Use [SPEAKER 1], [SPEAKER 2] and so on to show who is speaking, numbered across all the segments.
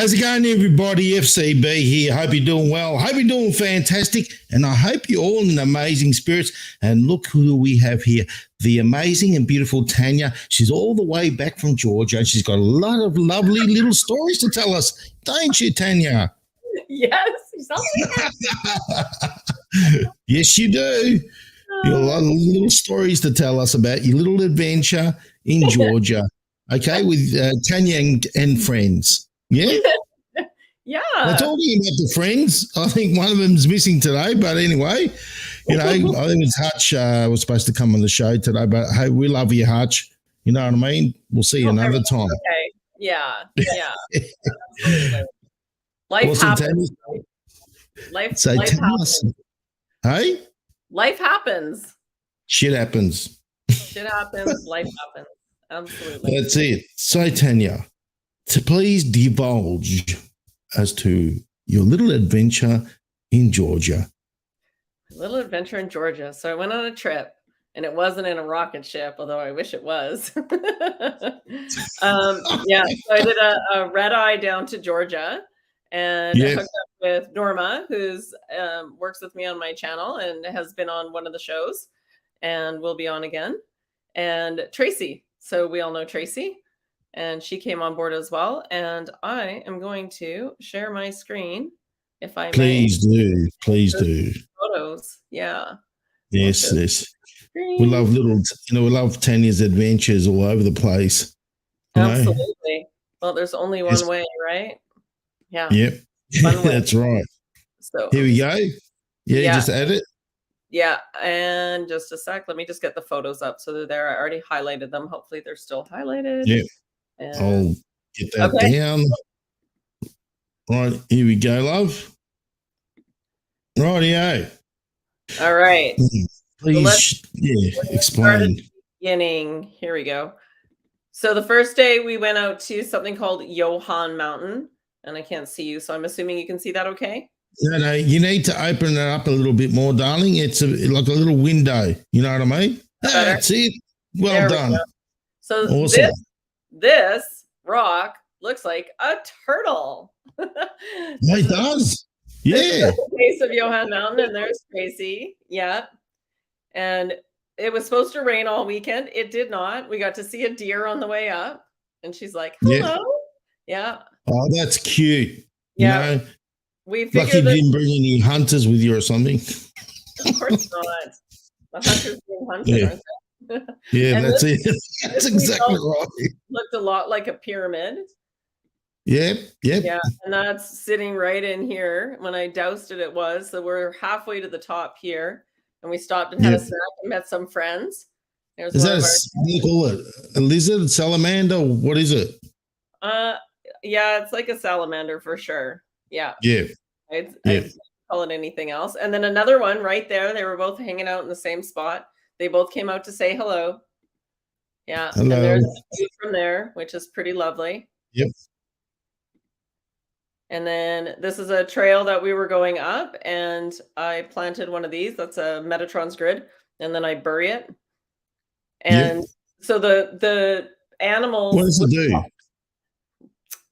[SPEAKER 1] How's it going, everybody? FCB here. Hope you're doing well. Hope you're doing fantastic. And I hope you're all in amazing spirits. And look who we have here. The amazing and beautiful Tanja. She's all the way back from Georgia. And she's got a lot of lovely little stories to tell us. Don't you, Tanja?
[SPEAKER 2] Yes.
[SPEAKER 1] Yes, you do. You got a lot of little stories to tell us about your little adventure in Georgia. Okay, with Tanja and friends. Yeah?
[SPEAKER 2] Yeah.
[SPEAKER 1] We're talking about the friends. I think one of them's missing today, but anyway, you know, I think it's Hutch was supposed to come on the show today, but hey, we love you, Hutch. You know what I mean? We'll see you another time.
[SPEAKER 2] Okay. Yeah. Absolutely. Life happens. Life happens.
[SPEAKER 1] Hey?
[SPEAKER 2] Life happens.
[SPEAKER 1] Shit happens.
[SPEAKER 2] Shit happens. Life happens. Absolutely.
[SPEAKER 1] That's it. So, Tanja, to please divulge as to your little adventure in Georgia.
[SPEAKER 2] Little adventure in Georgia. So I went on a trip, and it wasn't in a rocket ship, although I wish it was. So I did a red eye down to Georgia, and I hooked up with Norma, who's works with me on my channel and has been on one of the shows, and will be on again, and Tracy. So we all know Tracy, and she came on board as well. And I am going to share my screen, if I may.
[SPEAKER 1] Please do.
[SPEAKER 2] Photos, yeah.
[SPEAKER 1] Yes. We love we love Tanja's adventures all over the place.
[SPEAKER 2] Absolutely. Well, there's only one way, right? Yeah.
[SPEAKER 1] Yep. That's right.
[SPEAKER 2] So
[SPEAKER 1] here we go. Yeah, just add it.
[SPEAKER 2] Yeah, and just a sec. Let me just get the photos up so they're there. I already highlighted them. Hopefully they're still highlighted.
[SPEAKER 1] Yeah. I'll get that down. Right, here we go, love. Rightio.
[SPEAKER 2] All right.
[SPEAKER 1] Please, explain.
[SPEAKER 2] Beginning. Here we go. So the first day we went out to something called Johan Mountain, and I can't see you, so I'm assuming you can see that okay?
[SPEAKER 1] No, you need to open it up a little bit more, darling. It's like a little window. You know what I mean? That's it. Well done.
[SPEAKER 2] So
[SPEAKER 1] awesome.
[SPEAKER 2] This rock looks like a turtle.
[SPEAKER 1] It does. Yeah.
[SPEAKER 2] The base of Johan Mountain, and there's Tracy. Yeah. And it was supposed to rain all weekend. It did not. We got to see a deer on the way up, and she's like, "Hello." Yeah.
[SPEAKER 1] Oh, that's cute.
[SPEAKER 2] Yeah.
[SPEAKER 1] You know?
[SPEAKER 2] We figured
[SPEAKER 1] lucky you didn't bring any hunters with you or something.
[SPEAKER 2] Of course not. The hunters being hunted, aren't they?
[SPEAKER 1] Yeah, that's it. That's exactly right.
[SPEAKER 2] Looked a lot like a pyramid.
[SPEAKER 1] Yep.
[SPEAKER 2] Yeah, and that's sitting right in here. When I doused it, it was. So we're halfway to the top here, and we stopped and had a snack and met some friends.
[SPEAKER 1] Is that what do you call it? A lizard, salamander? What is it?
[SPEAKER 2] Yeah, it's like a salamander for sure. Yeah. I'd call it anything else. And then another one right there. They were both hanging out in the same spot. They both came out to say hello. Yeah.
[SPEAKER 1] Hello.
[SPEAKER 2] And there's a view from there, which is pretty lovely.
[SPEAKER 1] Yep.
[SPEAKER 2] And then this is a trail that we were going up, and I planted one of these. That's a Metatron's grid. And then I bury it. And so the animals.
[SPEAKER 1] What does it do?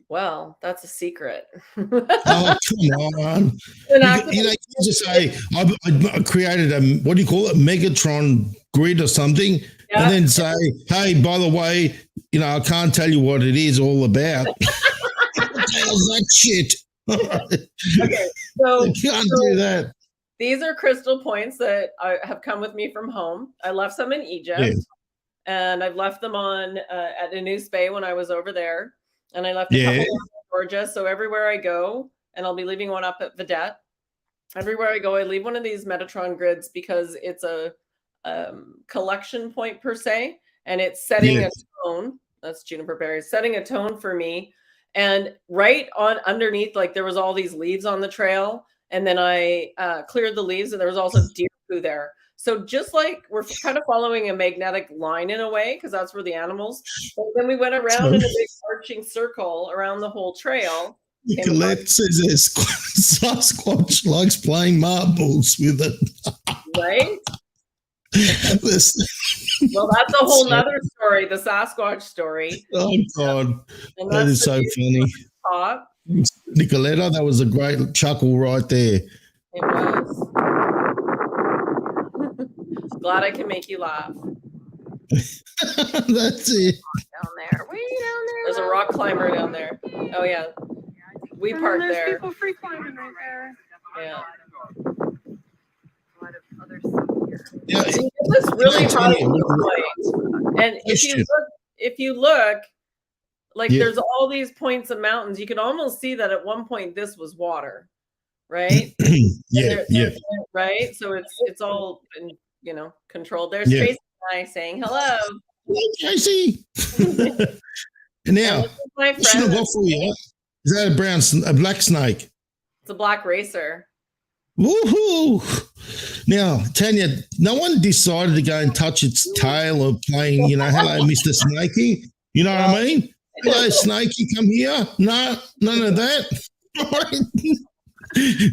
[SPEAKER 2] Well, that's a secret.
[SPEAKER 1] Oh, come on. You know, you just say, I created a, what do you call it, Megatron grid or something, and then say, hey, by the way, you know, I can't tell you what it is all about. What the hell's that shit?
[SPEAKER 2] Okay, so
[SPEAKER 1] you can't do that.
[SPEAKER 2] These are crystal points that have come with me from home. I left some in Egypt, and I've left them on at Anus Bay when I was over there. And I left a couple in Georgia. So everywhere I go, and I'll be leaving one up at Vedette. Everywhere I go, I leave one of these Metatron grids because it's a collection point per se. And it's setting a tone. That's juniper berries. Setting a tone for me. And right on underneath, like there was all these leaves on the trail. And then I cleared the leaves, and there was also deer poo there. So just like we're kind of following a magnetic line in a way, because that's where the animals. But then we went around in a big arching circle around the whole trail.
[SPEAKER 1] Nicolette says Sasquatch likes playing marbles with it.
[SPEAKER 2] Right? Well, that's a whole nother story, the Sasquatch story.
[SPEAKER 1] Oh, God. That is so funny.
[SPEAKER 2] Top.
[SPEAKER 1] Nicoletta, that was a great chuckle right there.
[SPEAKER 2] It was. Glad I can make you laugh.
[SPEAKER 1] That's it.
[SPEAKER 3] Down there. Way down there.
[SPEAKER 2] There's a rock climber down there. Oh, yeah. We parked
[SPEAKER 3] there's
[SPEAKER 2] there.
[SPEAKER 3] people free climbing right there.
[SPEAKER 2] Yeah.
[SPEAKER 3] A lot of other stuff here.
[SPEAKER 1] Yeah,
[SPEAKER 2] See, it was really hard at one point. And if you look, like there's all these points of mountains. You can almost see that at one point this was water, right?
[SPEAKER 1] yeah.
[SPEAKER 2] Right. So it's all been, controlled. There's Tracy and I saying hello.
[SPEAKER 1] Tracy. Now,
[SPEAKER 2] my
[SPEAKER 1] what should I go for you? Is that a black snake?
[SPEAKER 2] It's a black racer.
[SPEAKER 1] Woohoo! Now, Tanya, no one decided to go and touch its tail or playing, hello, Mr. Snakey. You know what I mean? Hello, Snakey, come here. No, none of that.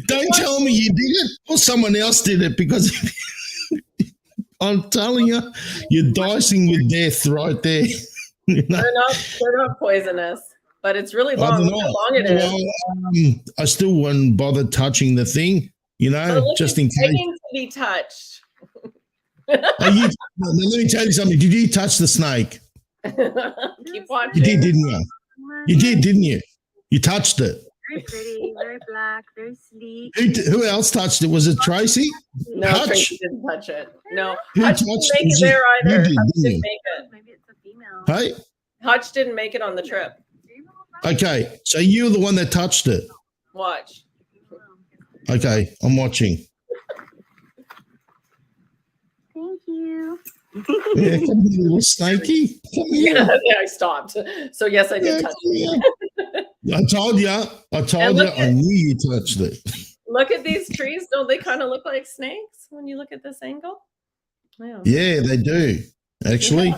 [SPEAKER 1] Don't tell me you did it or someone else did it, because I'm telling you, you're dicing with death right there.
[SPEAKER 2] They're not poisonous, but it's really long. How long it is.
[SPEAKER 1] Well, I still wouldn't bother touching the thing, just in case.
[SPEAKER 2] Begging to be touched.
[SPEAKER 1] Let me tell you something. Did you touch the snake?
[SPEAKER 2] Keep watching.
[SPEAKER 1] You did, didn't you? You did, didn't you? You touched it.
[SPEAKER 3] Very pretty, very black, very sleek.
[SPEAKER 1] Who else touched it? Was it Tracy?
[SPEAKER 2] No,
[SPEAKER 1] Hutch?
[SPEAKER 2] Tracy didn't touch it. No,
[SPEAKER 1] Who
[SPEAKER 2] Hutch didn't make it there either. Hutch didn't make it.
[SPEAKER 3] Maybe it's a female.
[SPEAKER 1] Hey?
[SPEAKER 2] Hutch didn't make it on the trip.
[SPEAKER 1] Okay, so you're the one that touched it.
[SPEAKER 2] Watch.
[SPEAKER 1] Okay, I'm watching.
[SPEAKER 3] Thank you.
[SPEAKER 1] Yeah, come here, little snakey. Come here.
[SPEAKER 2] Yeah, I stopped. So yes, I did touch it.
[SPEAKER 1] I told you. I knew you touched it.
[SPEAKER 2] Look at these trees. Don't they kind of look like snakes when you look at this angle?
[SPEAKER 1] Yeah, they do. Actually.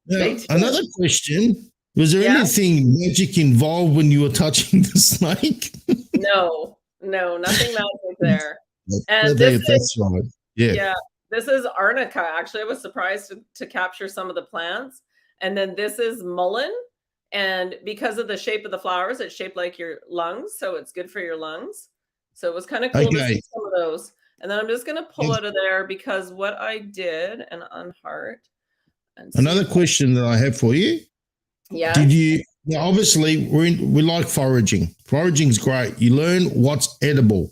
[SPEAKER 2] Yeah,
[SPEAKER 1] now, another question. Was there anything magic involved when you were touching the snake?
[SPEAKER 2] No, nothing magic there. And
[SPEAKER 1] that's right. Yeah.
[SPEAKER 2] This is arnica. Actually, I was surprised to capture some of the plants. And then this is mullein. And because of the shape of the flowers, it's shaped like your lungs. So it's good for your lungs. So it was kind of cool to see some of those. And then I'm just going to pull out of there because what I did and unheart.
[SPEAKER 1] Another question that I have for you.
[SPEAKER 2] Yeah.
[SPEAKER 1] Did you, now obviously we like foraging. Foraging's great. You learn what's edible.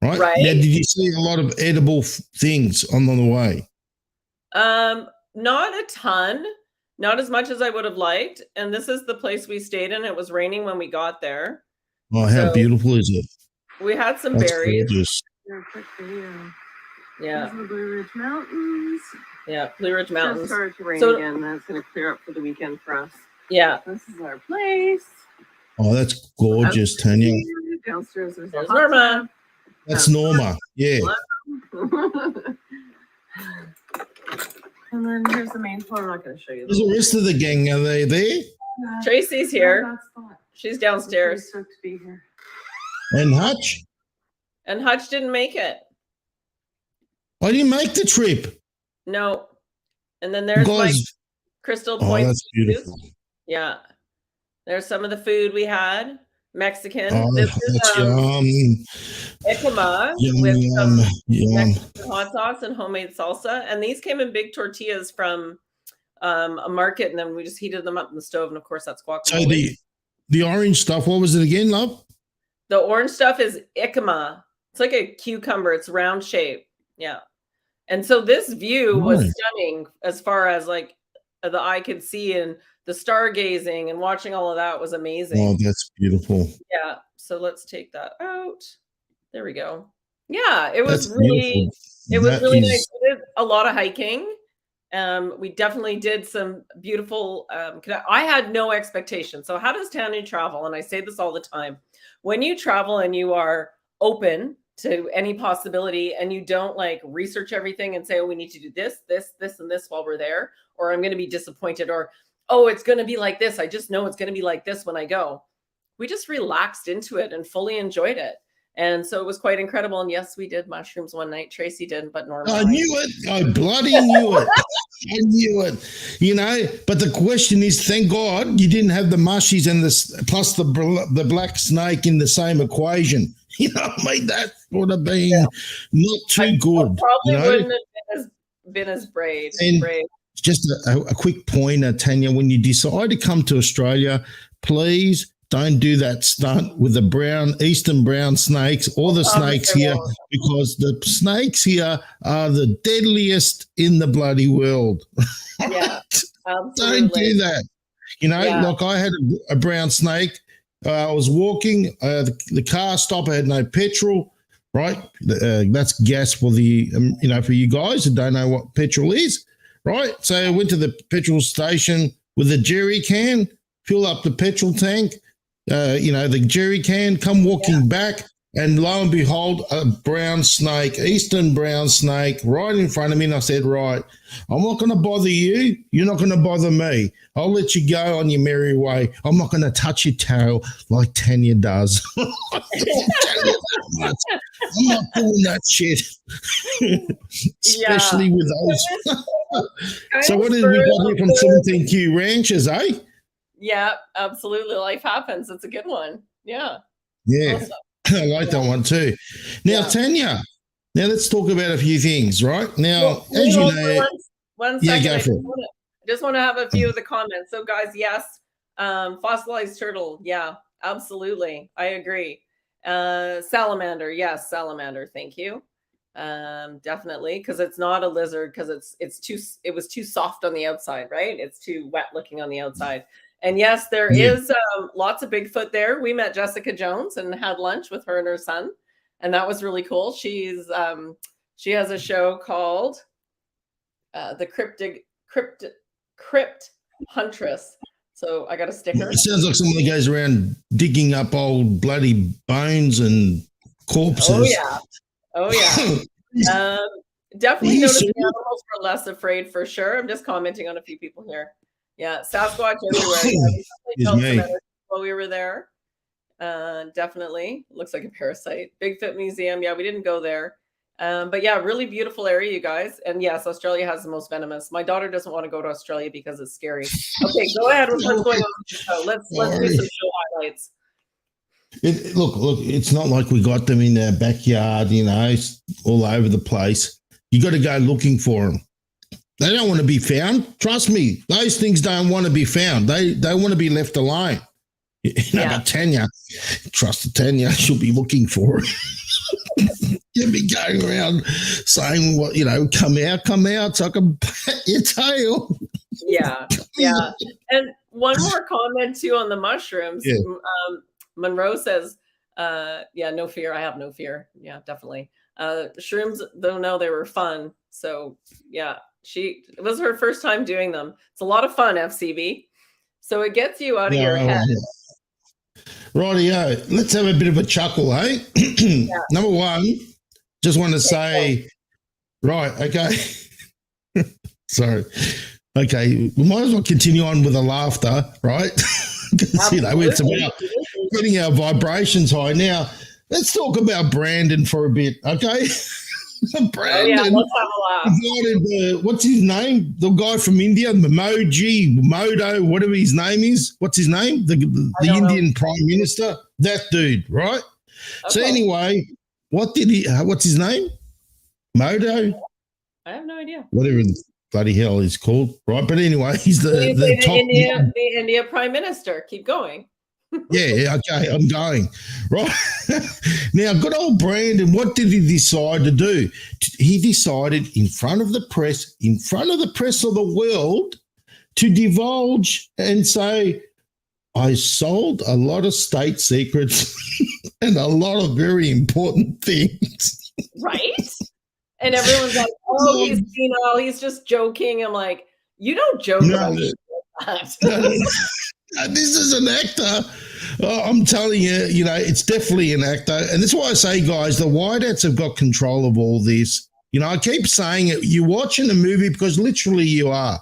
[SPEAKER 1] Right? Now, did you see a lot of edible things on the way?
[SPEAKER 2] Not a ton, not as much as I would have liked. And this is the place we stayed in. It was raining when we got there.
[SPEAKER 1] Oh, how beautiful is it?
[SPEAKER 2] We had some berries.
[SPEAKER 1] Gorgeous.
[SPEAKER 3] Yeah. The Blue Ridge Mountains.
[SPEAKER 2] Yeah, Blue Ridge Mountains.
[SPEAKER 3] Just started to rain again. That's going to clear up for the weekend for us.
[SPEAKER 2] Yeah.
[SPEAKER 3] This is our place.
[SPEAKER 1] Oh, that's gorgeous, Tanya.
[SPEAKER 3] Downstairs there's
[SPEAKER 2] Norma.
[SPEAKER 1] That's Norma. Yeah.
[SPEAKER 3] And then here's the main floor. I'm not going to show you.
[SPEAKER 1] Where's the rest of the gang? Are they there?
[SPEAKER 2] Tracy's here. She's downstairs.
[SPEAKER 3] To be here.
[SPEAKER 1] And Hutch?
[SPEAKER 2] And Hutch didn't make it.
[SPEAKER 1] I didn't make the trip.
[SPEAKER 2] No. And then there's like Crystal Point.
[SPEAKER 1] Oh, that's beautiful.
[SPEAKER 2] Yeah. There's some of the food we had. Mexican.
[SPEAKER 1] Oh,
[SPEAKER 2] this
[SPEAKER 1] that's
[SPEAKER 2] is Icama with some Mexican hot sauce and homemade salsa. And these came in big tortillas from a market, and then we just heated them up in the stove. And of course, that's guacamole.
[SPEAKER 1] So the orange stuff, what was it again, love?
[SPEAKER 2] The orange stuff is Icama. It's like a cucumber. It's round shape. Yeah. And so this view was stunning as far as like the eye could see, and the stargazing and watching all of that was amazing.
[SPEAKER 1] Oh, that's beautiful.
[SPEAKER 2] Yeah. So let's take that out. There we go. Yeah. It was really nice. We did a lot of hiking. We definitely did some beautiful, I had no expectation. So how does Tanya travel? And I say this all the time. When you travel and you are open to any possibility and you don't like research everything and say, oh, we need to do this, and this while we're there, or I'm going to be disappointed, or, oh, it's going to be like this. I just know it's going to be like this when I go. We just relaxed into it and fully enjoyed it. And so it was quite incredible. And yes, we did mushrooms one night. Tracy didn't, but Norma.
[SPEAKER 1] I knew it. I bloody knew it. I knew it. You know, but the question is, thank God you didn't have the mushies and plus the black snake in the same equation. You know, that would have been not too good.
[SPEAKER 2] Probably wouldn't have been as brave.
[SPEAKER 1] Just a quick pointer, Tanya, when you decide to come to Australia, please don't do that stunt with the eastern brown snakes or the snakes here, because the snakes here are the deadliest in the bloody world.
[SPEAKER 2] Yeah, absolutely.
[SPEAKER 1] Don't do that. You know, like I had a brown snake. I was walking, the car stopped, I had no petrol, right? That's gas for the, for you guys who don't know what petrol is, right? So I went to the petrol station with a jerry can, fill up the petrol tank, the jerry can, come walking back, and lo and behold, a brown snake, eastern brown snake, right in front of me. And I said, right, I'm not going to bother you. You're not going to bother me. I'll let you go on your merry way. I'm not going to touch your tail like Tanya does. I'm not doing that shit. Especially with those. So what did we got here from 17Q Ranchers, eh?
[SPEAKER 2] Yeah, absolutely. Life happens. It's a good one. Yeah.
[SPEAKER 1] Yeah.
[SPEAKER 2] Awesome.
[SPEAKER 1] I like that one too. Now, Tanya, let's talk about a few things, right? Now, as you know,
[SPEAKER 2] one second,
[SPEAKER 1] go for it.
[SPEAKER 2] I just want to have a few of the comments. So, guys, yes, fossilized turtle. Yeah, absolutely. I agree. Salamander. Yes, salamander. Thank you. Definitely, because it's not a lizard, because it was too soft on the outside, right? It's too wet looking on the outside. And yes, there is lots of Bigfoot there. We met Jessica Jones and had lunch with her and her son, and that was really cool. She has a show called the Crypt Huntress. So I got a sticker.
[SPEAKER 1] It sounds like somebody goes around digging up old bloody bones and corpses.
[SPEAKER 2] Oh yeah. Definitely noticed the animals were less afraid, for sure. I'm just commenting on a few people here. Yeah, Sasquatch everywhere. While we were there, definitely looks like a parasite. Bigfoot Museum. Yeah, we didn't go there, but yeah, really beautiful area, you guys. And yes, Australia has the most venomous. My daughter doesn't want to go to Australia because it's scary. Okay, go ahead with what's going on with the show. Let's do some show highlights.
[SPEAKER 1] Look, it's not like we got them in our backyard, all over the place. You got to go looking for them. They don't want to be found. Trust me, those things don't want to be found. They want to be left alone. But Tanya, trust Tanya, she'll be looking for it. You'll be going around saying, come out so I can pat your tail.
[SPEAKER 2] Yeah. And one more comment too on the mushrooms. Yeah. Monroe says, no fear. I have no fear. Yeah, definitely. Shrooms, though, no, they were fun. So yeah. It was her first time doing them. It's a lot of fun, FCB. So it gets you out of your head.
[SPEAKER 1] Rightio. Let's have a bit of a chuckle, eh? Number one, just want to say, right, okay. Sorry. Okay, we might as well continue on with the laughter, right? Because, it's about getting our vibrations high. Now, let's talk about Brandon for a bit, okay? Brandon,
[SPEAKER 2] let's have a laugh.
[SPEAKER 1] What's his name? The guy from India, Modo, whatever his name is. What's his name? The Indian Prime Minister. That dude, right? Okay. So anyway, what's his name? Modo?
[SPEAKER 2] I have no idea.
[SPEAKER 1] Whatever the bloody hell he's called, right? But anyway, he's the top
[SPEAKER 2] the India Prime Minister. Keep going.
[SPEAKER 1] Yeah, okay, I'm going. Right. Now, good old Brandon, what did he decide to do? He decided in front of the press of the world, to divulge and say, I sold a lot of state secrets and a lot of very important things.
[SPEAKER 2] Right? And everyone's like, oh, he's just joking. I'm like, you don't joke about that.
[SPEAKER 1] This is an actor. I'm telling you, it's definitely an actor. And that's why I say, guys, the Whiteouts have got control of all this. I keep saying it. You're watching a movie because literally you are.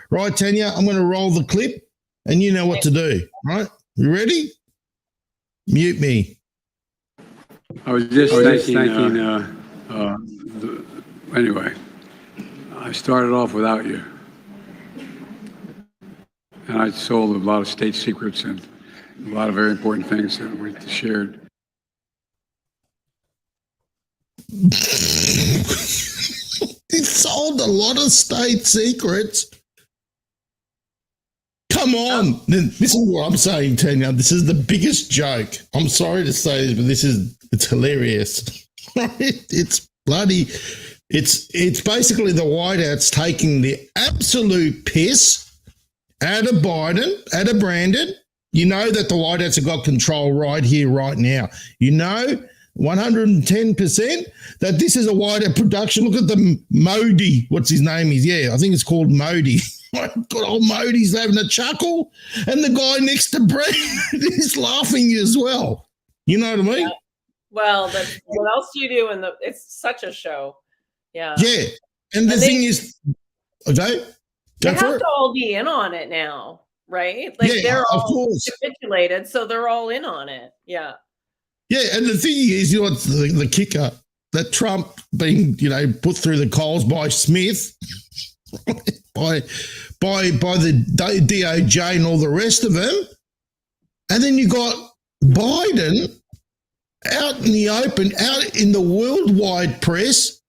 [SPEAKER 1] Right, Tanya? I'm going to roll the clip and you know what to do. Right? You ready? Mute me.
[SPEAKER 4] I was just thinking, anyway, I started off without you. And I sold a lot of state secrets and a lot of very important things that we shared.
[SPEAKER 1] He sold a lot of state secrets. Come on. This is what I'm saying, Tanya. This is the biggest joke. I'm sorry to say this, but it's hilarious. It's bloody, it's basically the White House taking the absolute piss out of Biden, out of Brandon. You know that the White House have got control right here, right now. You know 110% that this is a White House production. Look at the Modi. What's his name is? Yeah, I think it's called Modi. Good old Modi's having a chuckle, and the guy next to Brandon is laughing as well. You know what I mean?
[SPEAKER 2] Yeah. Well, what else do you do? It's such a show. Yeah.
[SPEAKER 1] Yeah. And the thing is, okay,
[SPEAKER 2] they have to all be in on it now, right? Like they're all capitulated, so they're all in on it. Yeah.
[SPEAKER 1] Yeah, and the thing is, you know what's the kicker? That Trump being, put through the coals by Smith, by the DOJ and all the rest of them, and then you got Biden out in the open, out in the worldwide press,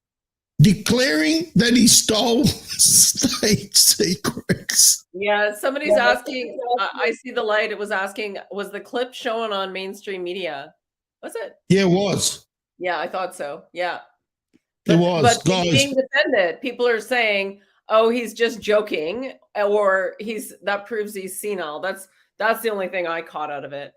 [SPEAKER 1] declaring that he stole state secrets.
[SPEAKER 2] Yeah, somebody's asking, I see the light, it was asking, was the clip shown on mainstream media? Was it?
[SPEAKER 1] Yeah, it was.
[SPEAKER 2] Yeah, I thought so. Yeah.
[SPEAKER 1] It was.
[SPEAKER 2] But he's being defended. People are saying, oh, he's just joking, or that proves he's senile. That's the only thing I caught out of it.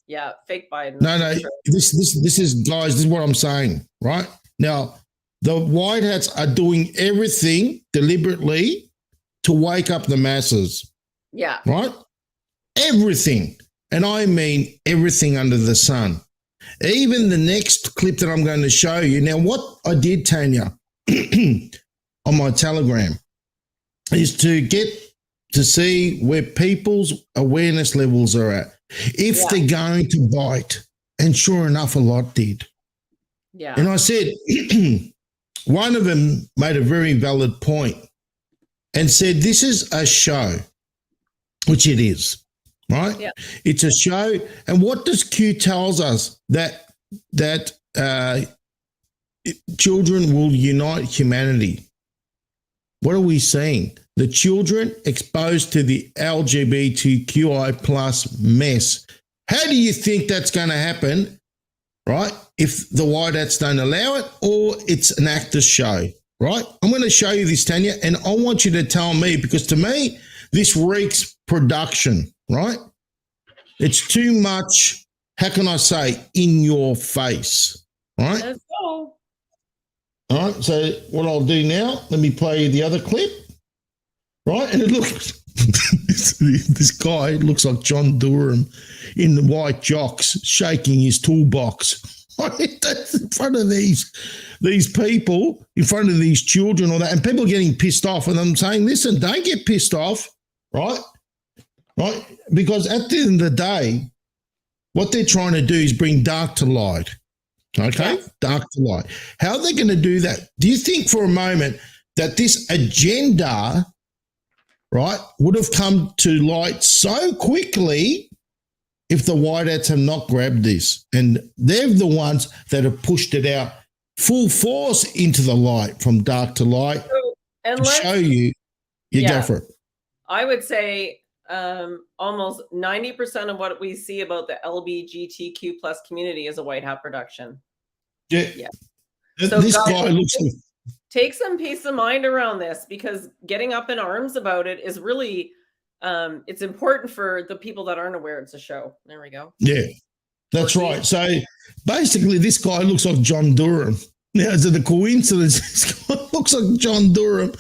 [SPEAKER 2] Yeah, fake Biden.
[SPEAKER 1] No, this is, guys, this is what I'm saying, right? Now, the White Hats are doing everything deliberately to wake up the masses.
[SPEAKER 2] Yeah.
[SPEAKER 1] Right? Everything. And I mean everything under the sun. Even the next clip that I'm going to show you. Now, what I did, Tanya, on my Telegram is to get to see where people's awareness levels are at. If they're going to bite, and sure enough, a lot did.
[SPEAKER 2] Yeah.
[SPEAKER 1] And I said, one of them made a very valid point and said, this is a show, which it is, right?
[SPEAKER 2] Yeah.
[SPEAKER 1] It's a show. And what does Q tells us? That children will unite humanity. What are we seeing? The children exposed to the LGBTQI plus mess. How do you think that's going to happen, right, if the White Hats don't allow it, or it's an actor's show, right? I'm going to show you this, Tanya, and I want you to tell me, because to me, this reeks production, right? It's too much, how can I say, in your face, right?
[SPEAKER 2] Let's go.
[SPEAKER 1] All right, so what I'll do now, let me play the other clip, right? And it looks, this guy looks like John Durham in the white jocks shaking his toolbox. That's in front of these people, in front of these children, or that, and people are getting pissed off. And I'm saying, listen, don't get pissed off, right? Right? Because at the end of the day, what they're trying to do is bring dark to light. Okay? Dark to light. How are they going to do that? Do you think for a moment that this agenda, right, would have come to light so quickly if the White Hats have not grabbed this? And they're the ones that have pushed it out full force into the light, from dark to light,
[SPEAKER 2] and
[SPEAKER 1] to show you. Go for it.
[SPEAKER 2] I would say almost 90% of what we see about the LGBTQ plus community is a White Hat production.
[SPEAKER 1] Yeah.
[SPEAKER 2] So
[SPEAKER 1] this guy looks like,
[SPEAKER 2] take some peace of mind around this, because getting up in arms about it is really, it's important for the people that aren't aware it's a show. There we go.
[SPEAKER 1] Yeah, that's right. So basically, this guy looks like John Durham. Now, is it a coincidence? This guy looks like John Durham.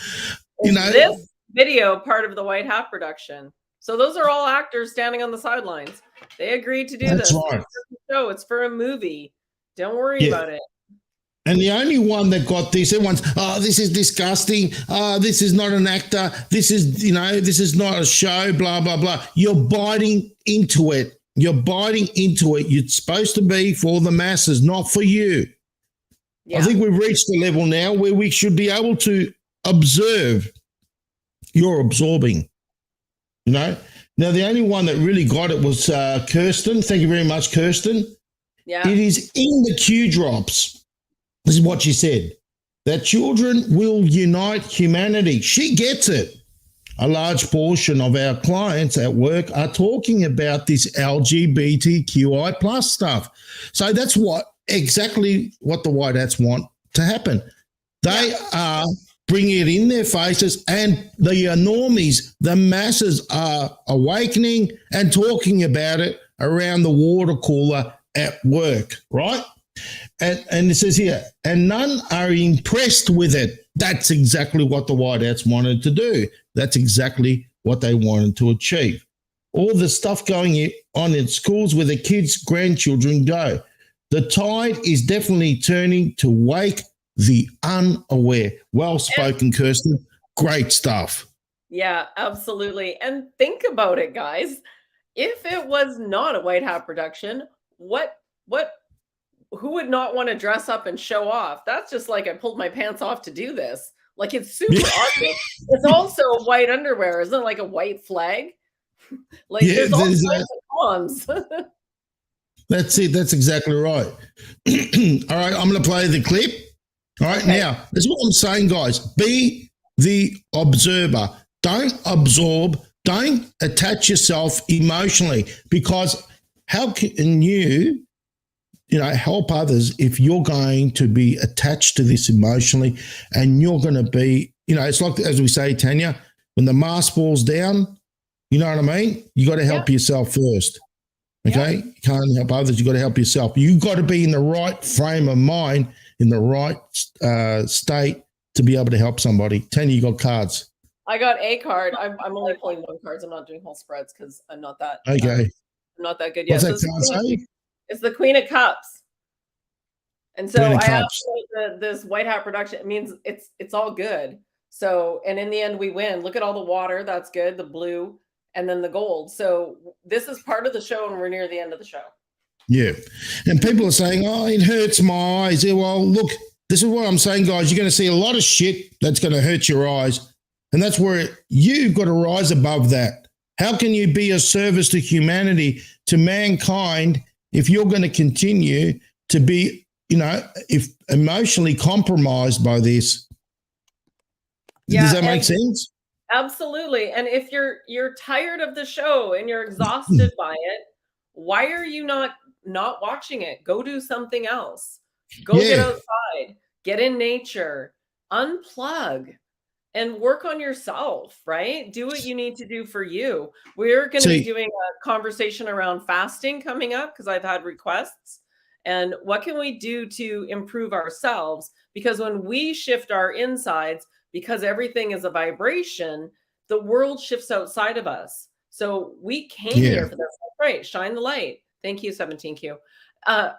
[SPEAKER 2] This video part of the White Hat production. So those are all actors standing on the sidelines. They agreed to do this.
[SPEAKER 1] Right.
[SPEAKER 2] It's for a show. It's for a movie. Don't worry about it.
[SPEAKER 1] And the only one that got this, everyone's, this is disgusting. This is not an actor. This is, this is not a show, blah, blah, blah. You're biting into it. You're biting into it. You're supposed to be for the masses, not for you.
[SPEAKER 2] Yeah.
[SPEAKER 1] I think we've reached a level now where we should be able to observe. You're absorbing, you know. Now, the only one that really got it was Kirsten. Thank you very much, Kirsten.
[SPEAKER 2] Yeah.
[SPEAKER 1] It is in the Q drops. This is what she said, that children will unite humanity. She gets it. A large portion of our clients at work are talking about this LGBTQI plus stuff. So that's exactly what the white hats want to happen. They are bringing it in their faces, and the normies, the masses, are awakening and talking about it around the water cooler at work, right? And it says here, and none are impressed with it. That's exactly what the white hats wanted to do. That's exactly what they wanted to achieve. All the stuff going on in schools where the kids' grandchildren go. The tide is definitely turning to wake the unaware. Well spoken, Kirsten. Great stuff.
[SPEAKER 2] Yeah, absolutely. And think about it, guys. If it was not a white hat production, who would not want to dress up and show off? That's just like I pulled my pants off to do this. Like, it's super obvious. It's also white underwear. Isn't it like a white flag? Like, there's all kinds of cons.
[SPEAKER 1] That's it. That's exactly right. All right, I'm going to play the clip. All right, now, that's what I'm saying, guys. Be the observer. Don't absorb. Don't attach yourself emotionally, because how can you help others if you're going to be attached to this emotionally, and you're going to be, it's like, as we say, Tanya, when the mask falls down, you know what I mean? You got to help yourself first. Okay? You can't help others. You got to help yourself. You got to be in the right frame of mind, in the right state to be able to help somebody. Tanya, you got cards.
[SPEAKER 2] I got a card. I'm only pulling one cards. I'm not doing whole spreads because I'm not that.
[SPEAKER 1] Okay.
[SPEAKER 2] I'm not that good yet.
[SPEAKER 1] What's that card say?
[SPEAKER 2] It's the Queen of Cups. And so I have this white hat production. It means it's all good. So, and in the end we win. Look at all the water. That's good. The blue and then the gold. So this is part of the show and we're near the end of the show.
[SPEAKER 1] Yeah. And people are saying, oh, it hurts my eyes. Yeah, well, look, this is what I'm saying, guys. You're going to see a lot of shit that's going to hurt your eyes. And that's where you've got to rise above that. How can you be a service to humanity, to mankind, if you're going to continue to be, if emotionally compromised by this?
[SPEAKER 2] Yeah,
[SPEAKER 1] does that make sense?
[SPEAKER 2] Absolutely. And if you're tired of the show and you're exhausted by it, why are you not watching it? Go do something else. Go get outside, get in nature, unplug, and work on yourself, right? Do what you need to do for you. We're going to be doing a conversation around fasting coming up because I've had requests. And what can we do to improve ourselves? Because when we shift our insides, because everything is a vibration, the world shifts outside of us. So we came here for this. That's right. Shine the light. Thank you, 17Q.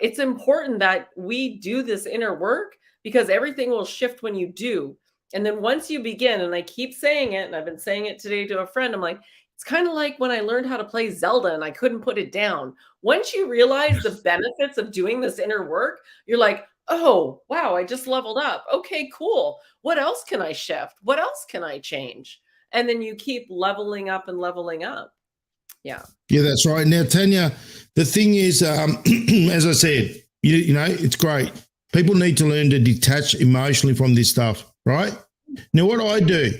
[SPEAKER 2] It's important that we do this inner work because everything will shift when you do. And then once you begin, and I keep saying it, and I've been saying it today to a friend, I'm like, it's kind of like when I learned how to play Zelda and I couldn't put it down. Once you realize the benefits of doing this inner work, you're like, oh, wow, I just leveled up. Okay, cool. What else can I shift? What else can I change? And then you keep leveling up and leveling up. Yeah. Yeah,
[SPEAKER 1] that's right. Now, Tanya, the thing is, as I said, you know, it's great. People need to learn to detach emotionally from this stuff, right? Now, what I do,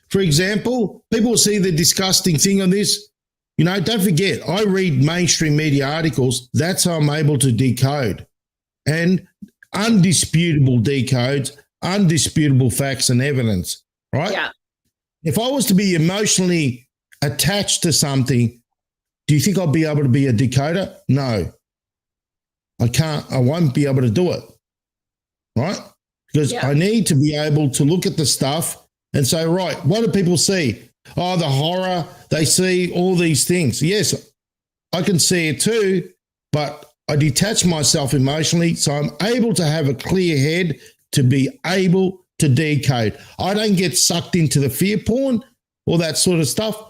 [SPEAKER 1] for example, people see the disgusting thing on this. You know, don't forget, I read mainstream media articles. That's how I'm able to decode. And undisputable decodes, undisputable facts and evidence, right?
[SPEAKER 2] Yeah.
[SPEAKER 1] If I was to be emotionally attached to something, do you think I'll be able to be a decoder? No, I can't. I won't be able to do it, right? Because I need to be able to look at the stuff and say, right, what do people see? Oh, the horror. They see all these things. Yes, I can see it too, but I detach myself emotionally, so I'm able to have a clear head to be able to decode. I don't get sucked into the fear porn or that sort of stuff.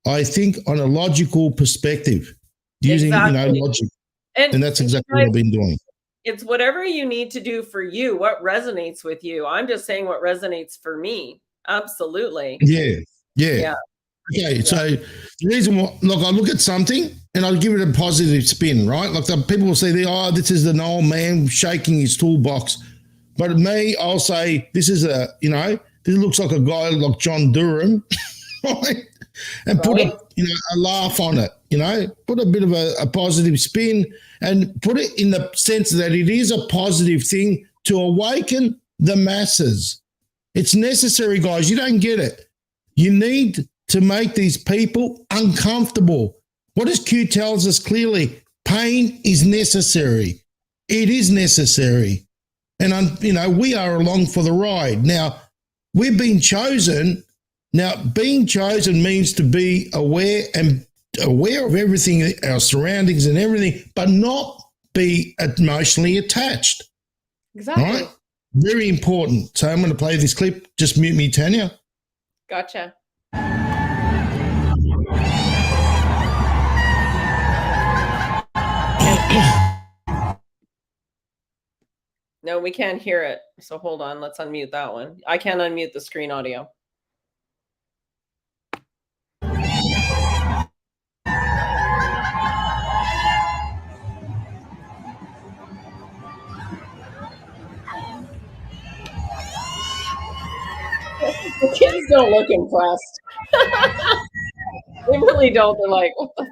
[SPEAKER 1] I think on a logical perspective. using,
[SPEAKER 2] Exactly.
[SPEAKER 1] logic.
[SPEAKER 2] And
[SPEAKER 1] And that's
[SPEAKER 2] you
[SPEAKER 1] exactly what
[SPEAKER 2] guys,
[SPEAKER 1] I've been doing.
[SPEAKER 2] it's whatever you need to do for you, what resonates with you. I'm just saying what resonates for me. Absolutely.
[SPEAKER 1] Yeah.
[SPEAKER 2] Yeah.
[SPEAKER 1] Okay,
[SPEAKER 2] Yeah.
[SPEAKER 1] so the reason why, look, I look at something and I give it a positive spin, right? Like people will say, "Oh, this is an old man shaking his toolbox," but me, I'll say, "This is this looks like a guy like John Durham," right? And put
[SPEAKER 2] Right?
[SPEAKER 1] a laugh on it, put a bit of a positive spin and put it in the sense that it is a positive thing to awaken the masses. It's necessary, guys. You don't get it. You need to make these people uncomfortable. What does Q tells us clearly? Pain is necessary. It is necessary. And, we are along for the ride. Now, we've been chosen. Now, being chosen means to be aware of everything, our surroundings and everything, but not be emotionally attached.
[SPEAKER 2] Exactly.
[SPEAKER 1] Right? Very important. So I'm going to play this clip. Just mute me, Tanya.
[SPEAKER 2] Gotcha. No, we can't hear it. So hold on. Let's unmute that one. I can't unmute the screen audio. The kids don't look impressed. They really don't. They're like, what the?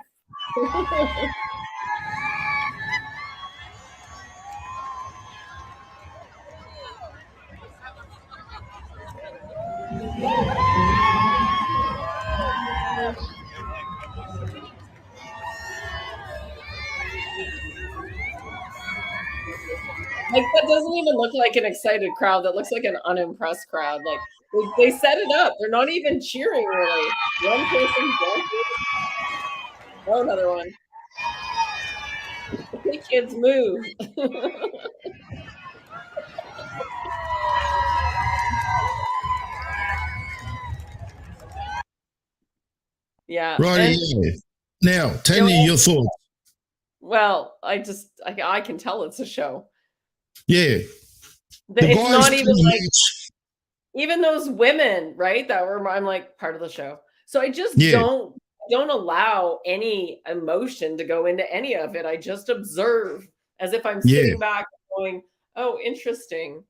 [SPEAKER 2] Like, that doesn't even look like an excited crowd. That looks like an unimpressed crowd. Like, they set it up. They're not even cheering, really. One person dancing. Oh, another one. The kids move. Yeah.
[SPEAKER 1] Right. Now, Tanya, your thoughts.
[SPEAKER 2] Well, I can tell it's a show.
[SPEAKER 1] Yeah.
[SPEAKER 2] It's not even like even those women, right? That were, I'm like, part of the show. So I just don't allow any emotion to go into any of it. I just observe as if I'm sitting back going, oh, interesting.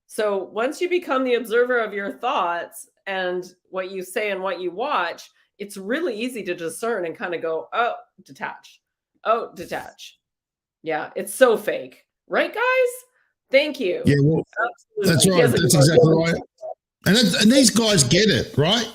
[SPEAKER 2] So once you become the observer of your thoughts and what you say and what you watch, it's really easy to discern and kind of go, oh, detach. Oh, detach. Yeah, it's so fake. Right, guys? Thank you.
[SPEAKER 1] Yeah, well, that's right. That's exactly right. And these guys get it, right?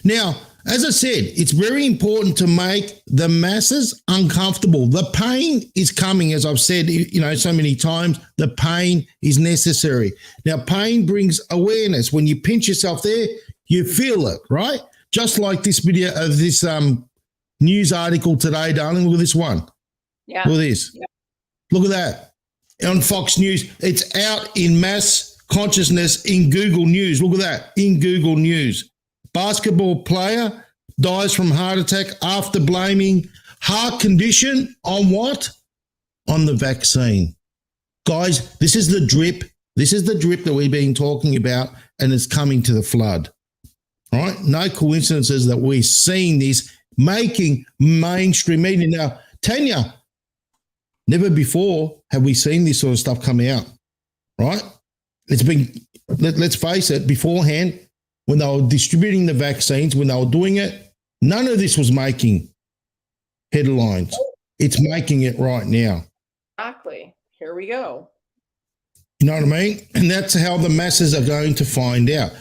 [SPEAKER 1] Now, as I said, it's very important to make the masses uncomfortable. The pain is coming, as I've said, so many times. The pain is necessary. Now, pain brings awareness. When you pinch yourself there, you feel it, right? Just like this video of this news article today, darling. Look at this one.
[SPEAKER 2] Yeah.
[SPEAKER 1] Look at this. Yeah. Look at that. On Fox News. It's out in mass consciousness in Google News. Look at that. In Google News. Basketball player dies from heart attack after blaming heart condition on what? On the vaccine. Guys, this is the drip. This is the drip that we've been talking about, and it's coming to the flood. Right? No coincidences that we're seeing this making mainstream media. Now, Tanya, never before have we seen this sort of stuff come out, right? It's been, let's face it, beforehand, when they were distributing the vaccines, when they were doing it, none of this was making headlines. It's making it right now.
[SPEAKER 2] Exactly. Here we go.
[SPEAKER 1] You know what I mean? And that's how the masses are going to find out.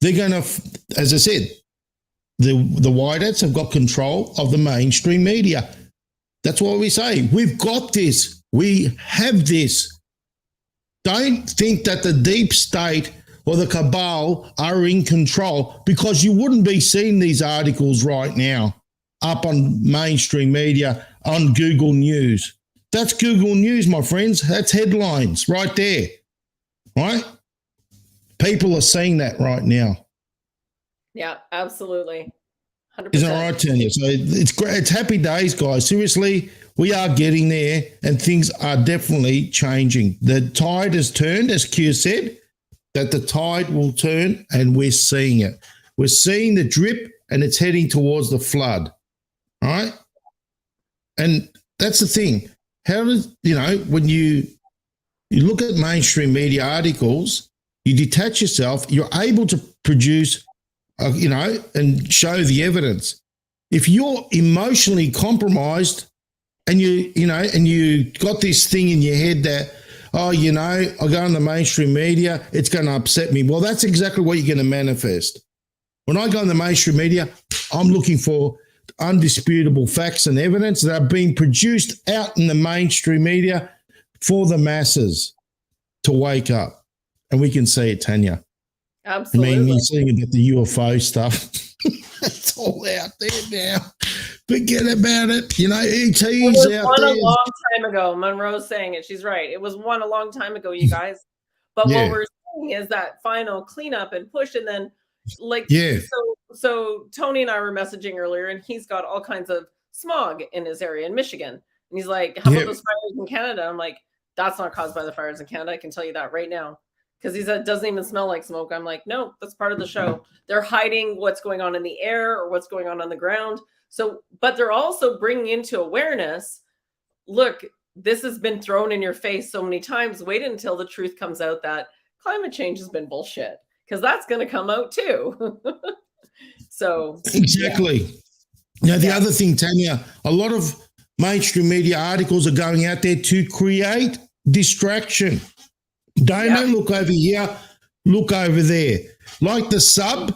[SPEAKER 1] They're going to, as I said, the whiteheads have got control of the mainstream media. That's what we say. We've got this. We have this. Don't think that the deep state or the cabal are in control, because you wouldn't be seeing these articles right now up on mainstream media, on Google News. That's Google News, my friends. That's headlines right there, right? People are seeing that right now.
[SPEAKER 2] Yeah, absolutely. 100%.
[SPEAKER 1] Isn't that right, Tanya? So it's great. It's happy days, guys. Seriously, we are getting there, and things are definitely changing. The tide has turned, as Q said, that the tide will turn, and we're seeing it. We're seeing the drip, and it's heading towards the flood, right? And that's the thing. How does, when you look at mainstream media articles, you detach yourself, you're able to produce, and show the evidence. If you're emotionally compromised and you got this thing in your head that, I go on the mainstream media, it's going to upset me. Well, that's exactly what you're going to manifest. When I go on the mainstream media, I'm looking for undisputable facts and evidence that are being produced out in the mainstream media for the masses to wake up. And we can see it, Tanya.
[SPEAKER 2] Absolutely.
[SPEAKER 1] I mean, you're seeing about the UFO stuff. It's all out there now. Forget about it. ET's out there.
[SPEAKER 2] A long time ago. Monroe's saying it. She's right. It was one a long time ago, you guys. But what we're seeing is that final cleanup and push, and then So Tony and I were messaging earlier, and he's got all kinds of smog in his area in Michigan. And he's like, how about those fires in Canada? I'm like, that's not caused by the fires in Canada. I can tell you that right now. Because he said it doesn't even smell like smoke. I'm like, no, that's part of the show. They're hiding what's going on in the air or what's going on the ground. So, but they're also bringing into awareness, look, this has been thrown in your face so many times. Wait until the truth comes out that climate change has been bullshit, because that's going to come out too. So
[SPEAKER 1] exactly. Now, the other thing, Tanya, a lot of mainstream media articles are going out there to create distraction. Don't look over here, look over there. Like the sub,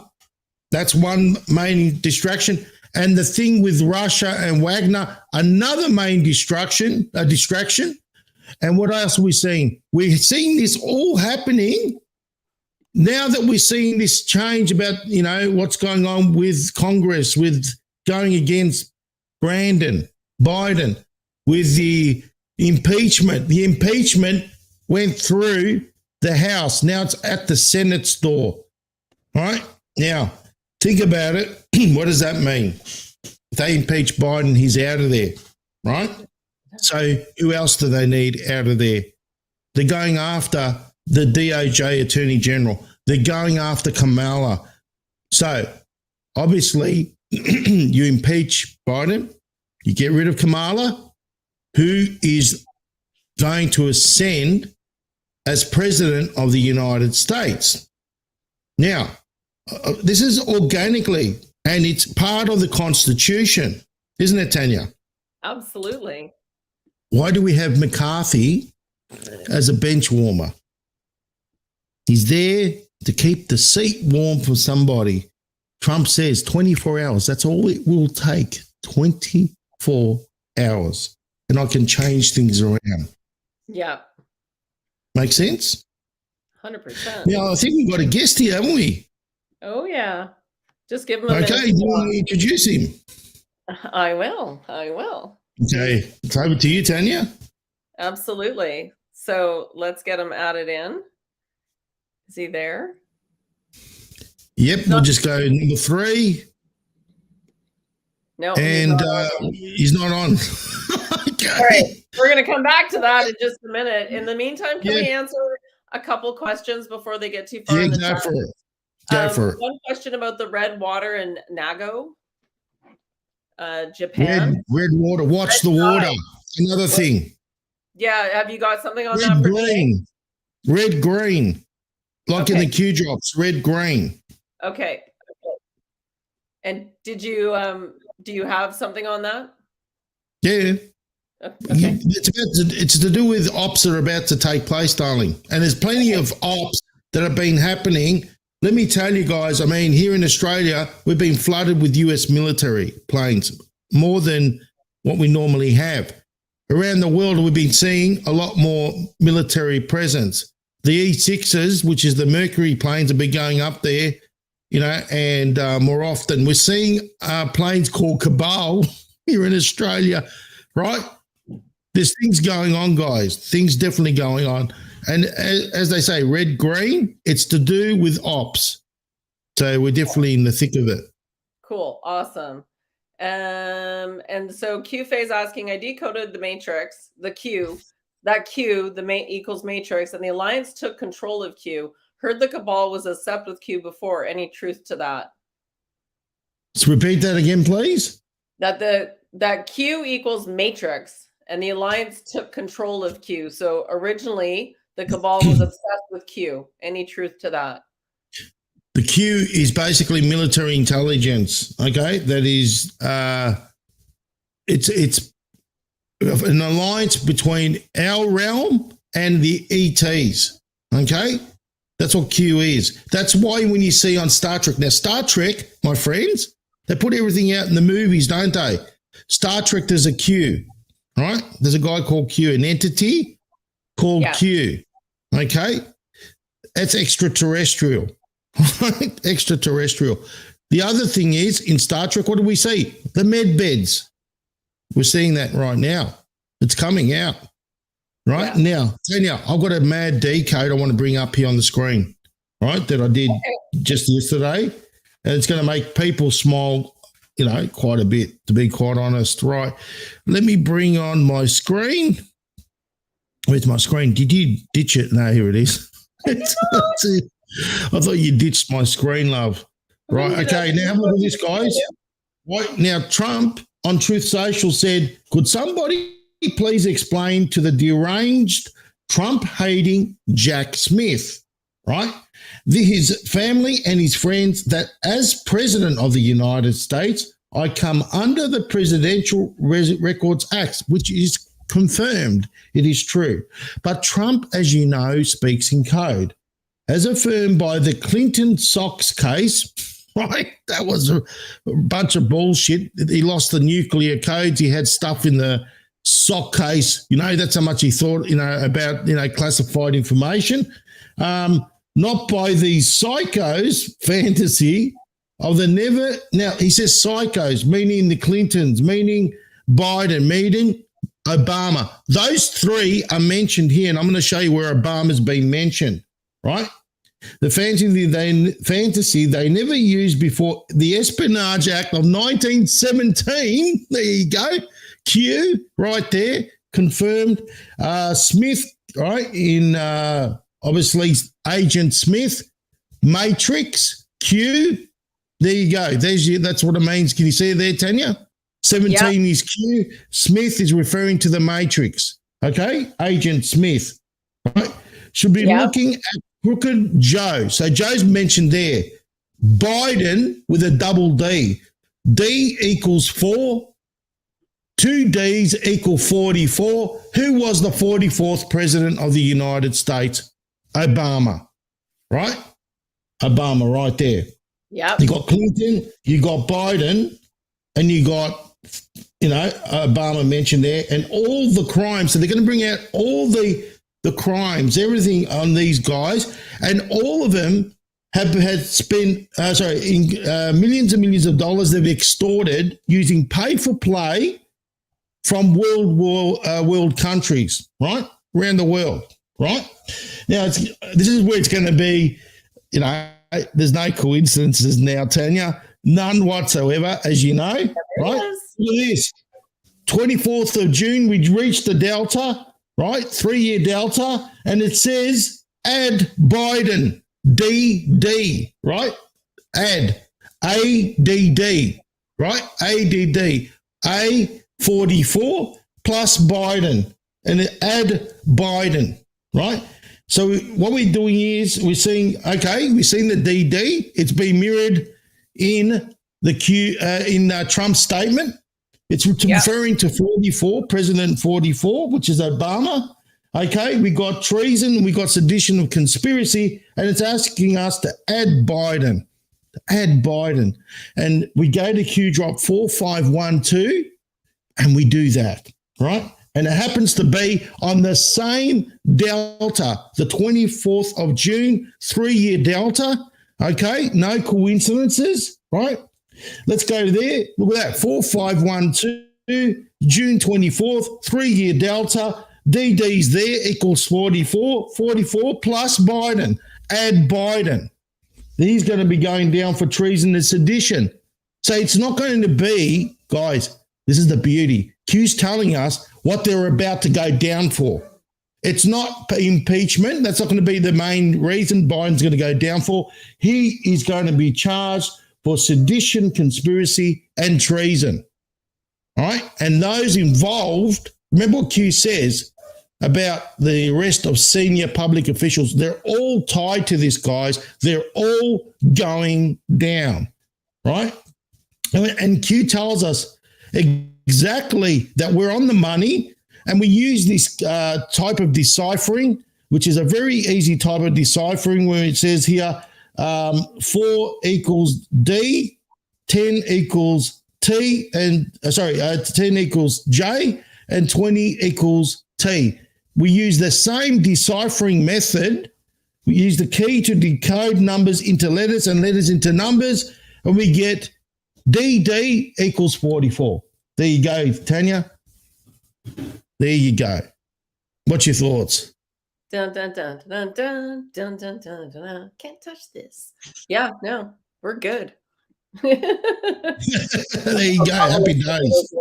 [SPEAKER 1] that's one main distraction. And the thing with Russia and Wagner, another main distraction. And what else are we seeing? We're seeing this all happening now that we're seeing this change about, what's going on with Congress, with going against Biden, with the impeachment. The impeachment went through the House. Now it's at the Senate's door. All right? Now, think about it. What does that mean? If they impeach Biden, he's out of there, right? So who else do they need out of there? They're going after the DOJ Attorney General. They're going after Kamala. So obviously you impeach Biden, you get rid of Kamala, who is going to ascend as president of the United States. Now, this is organically, and it's part of the Constitution, isn't it, Tanya?
[SPEAKER 2] Absolutely.
[SPEAKER 1] Why do we have McCarthy as a bench warmer? He's there to keep the seat warm for somebody. Trump says 24 hours. That's all it will take, 24 hours. And I can change things around.
[SPEAKER 2] Yeah.
[SPEAKER 1] Make sense?
[SPEAKER 2] 100%.
[SPEAKER 1] Now, I think we've got a guest here, haven't we?
[SPEAKER 2] Oh, yeah. Just give him a
[SPEAKER 1] minute. Okay, do you want to introduce him?
[SPEAKER 2] I will.
[SPEAKER 1] Okay, it's over to you, Tanya.
[SPEAKER 2] Absolutely. So let's get him added in. Is he there?
[SPEAKER 1] Yep, we'll just go number 3.
[SPEAKER 2] No,
[SPEAKER 1] and he's not on. Okay.
[SPEAKER 2] All right, we're going to come back to that in just a minute. In the meantime, can we answer a couple questions before they get too far?
[SPEAKER 1] Yeah, go for it. Go for it.
[SPEAKER 2] One question about the red water in Nago, Japan.
[SPEAKER 1] Red water. Watch the water. Another thing.
[SPEAKER 2] Yeah, have you got something on
[SPEAKER 1] red,
[SPEAKER 2] that?
[SPEAKER 1] Green. Red, green. Like in the Q drops, red, green.
[SPEAKER 2] Okay. And do you have something on that?
[SPEAKER 1] Yeah.
[SPEAKER 2] Okay.
[SPEAKER 1] It's to do with ops that are about to take place, darling. And there's plenty of ops that have been happening. Let me tell you guys, I mean, here in Australia, we've been flooded with US military planes, more than what we normally have. Around the world, we've been seeing a lot more military presence. The E6s, which is the Mercury planes, have been going up there, and more often. We're seeing planes called POWELL here in Australia, right? There's things going on, guys. Things definitely going on. And as they say, red, green, it's to do with ops. So we're definitely in the thick of it.
[SPEAKER 2] Cool. Awesome. And so Q phase asking, I decoded the matrix, the Q, that Q, the equals matrix, and the alliance took control of Q. Heard the cabal was a sept with Q before. Any truth to that?
[SPEAKER 1] Let's repeat that again, please.
[SPEAKER 2] That Q equals matrix, and the alliance took control of Q. So originally, the cabal was obsessed with Q. Any truth to that?
[SPEAKER 1] The Q is basically military intelligence. Okay, that is, it's an alliance between our realm and the ETs. Okay, that's what Q is. That's why when you see on Star Trek, now Star Trek, my friends, they put everything out in the movies, don't they? Star Trek, there's a Q, right? There's a guy called Q, an entity called Q. Okay, that's extraterrestrial. Extraterrestrial. The other thing is, in Star Trek, what do we see? The med beds. We're seeing that right now. It's coming out. Right now, Tanya, I've got a mad decode I want to bring up here on the screen, right, that I did just yesterday. And it's going to make people smile, quite a bit, to be quite honest. Right. Let me bring on my screen. Where's my screen? Did you ditch it? No, here it is. I thought you ditched my screen, love. Right. Okay. Now, have a look at this, guys. Right. Now, Trump on Truth Social said, could somebody please explain to the deranged Trump-hating Jack Smith, right, his family and his friends, that as President of the United States, I come under the Presidential Records Act, which is confirmed. It is true. But Trump, as you know, speaks in code. As affirmed by the Clinton Sox case, right? That was a bunch of bullshit. He lost the nuclear codes. He had stuff in the sock case. That's how much he thought, about, classified information. Not by these psychos, fantasy of the never. Now, he says psychos, meaning the Clintons, meaning Biden, meaning Obama. Those three are mentioned here, and I'm going to show you where Obama's been mentioned. Right? The fantasy they never used before the Espionage Act of 1917. There you go. Q right there, confirmed. Smith, right, in obviously Agent Smith. Matrix, Q. There you go. That's what it means. Can you see it there, Tanya? 17 is Q. Smith is referring to the Matrix. Okay? Agent Smith. Right? Should be looking at Crooked Joe. So Joe's mentioned there. Biden with a double D. D equals 4. 2 Ds equal 44. Who was the 44th president of the United States? Obama. Right? Obama right there.
[SPEAKER 2] Yeah.
[SPEAKER 1] You got Clinton, you got Biden, and you got, Obama mentioned there, and all the crimes. So they're going to bring out all the crimes, everything on these guys, and all of them had spent, millions and millions of dollars they've extorted using pay-for-play from world countries, right, around the world, right? Now, this is where it's going to be, there's no coincidences now, Tanya, none whatsoever, as you know, right? Look at this, 24th of June, we reached the Delta, right, 3-year Delta, and it says add Biden, DD, right, add, ADD, right, ADD, A44 plus Biden, and add Biden, right? So what we're doing is we're seeing the DD. It's been mirrored in the Q in Trump's statement. It's referring to 44, President 44, which is Obama. Okay, we got treason, we got sedition of conspiracy, and it's asking us to add Biden. And we go to Q drop 4512, and we do that, right? And it happens to be on the same Delta, the 24th of June, 3-year Delta. Okay, no coincidences, right? Let's go there. Look at that, 4512, June 24th, 3-year Delta. DD's there equals 44 plus Biden. Add Biden. He's going to be going down for treason and sedition. So it's not going to be Guys, this is the beauty. Q's telling us what they're about to go down for. It's not impeachment. That's not going to be the main reason Biden's going to go down for. He is going to be charged for sedition, conspiracy, and treason. All right? And those involved, remember what Q says about the arrest of senior public officials. They're all tied to this, guys. They're all going down, right? And Q tells us exactly that we're on the money, and we use this type of deciphering, which is a very easy type of deciphering, where it says here 4 equals D, 10 equals T, and 10 equals J, and 20 equals T. We use the same deciphering method. We use the key to decode numbers into letters and letters into numbers, and we get DD equals 44. There you go, Tanya. There you go. What's your thoughts?
[SPEAKER 2] Dun, dun, dun, dun, dun, dun, dun, dun, dun. Can't touch this. Yeah, no, we're good.
[SPEAKER 1] There you go. Happy days.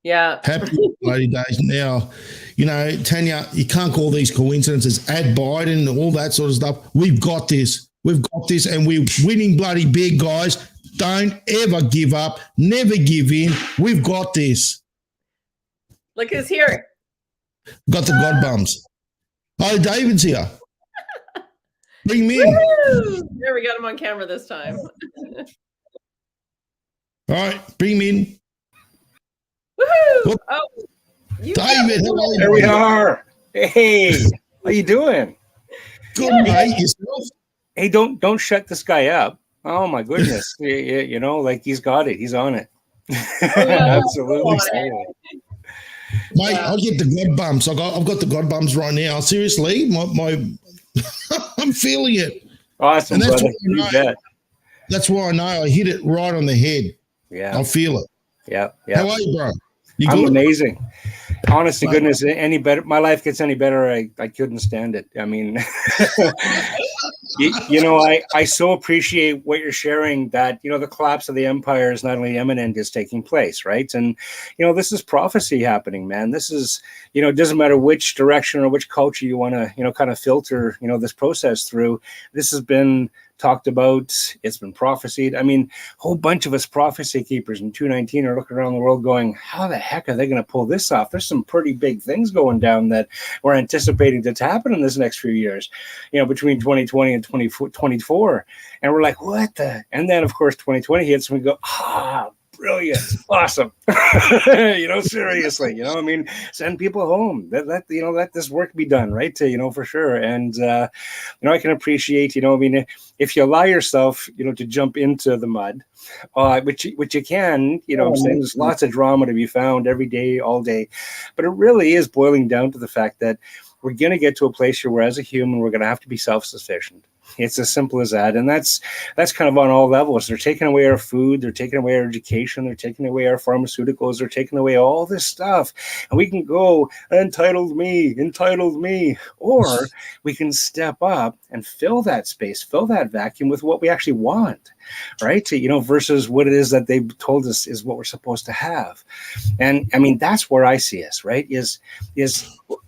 [SPEAKER 2] Yeah.
[SPEAKER 1] Happy bloody days. Now, you know, Tanya, you can't call these coincidences. Add Biden and all that sort of stuff. We've got this. We've got this, and we're winning bloody big, guys. Don't ever give up. Never give in. We've got this.
[SPEAKER 2] Look who's here.
[SPEAKER 1] Got the God bums. Oh, David's here. Bring him in.
[SPEAKER 2] Woo! There, we got him on camera this time.
[SPEAKER 1] All right, bring him in.
[SPEAKER 2] Woohoo! Oh,
[SPEAKER 1] David, hello.
[SPEAKER 5] There we are. Hey, how you doing?
[SPEAKER 1] Good, mate. Yourself?
[SPEAKER 5] Hey, don't shut this guy up. Oh my goodness. You know, like he's got it. He's on it. Absolutely.
[SPEAKER 1] Mate, I'll get the God bumps. I've got the God bumps right now. Seriously, my I'm feeling it.
[SPEAKER 5] Awesome,
[SPEAKER 1] and
[SPEAKER 5] brother. You bet.
[SPEAKER 1] That's why I know I hit it right on the head.
[SPEAKER 5] Yeah.
[SPEAKER 1] I feel it.
[SPEAKER 5] Yeah.
[SPEAKER 1] How are you, bro? You
[SPEAKER 5] I'm
[SPEAKER 1] good?
[SPEAKER 5] amazing. Honest to goodness, any better, my life gets any better, I couldn't stand it. I mean, you know, I so appreciate what you're sharing, that, you know, the collapse of the empire is not only imminent, is taking place, right? And, you know, this is prophecy happening, man. This is, you know, it doesn't matter which direction or which culture you want to, you know, kind of filter, you know, this process through. This has been talked about, it's been prophesied. I mean, a whole bunch of us prophecy keepers in 219 are looking around the world going, how the heck are they going to pull this off? There's some pretty big things going down that we're anticipating to happen in this next few years, you know, between 2020 and 2024. And we're like, what the? And then, of course, 2020 hits and we go, brilliant, awesome. You know, seriously, you know, I mean, send people home. That you know, let this work be done, right? You know, for sure. And you know, I can appreciate, you know, I mean, if you allow yourself, you know, to jump into the mud, which you can, you know, I'm saying there's lots of drama to be found every day, all day, but it really is boiling down to the fact that we're going to get to a place here where, as a human, we're going to have to be self-sufficient. It's as simple as that. And that's kind of on all levels. They're taking away our food. They're taking away our education. They're taking away our pharmaceuticals. They're taking away all this stuff. And we can go, entitled me. Or we can step up and fill that space, fill that vacuum with what we actually want, right? You know, versus what it is that they've told us is what we're supposed to have. And I mean, that's where I see us, right? Is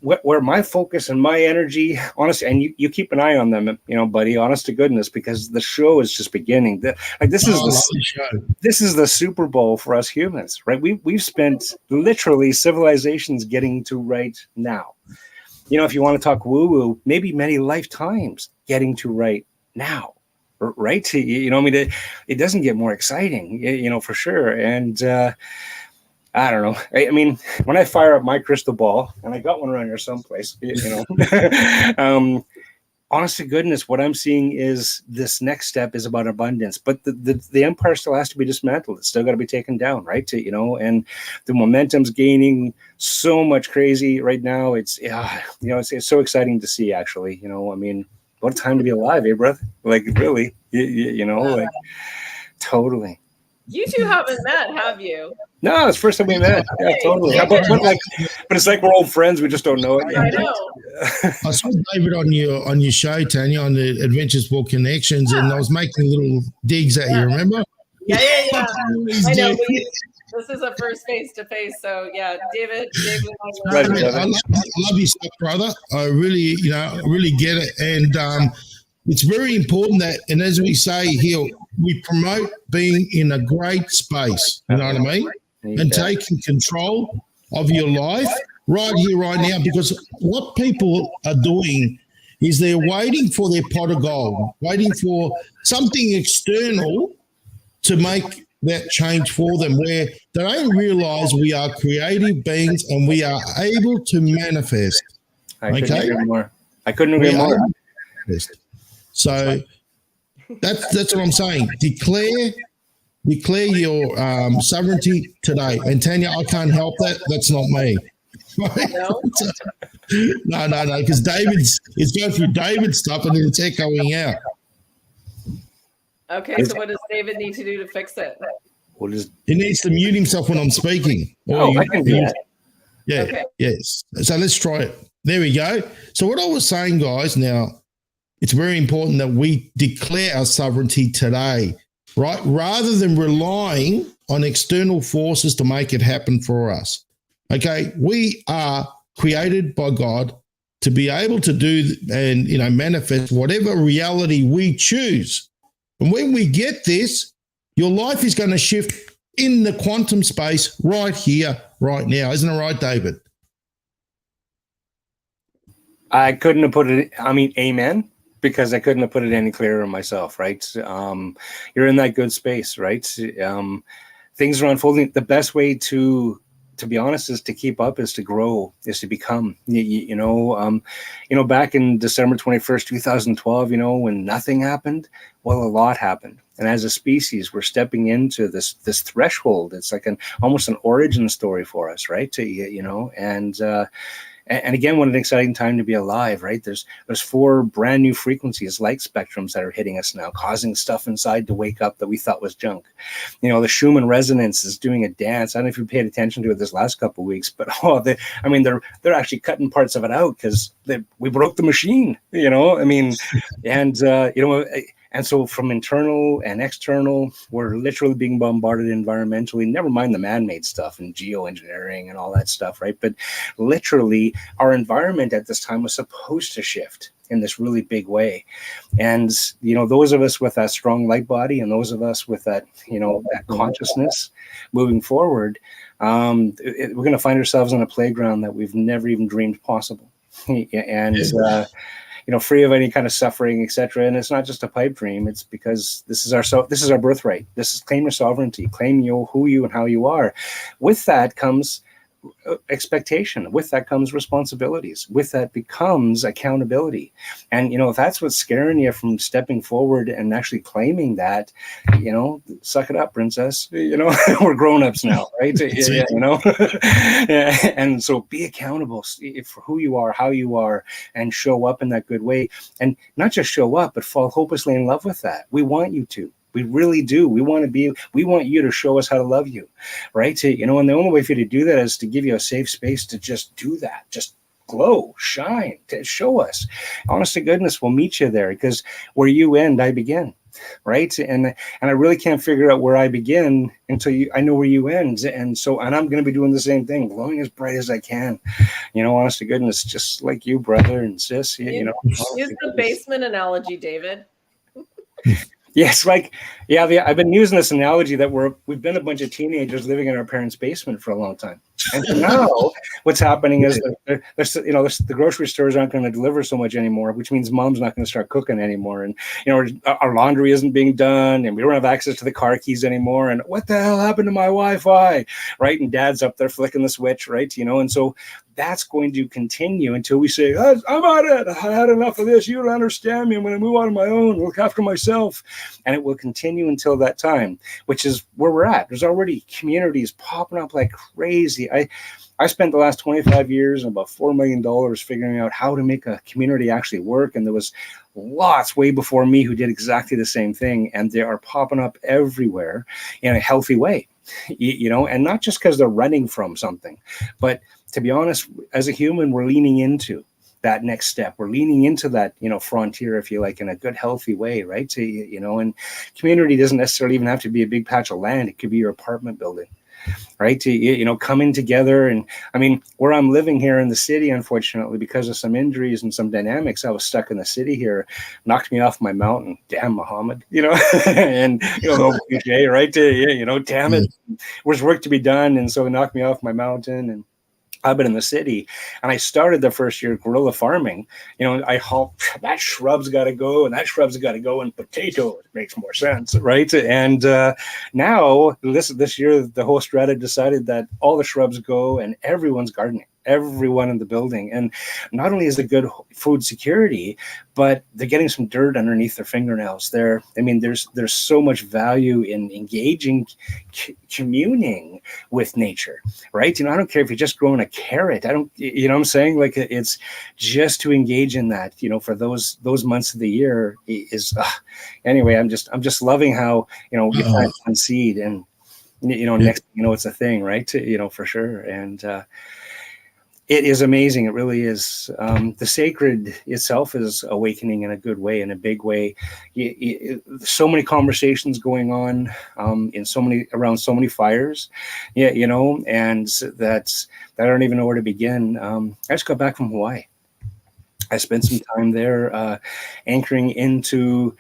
[SPEAKER 5] where my focus and my energy, honestly, and you keep an eye on them, you know, buddy, honest to goodness, because the show is just beginning. This is the Super Bowl for us humans, right? We've spent literally civilizations getting to right now. You know, if you want to talk woo-woo, maybe many lifetimes getting to right now, right? You know, I mean, it doesn't get more exciting, you know, for sure. And I don't know. I mean, when I fire up my crystal ball, and I got one around here someplace, you know, honest to goodness, what I'm seeing is this next step is about abundance, but the empire still has to be dismantled. It's still got to be taken down, right? You know, and the momentum's gaining so much crazy right now. It's, you know, it's so exciting to see, actually. You know, I mean, what a time to be alive, eh, brother? Like, really, you know, like, totally.
[SPEAKER 2] You two haven't met, have you?
[SPEAKER 5] No, it's the first time we met. Yeah, totally. But it's like we're old friends. We just don't know it yet.
[SPEAKER 2] I know.
[SPEAKER 1] I saw David on your show, Tanya, on the Adventure Sport Connections, and I was making little digs at you. Remember?
[SPEAKER 2] Yeah. I know. This is a first face to face. So yeah, David,
[SPEAKER 1] I love you, stuff, brother. I really, really get it. And it's very important that, and as we say here, we promote being in a great space, you know what I mean? And taking control of your life right here, right now, because what people are doing is they're waiting for their pot of gold, waiting for something external to make that change for them, where they don't realize we are creative beings and we are able to manifest.
[SPEAKER 5] I couldn't agree more. I couldn't agree more.
[SPEAKER 1] So that's what I'm saying. Declare your sovereignty today. And Tanya, I can't help that. That's not me. No, because it's going through David's stuff and it's echoing out.
[SPEAKER 2] Okay, so what does David need to do to fix it?
[SPEAKER 1] He needs to mute himself when I'm speaking.
[SPEAKER 5] I can do that.
[SPEAKER 1] Yeah, okay. Yes. So let's try it. There we go. So what I was saying, guys, now, it's very important that we declare our sovereignty today, right? Rather than relying on external forces to make it happen for us. Okay, we are created by God to be able to do and manifest whatever reality we choose. And when we get this, your life is going to shift in the quantum space right here, right now. Isn't it right, David?
[SPEAKER 5] I couldn't have put it, amen, because I couldn't have put it any clearer myself, right? You're in that good space, right? Things are unfolding. The best way to be honest, is to keep up, is to grow, is to become, back in December 21st, 2012, when nothing happened, well, a lot happened. And as a species, we're stepping into this threshold. It's like almost an origin story for us, right? And again, what an exciting time to be alive, right? There's 4 brand new frequencies, light spectrums that are hitting us now, causing stuff inside to wake up that we thought was junk. The Schumann resonance is doing a dance. I don't know if you paid attention to it this last couple of weeks, but they're actually cutting parts of it out because we broke the machine, And so from internal and external, we're literally being bombarded environmentally, never mind the man-made stuff and geoengineering and all that stuff, right? But literally our environment at this time was supposed to shift in this really big way. And, those of us with that strong light body and those of us with that, that consciousness moving forward, we're going to find ourselves on a playground that we've never even dreamed possible. And, free of any kind of suffering, etc. And it's not just a pipe dream. It's because this is our birthright. This is claim your sovereignty, claim who you and how you are. With that comes expectation. With that comes responsibilities. With that becomes accountability. And, if that's what's scaring you from stepping forward and actually claiming that, suck it up, princess. We're grown-ups now, right? And so be accountable for who you are, how you are, and show up in that good way. And not just show up, but fall hopelessly in love with that. We want you to. We really do. We want you to show us how to love you, right? And the only way for you to do that is to give you a safe space to just do that. Just glow, shine, to show us. Honest to goodness, we'll meet you there, because where you end, I begin, right? And I really can't figure out where I begin until I know where you end. And I'm going to be doing the same thing, glowing as bright as I can. Honest to goodness, just like you, brother and sis. Use
[SPEAKER 2] the basement analogy, David.
[SPEAKER 5] Yes, I've been using this analogy that we've been a bunch of teenagers living in our parents' basement for a long time. And so now what's happening is that the grocery stores aren't going to deliver so much anymore, which means mom's not going to start cooking anymore. And, our laundry isn't being done and we don't have access to the car keys anymore. And what the hell happened to my Wi-Fi? Right. And dad's up there flicking the switch. Right. And so that's going to continue until we say, I'm out of it. I had enough of this. You don't understand me. I'm going to move on my own, look after myself. And it will continue until that time, which is where we're at. There's already communities popping up like crazy. I spent the last 25 years and about $4 million figuring out how to make a community actually work. And there was lots way before me who did exactly the same thing. And they are popping up everywhere in a healthy way, and not just because they're running from something, but to be honest, as a human, we're leaning into that next step. We're leaning into that, frontier, if you like, in a good, healthy way, right? And community doesn't necessarily even have to be a big patch of land. It could be your apartment building. right? To coming together. And I mean, where I'm living here in the city, unfortunately, because of some injuries and some dynamics, I was stuck in the city here, knocked me off my mountain. Damn, Muhammad, and the cliche, right? Damn it, there's work to be done, and so it knocked me off my mountain. And I've been in the city, and I started the first year guerrilla farming. I haul that shrub's got to go, and that shrub's got to go, and potato makes more sense, right? And now this year, the whole strata decided that all the shrubs go, and everyone's gardening. Everyone in the building, and not only is it good food security, but they're getting some dirt underneath their fingernails. There's so much value in engaging, communing with nature, right? I don't care if you're just growing a carrot. I don't, what I'm saying? Like, it's just to engage in that, for those months of the year is. Anyway, I'm just loving how you plant one seed, and next it's a thing, right? For sure, and. It is amazing. It really is. The sacred itself is awakening in a good way, in a big way. So many conversations going on around so many fires, and that I don't even know where to begin. I just got back from Hawaii. I spent some time there anchoring into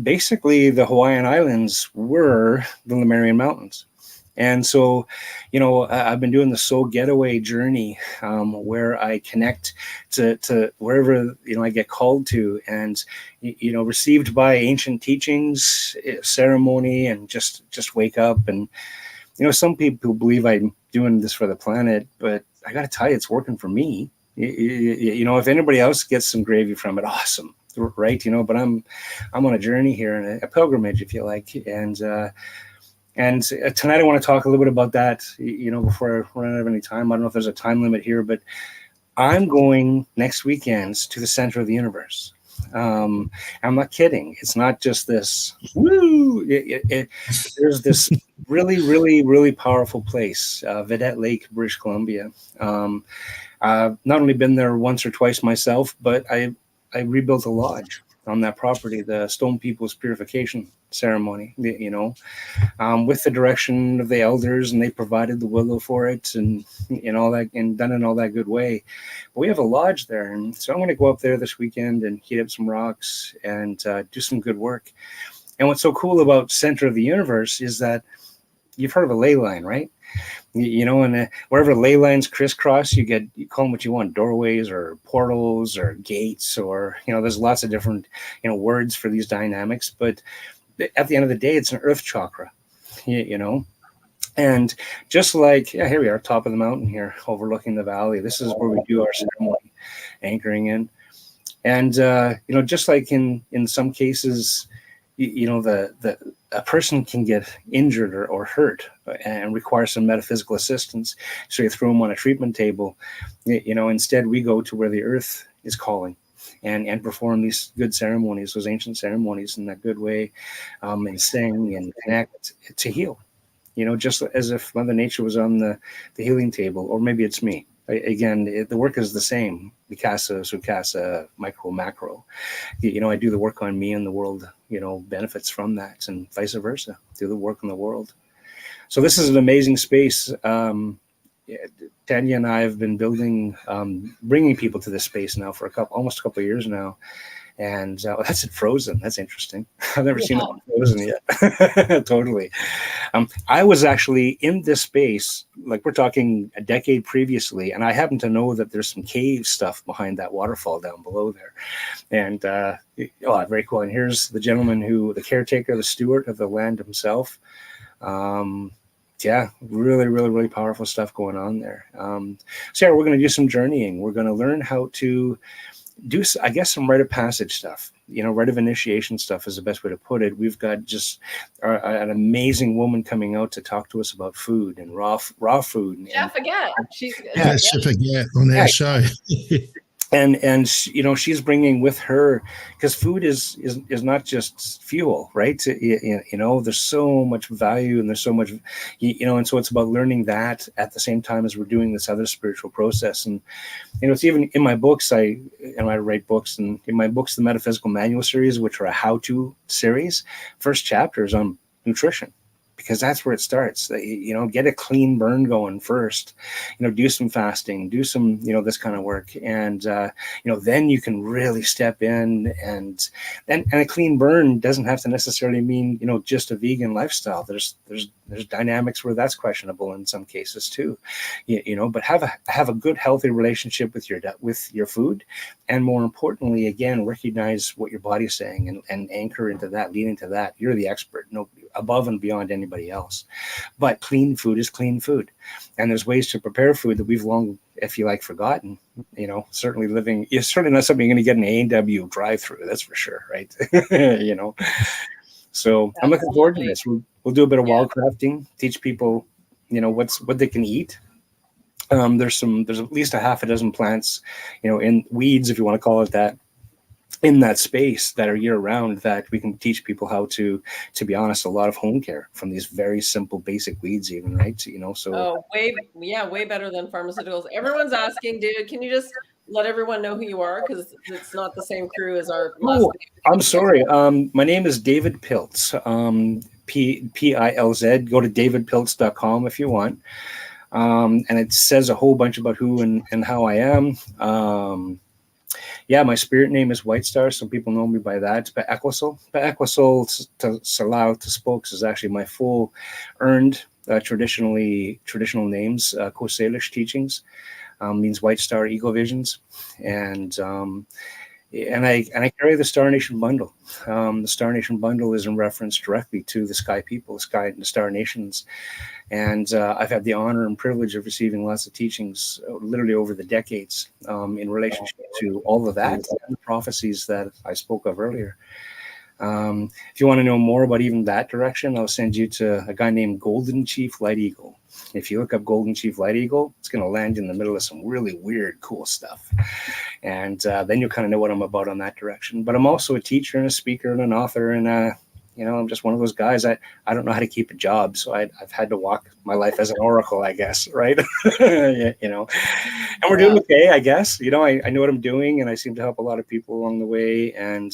[SPEAKER 5] basically the Hawaiian Islands were the Lemurian Mountains. And so, I've been doing the soul getaway journey where I connect to wherever, I get called to, and, received by ancient teachings, ceremony, and just wake up. And, some people believe I'm doing this for the planet, but I got to tell you, it's working for me. If anybody else gets some gravy from it, awesome. Right. But I'm on a journey here, and a pilgrimage, if you like. And tonight I want to talk a little bit about that, before I run out of any time. I don't know if there's a time limit here, but I'm going next weekends to the center of the universe. I'm not kidding. It's not just this, woo! There's this really, really, really powerful place, Vedette Lake, British Columbia. I've not only been there once or twice myself, but I rebuilt a lodge on that property, the Stone People's Purification Ceremony, with the direction of the elders, and they provided the willow for it, and all that, and done in all that good way. But we have a lodge there, and so I'm going to go up there this weekend and heat up some rocks and do some good work. And what's so cool about Center of the Universe is that you've heard of a ley line, right? And wherever ley lines crisscross, you call them what you want, doorways or portals or gates, or, there's lots of different, words for these dynamics. But at the end of the day, it's an earth chakra, and just like, here we are, top of the mountain here, overlooking the valley. This is where we do our ceremony, anchoring in. And, just like in some cases, a person can get injured or hurt and require some metaphysical assistance. So you throw them on a treatment table. Instead we go to where the earth is calling and perform these good ceremonies, those ancient ceremonies, in that good way, and sing and connect to heal. Just as if Mother Nature was on the healing table, or maybe it's me. Again, the work is the same, Mikasa, Sukasa, micro, macro. I do the work on me, and the world, benefits from that, and vice versa. Do the work in the world. So this is an amazing space. Tanja and I have been building, bringing people to this space now for almost a couple of years now. And that's it frozen. That's interesting. I've never seen it frozen yet. Totally. I was actually in this space, like we're talking a decade previously, and I happen to know that there's some cave stuff behind that waterfall down below there. And very cool. And here's the gentleman the caretaker, the steward of the land himself. Really, really, really powerful stuff going on there. So we're going to do some journeying. We're going to learn how to do, I guess, some rite of passage stuff, rite of initiation stuff is the best way to put it. We've got just an amazing woman coming out to talk to us about food and raw food.
[SPEAKER 2] Chef again. She's
[SPEAKER 1] Chef again on our show.
[SPEAKER 5] And she's bringing with her, because food is not just fuel, right? There's so much value, and there's so much, and so it's about learning that at the same time as we're doing this other spiritual process. And it's even in my books. I write books, and in my books, the Metaphysical Manual series, which are a how-to series, first chapter is on nutrition. because that's where it starts. Get a clean burn going first, do some fasting, do some, this kind of work. And, then you can really step in, and a clean burn doesn't have to necessarily mean, just a vegan lifestyle. There's dynamics where that's questionable in some cases too, but have a good, healthy relationship with your food. And more importantly, again, recognize what your body's saying and anchor into that, lean into that. You're the expert, above and beyond anybody else. But clean food is clean food. And there's ways to prepare food that we've long, if you like, forgotten. Certainly it's certainly not something you're going to get an A&W drive-through, that's for sure, right? So I'm looking forward to this. We'll do a bit of wild crafting, teach people, what they can eat. There's at least a half a dozen plants, in weeds, if you want to call it that, in that space that are year round, that we can teach people how to be honest, a lot of home care from these very simple, basic weeds even, right? So
[SPEAKER 2] way better than pharmaceuticals. Everyone's asking, dude, can you just let everyone know who you are? Because it's not the same crew as our last name.
[SPEAKER 5] I'm sorry. My name is David Piltz, Pilz. Go to davidpiltz.com if you want. And it says a whole bunch about who and how I am. My spirit name is White Star. Some people know me by that. It's Be'ekwasol. Be'ekwasol to Salau to Spokes is actually my full earned traditional names. Koselish teachings means White Star Eagle Visions, and I carry the Star Nation bundle. The Star Nation bundle is in reference directly to the Sky people, the Star Nations. And I've had the honor and privilege of receiving lots of teachings literally over the decades in relationship to all of that and the prophecies that I spoke of earlier. If you want to know more about even that direction, I'll send you to a guy named Golden Chief Light Eagle. If you look up Golden Chief Light Eagle, it's going to land in the middle of some really weird, cool stuff. And then you'll kind of know what I'm about on that direction. But I'm also a teacher and a speaker and an author, and I'm just one of those guys. I don't know how to keep a job, so I've had to walk my life as an oracle, I guess, right? And we're doing okay, I guess. I know what I'm doing, and I seem to help a lot of people along the way. And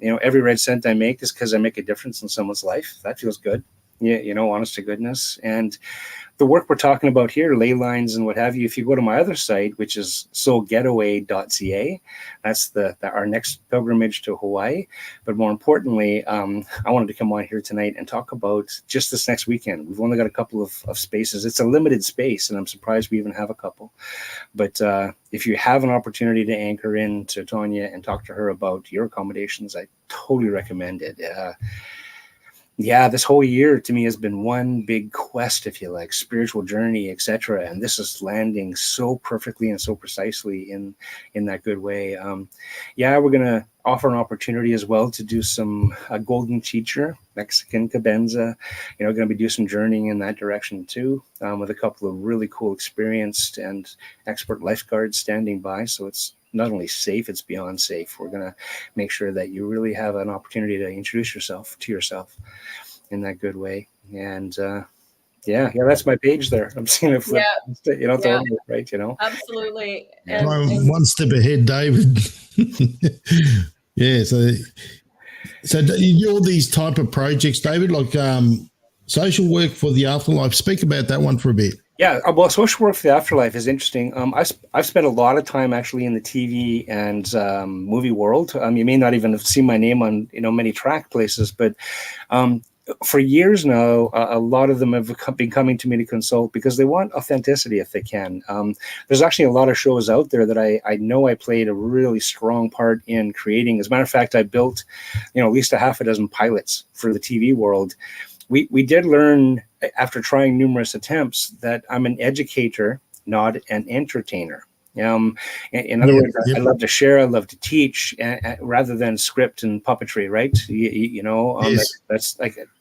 [SPEAKER 5] every red cent I make is because I make a difference in someone's life. That feels good. Honest to goodness. And the work we're talking about here, ley lines and what have you, if you go to my other site, which is soulgetaway.ca, that's our next pilgrimage to Hawaii. But more importantly, I wanted to come on here tonight and talk about just this next weekend. We've only got a couple of spaces. It's a limited space, and I'm surprised we even have a couple. But if you have an opportunity to anchor in to Tanja and talk to her about your accommodations, I totally recommend it. This whole year to me has been one big quest, if you like, spiritual journey, etc. And this is landing so perfectly and so precisely in that good way. We're going to offer an opportunity as well to do some golden teacher, Mexican cabenza. Going to be doing some journeying in that direction too, with a couple of really cool, experienced and expert lifeguards standing by. So it's not only safe, it's beyond safe. We're going to make sure that you really have an opportunity to introduce yourself to yourself in that good way. And that's my page there. I'm seeing it flip, right?
[SPEAKER 2] Absolutely.
[SPEAKER 1] And one step ahead, David. So you do all these type of projects, David, like social work for the afterlife. Speak about that one for a bit.
[SPEAKER 5] Yeah, well, social work for the afterlife is interesting. I've spent a lot of time actually in the TV and movie world. You may not even have seen my name on many track places, but for years now, a lot of them have been coming to me to consult because they want authenticity if they can. There's actually a lot of shows out there that I know I played a really strong part in creating. As a matter of fact, I built at least a half a dozen pilots for the TV world. We did learn after trying numerous attempts that I'm an educator, not an entertainer. In other words, I love to share, I love to teach, rather than script and puppetry, right?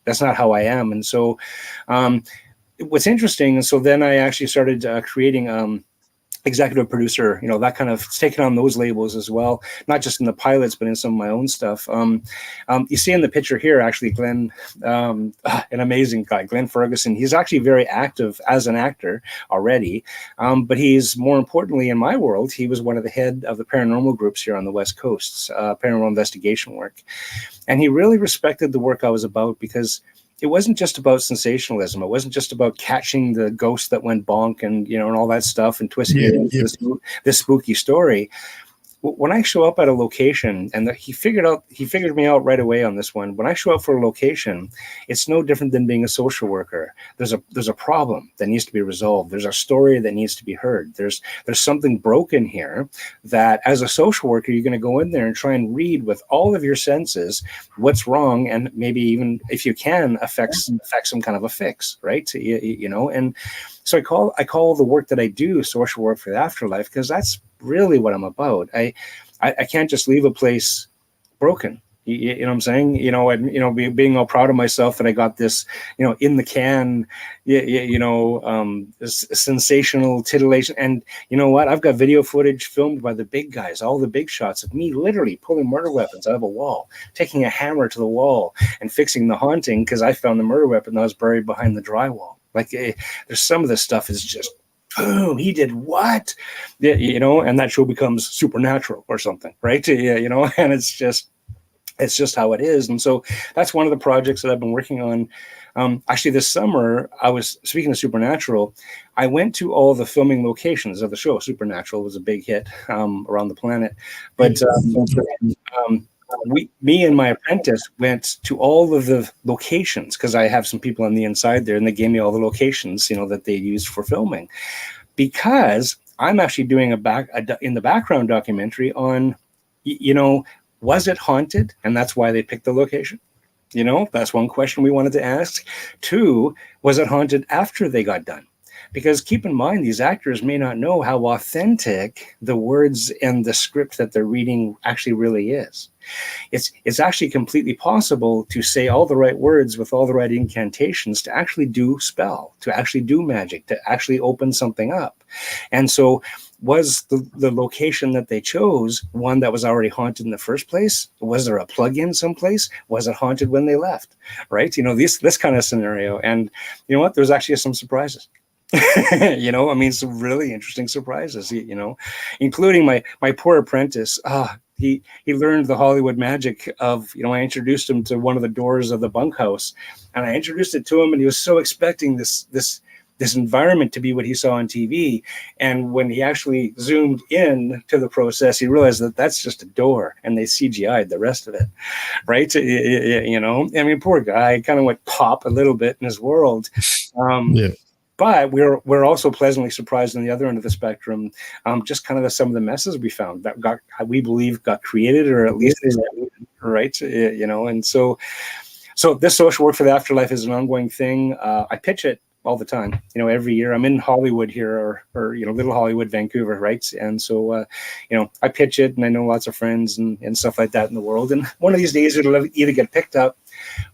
[SPEAKER 5] That's not how I am. And so what's interesting, and so then I actually started creating executive producer, that kind of taking on those labels as well, not just in the pilots, but in some of my own stuff. You see in the picture here, actually, Glenn, an amazing guy, Glenn Ferguson. He's actually very active as an actor already, but he's more importantly in my world, he was one of the head of the paranormal groups here on the West Coast, paranormal investigation work. And he really respected the work I was about because it wasn't just about sensationalism. It wasn't just about catching the ghost that went bonk and, you know, and all that stuff and twisting it into this spooky story. When I show up at a location, and he figured me out right away on this one. When I show up for a location, it's no different than being a social worker. There's a problem that needs to be resolved. There's a story that needs to be heard. There's something broken here that, as a social worker, you're going to go in there and try and read with all of your senses what's wrong, and maybe even, if you can, affect some kind of a fix, right? You know, and so I call the work that I do social work for the afterlife, because that's really what I'm about. I can't just leave a place broken. You know what I'm saying? You know, and, you know, being all proud of myself that I got this, you know, in the can, sensational titillation. And you know what? I've got video footage filmed by the big guys, all the big shots of me literally pulling murder weapons out of a wall, taking a hammer to the wall and fixing the haunting, because I found the murder weapon that was buried behind the drywall. Like, there's some of this stuff is just, boom, he did what? You know, and that show becomes Supernatural or something, right? You know, and it's just how it is. And so that's one of the projects that I've been working on. Actually, this summer, I was, speaking of Supernatural, I went to all the filming locations of the show. Supernatural was a big hit around the planet. But me and my apprentice went to all of the locations, because I have some people on the inside there, and they gave me all the locations, you know, that they used for filming, because I'm actually doing in the background documentary on, you know, was it haunted? And that's why they picked the location. You know, that's one question we wanted to ask. 2, was it haunted after they got done? Because keep in mind, these actors may not know how authentic the words and the script that they're reading actually really is. It's actually completely possible to say all the right words with all the right incantations to actually do spell, to actually do magic, to actually open something up. And so was the location that they chose one that was already haunted in the first place? Was there a plug-in someplace? Was it haunted when they left? Right? You know, this kind of scenario. And you know what? There's actually some surprises. You know, I mean, some really interesting surprises, you know, including my poor apprentice. He learned the Hollywood magic of, you know, I introduced him to one of the doors of the bunkhouse, and I introduced it to him, and he was so expecting this environment to be what he saw on TV. And when he actually zoomed in to the process, he realized that that's just a door, and they CGI'd the rest of it. Right. You know, I mean, poor guy kind of went pop a little bit in his world. But we're also pleasantly surprised on the other end of the spectrum, just kind of some of the messes we found that we believe got created, or at least right, you know. And so this social work for the afterlife is an ongoing thing. I pitch it all the time, you know, every year. I'm in Hollywood here, or you know, Little Hollywood, Vancouver, right? And so you know, I pitch it, and I know lots of friends and stuff like that in the world. And one of these days, it'll either get picked up,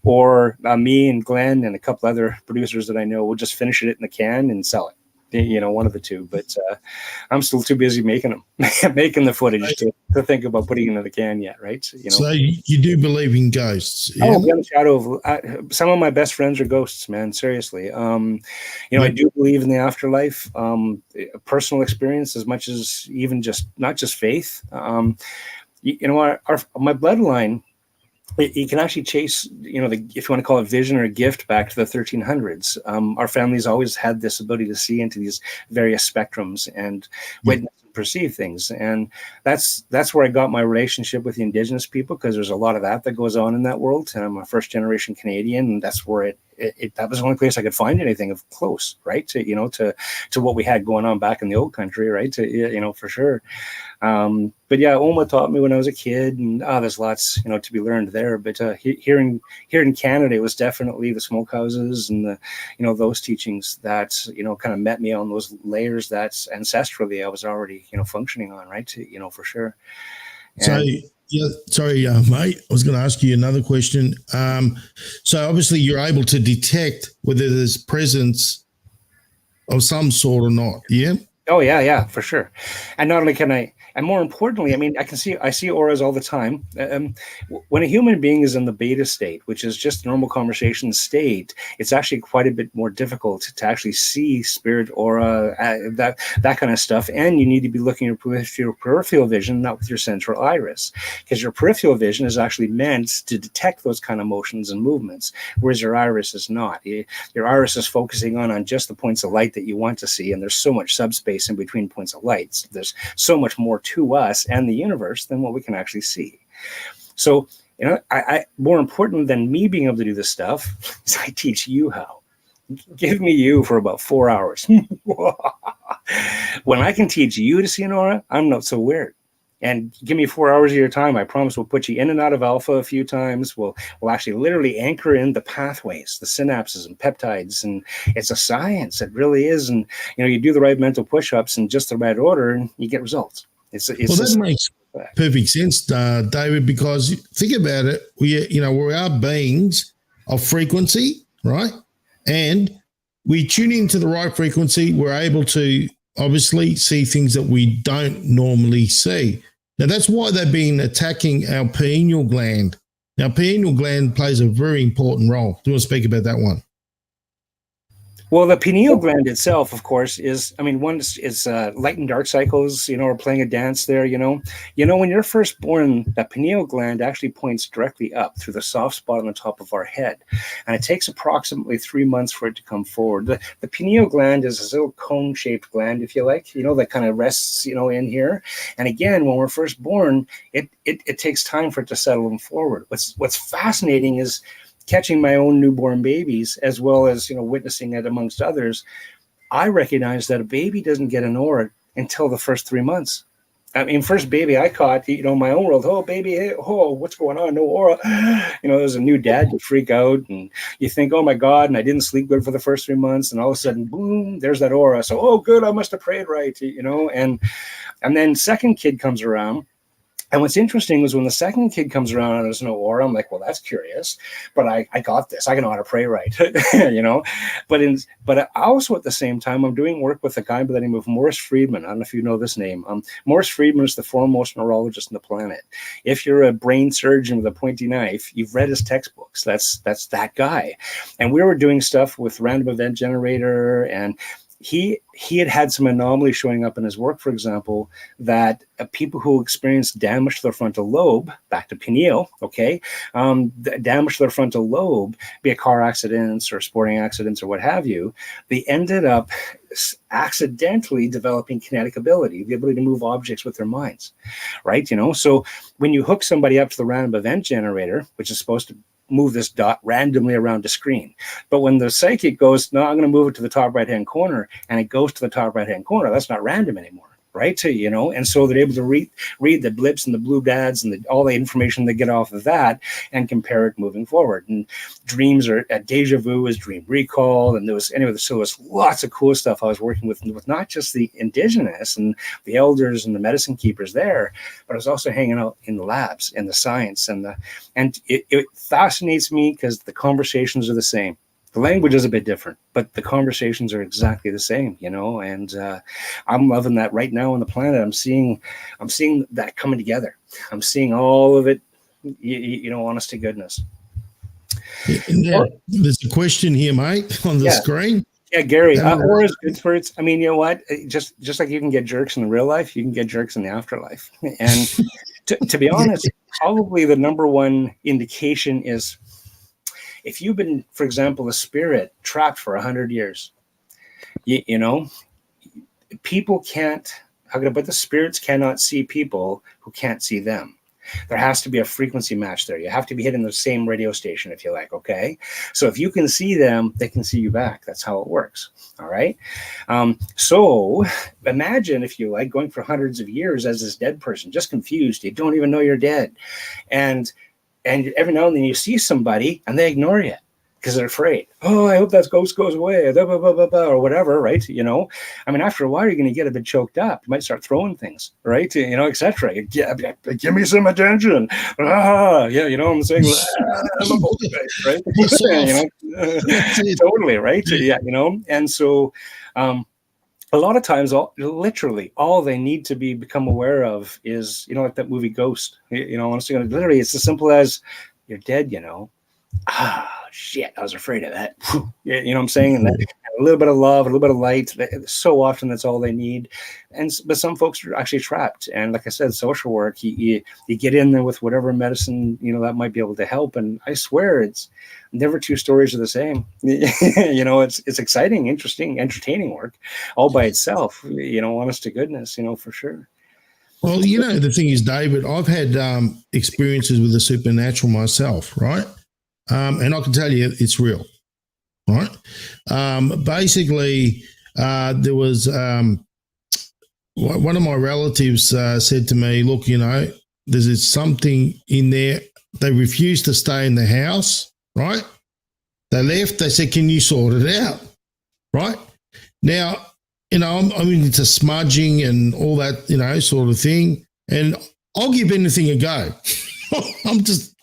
[SPEAKER 5] or me and Glenn and a couple other producers that I know will just finish it in the can and sell it. You know, one of the two. But I'm still too busy making them, making the footage to think about putting it into the can yet, right? You know. So
[SPEAKER 1] you do believe in ghosts? Yeah?
[SPEAKER 5] Oh, beyond a shadow of some of my best friends are ghosts, man. Seriously. You know, I do believe in the afterlife. Personal experience as much as even just not just faith. You know, my bloodline. You can actually chase, you know, if you want to call it vision or gift, back to the 1300s. Our family's always had this ability to see into these various spectrums and witness and perceive things. And that's where I got my relationship with the Indigenous people, because there's a lot of that goes on in that world. And I'm a first generation Canadian, and that's where that was the only place I could find anything of close, right? You know, to what we had going on back in the old country, right? You know, for sure. But yeah, Oma taught me when I was a kid, and there's lots, you know, to be learned there. But here in Canada, it was definitely the smokehouses and the, you know, those teachings that, you know, kind of met me on those layers that ancestrally I was already, you know, functioning on, right? You know, for sure. And,
[SPEAKER 1] sorry, mate. I was going to ask you another question. So obviously, you're able to detect whether there's presence of some sort or not. Yeah.
[SPEAKER 5] Oh yeah, for sure. And not only can I, And more importantly, I mean, I see auras all the time. When a human being is in the beta state, which is just normal conversation state, it's actually quite a bit more difficult to actually see spirit, aura, that kind of stuff. And you need to be looking with your peripheral vision, not with your central iris, because your peripheral vision is actually meant to detect those kind of motions and movements, whereas your iris is not. Your iris is focusing on just the points of light that you want to see, and there's so much subspace in between points of light. There's so much more to us and the universe than what we can actually see. So, you know, I more important than me being able to do this stuff is I teach you how. Give me you for about 4 hours. When I can teach you to see an aura, I'm not so weird. And give me 4 hours of your time. I promise we'll put you in and out of alpha a few times. We'll actually literally anchor in the pathways, the synapses and peptides. And it's a science. It really is. And, you know, you do the right mental push-ups in just the right order and you get results.
[SPEAKER 1] That makes perfect sense, David, because think about it. We are beings of frequency, right? And we tune into the right frequency. We're able to obviously see things that we don't normally see. Now, that's why they've been attacking our pineal gland. Now, pineal gland plays a very important role. Do you want to speak about that one?
[SPEAKER 5] Well, the pineal gland itself, of course, is, I mean, one is light and dark cycles, you know, or playing a dance there, you know. When you're first born, that pineal gland actually points directly up through the soft spot on the top of our head. And it takes approximately 3 months for it to come forward. The pineal gland is this little cone-shaped gland, if you like, you know, that kind of rests, you know, in here. And again, when we're first born, it takes time for it to settle them forward. What's fascinating is catching my own newborn babies, as well as, you know, witnessing it amongst others. I recognize that a baby doesn't get an aura until the first 3 months. I mean, first baby I caught, you know, my own world. Oh, baby, hey, oh, what's going on? No aura. You know, there's a new dad, you freak out and you think, oh my God, and I didn't sleep good for the first 3 months. And all of a sudden, boom, there's that aura. So, oh, good, I must have prayed right, you know. And then second kid comes around. And what's interesting was when the second kid comes around and there's no aura, I'm like, well, that's curious, but I got this. I can know how to pray right, you know. But also at the same time, I'm doing work with a guy by the name of Morris Friedman. I don't know if you know this name. Morris Friedman is the foremost neurologist on the planet. If you're a brain surgeon with a pointy knife, you've read his textbooks. That's that guy. And we were doing stuff with random event generator, and he had some anomaly showing up in his work, for example, that people who experience damage to their frontal lobe, back to pineal, okay, damage to their frontal lobe, be it car accidents or sporting accidents or what have you, they ended up accidentally developing kinetic ability, the ability to move objects with their minds, right? You know, so when you hook somebody up to the random event generator, which is supposed to move this dot randomly around the screen. But when the psychic goes, no, I'm going to move it to the top right-hand corner, and it goes to the top right-hand corner, that's not random anymore, right? So, you know, and so they're able to read the blips and the blue dads and all the information they get off of that and compare it moving forward. And dreams are deja vu is dream recall. And there was lots of cool stuff I was working with not just the indigenous and the elders and the medicine keepers there, but I was also hanging out in the labs and the science and it fascinates me because the conversations are the same. The language is a bit different, but the conversations are exactly the same, you know, and I'm loving that right now on the planet. I'm seeing that coming together. I'm seeing all of it, you know, honest to goodness.
[SPEAKER 1] Now, there's a question here, mate, on the screen.
[SPEAKER 5] Yeah, Gary, auras, good spirits. I mean, you know what? Just like you can get jerks in real life, you can get jerks in the afterlife. And to be honest, probably the number one indication is if you've been, for example, a spirit trapped for 100 years, you know, people can't, the spirits cannot see people who can't see them. There has to be a frequency match there. You have to be hitting the same radio station, if you like, okay? So if you can see them, they can see you back. That's how it works, all right? So imagine, if you like, going for hundreds of years as this dead person, just confused. You don't even know you're dead. And every now and then you see somebody and they ignore you because they're afraid. Oh, I hope that ghost goes away, blah, blah, blah, blah, blah, or whatever, right? You know, I mean, after a while, you're going to get a bit choked up. You might start throwing things, right? You know, etc. Give me some attention. Yeah, you know what I'm saying? I'm a poltergeist, right? You know? Totally, right? Yeah, you know, and so a lot of times, literally all they need to become aware of is, like that movie Ghost. Honestly, literally, it's as simple as you're dead. Shit, I was afraid of that. You know what I'm saying? And a little bit of love, a little bit of light. So often that's all they need. But some folks are actually trapped. And like I said, social work, you get in there with whatever medicine, that might be able to help. And I swear it's never two stories are the same. It's exciting, interesting, entertaining work all by itself, honest to goodness, for sure.
[SPEAKER 1] Well, the thing is, David, I've had experiences with the supernatural myself, right? And I can tell you it's real, right? Basically, there was one of my relatives said to me, look, there's something in there. They refused to stay in the house, right? They left. They said, can you sort it out, right? Now, I'm into smudging and all that, sort of thing. And I'll give anything a go. I'm just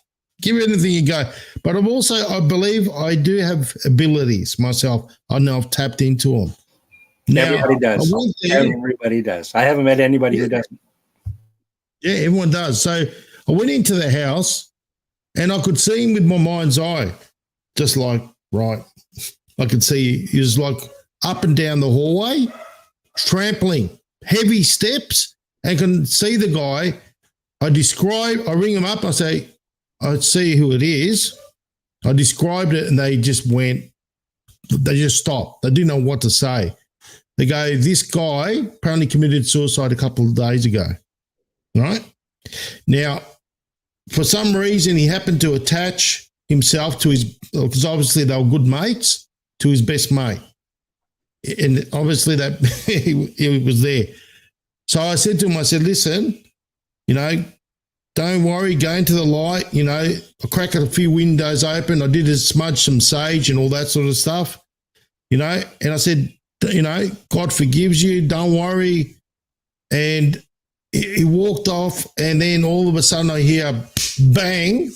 [SPEAKER 1] give anything a go. But I believe I do have abilities myself. I know I've tapped into them. Now,
[SPEAKER 5] everybody does. Everybody does. I haven't met anybody who doesn't.
[SPEAKER 1] Yeah, everyone does. So I went into the house and I could see him with my mind's eye, just like, right. I could see he was like up and down the hallway, trampling, heavy steps, and can see the guy. I ring him up, I say, I see who it is. I described it and they just stopped. They didn't know what to say. They go, this guy apparently committed suicide a couple of days ago, right? Now, for some reason, he happened to attach himself to because obviously they were good mates, to his best mate. And obviously that he was there. So I said to him, listen, don't worry, go into the light, I cracked a few windows open. I did smudge some sage and all that sort of stuff, and I said, God forgives you, don't worry. And he walked off, and then all of a sudden I hear bang,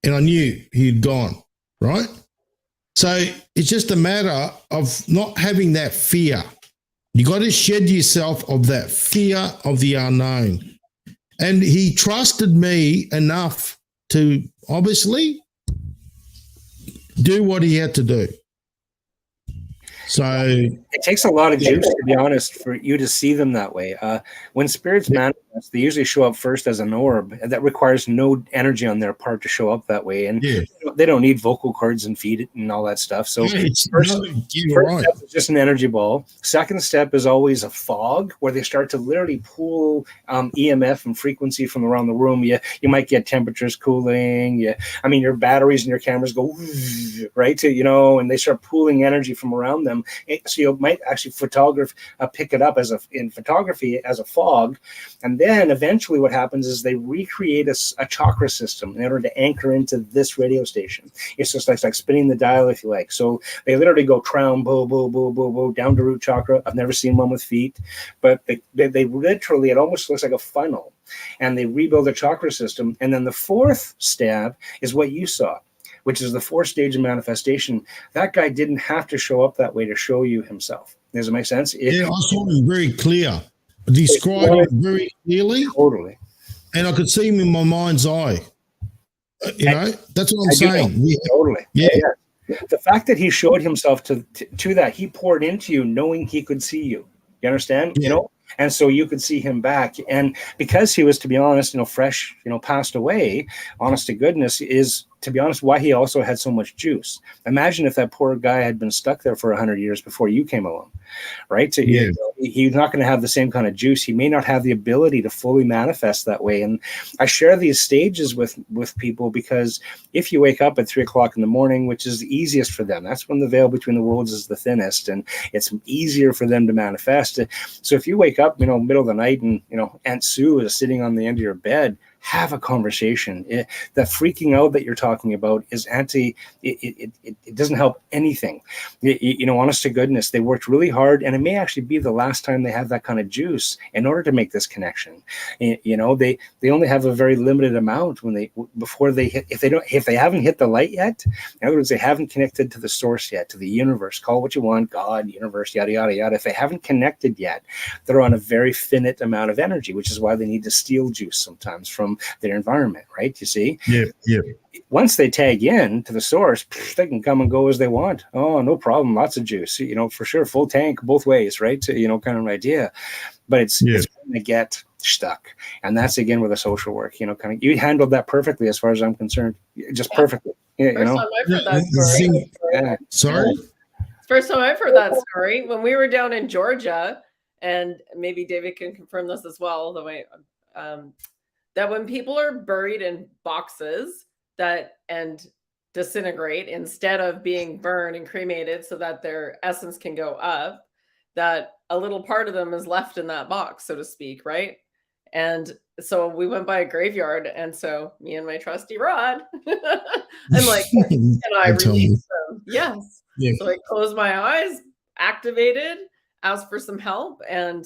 [SPEAKER 1] and I knew he'd gone, right? So it's just a matter of not having that fear. You got to shed yourself of that fear of the unknown. And he trusted me enough to obviously do what he had to do. So
[SPEAKER 5] it takes a lot of juice, to be honest, for you to see them that way. When spirits manifest, they usually show up first as an orb, and that requires no energy on their part to show up that way. And they don't need vocal cords and feed it and all that stuff. So first step is just an energy ball. Second step is always a fog, where they start to literally pull EMF and frequency from around the room. You might get temperatures cooling. Your batteries and your cameras go right, and they start pulling energy from around them. So you might actually pick it up in photography as a fog. And then eventually what happens is they recreate a chakra system in order to anchor into this radio station. It's just like spinning the dial, if you like. So they literally go crown, bow, bow, bow, bow, bow, down to root chakra. I've never seen one with feet, but they literally, it almost looks like a funnel, and they rebuild a chakra system. And then the fourth step is what you saw, which is the fourth stage of manifestation. That guy didn't have to show up that way to show you himself. Does it make sense?
[SPEAKER 1] I saw him very clear. Described it very clearly.
[SPEAKER 5] Totally.
[SPEAKER 1] And I could see him in my mind's eye. That's what I'm saying.
[SPEAKER 5] Yeah. Totally. Yeah. The fact that he showed himself to that, he poured into you knowing he could see you. You understand?
[SPEAKER 1] Yeah.
[SPEAKER 5] And so you could see him back. And because he was, to be honest, fresh, passed away, honest to goodness, is, to be honest, why he also had so much juice. Imagine if that poor guy had been stuck there for 100 years before you came along, right? So he's not going to have the same kind of juice. He may not have the ability to fully manifest that way. And I share these stages with people because if you wake up at 3 o'clock in the morning, which is the easiest for them, that's when the veil between the worlds is the thinnest, and it's easier for them to manifest. So if you wake up, middle of the night, and Aunt Sue is sitting on the end of your bed, have a conversation. The freaking out that you're talking about is it doesn't help anything. You know, honest to goodness, they worked really hard, and it may actually be the last time they have that kind of juice in order to make this connection. You know, they only have a very limited amount when before they hit, if they haven't hit the light yet, in other words, they haven't connected to the source yet, to the universe, call what you want, God, universe, yada, yada, yada. If they haven't connected yet, they're on a very finite amount of energy, which is why they need to steal juice sometimes from their environment, right? You see?
[SPEAKER 1] Yeah, yeah.
[SPEAKER 5] Once they tag in to the source, they can come and go as they want. Oh, no problem. Lots of juice, you know, for sure. Full tank both ways, right? You know, kind of idea. But it's going to get stuck. And that's again with the social work, you know, kind of, you handled that perfectly as far as I'm concerned. Just perfectly. Yeah, you know?
[SPEAKER 2] Time I've heard that story.
[SPEAKER 5] Yeah.
[SPEAKER 1] Sorry?
[SPEAKER 2] First time I've heard that story. When we were down in Georgia, and maybe David can confirm this as well, the way that when people are buried in boxes and disintegrate instead of being burned and cremated so that their essence can go up, that a little part of them is left in that box, so to speak, right? And so we went by a graveyard, and so me and my trusty rod, I'm like, can I release them? Yes. Yeah. So I closed my eyes, activated, asked for some help, and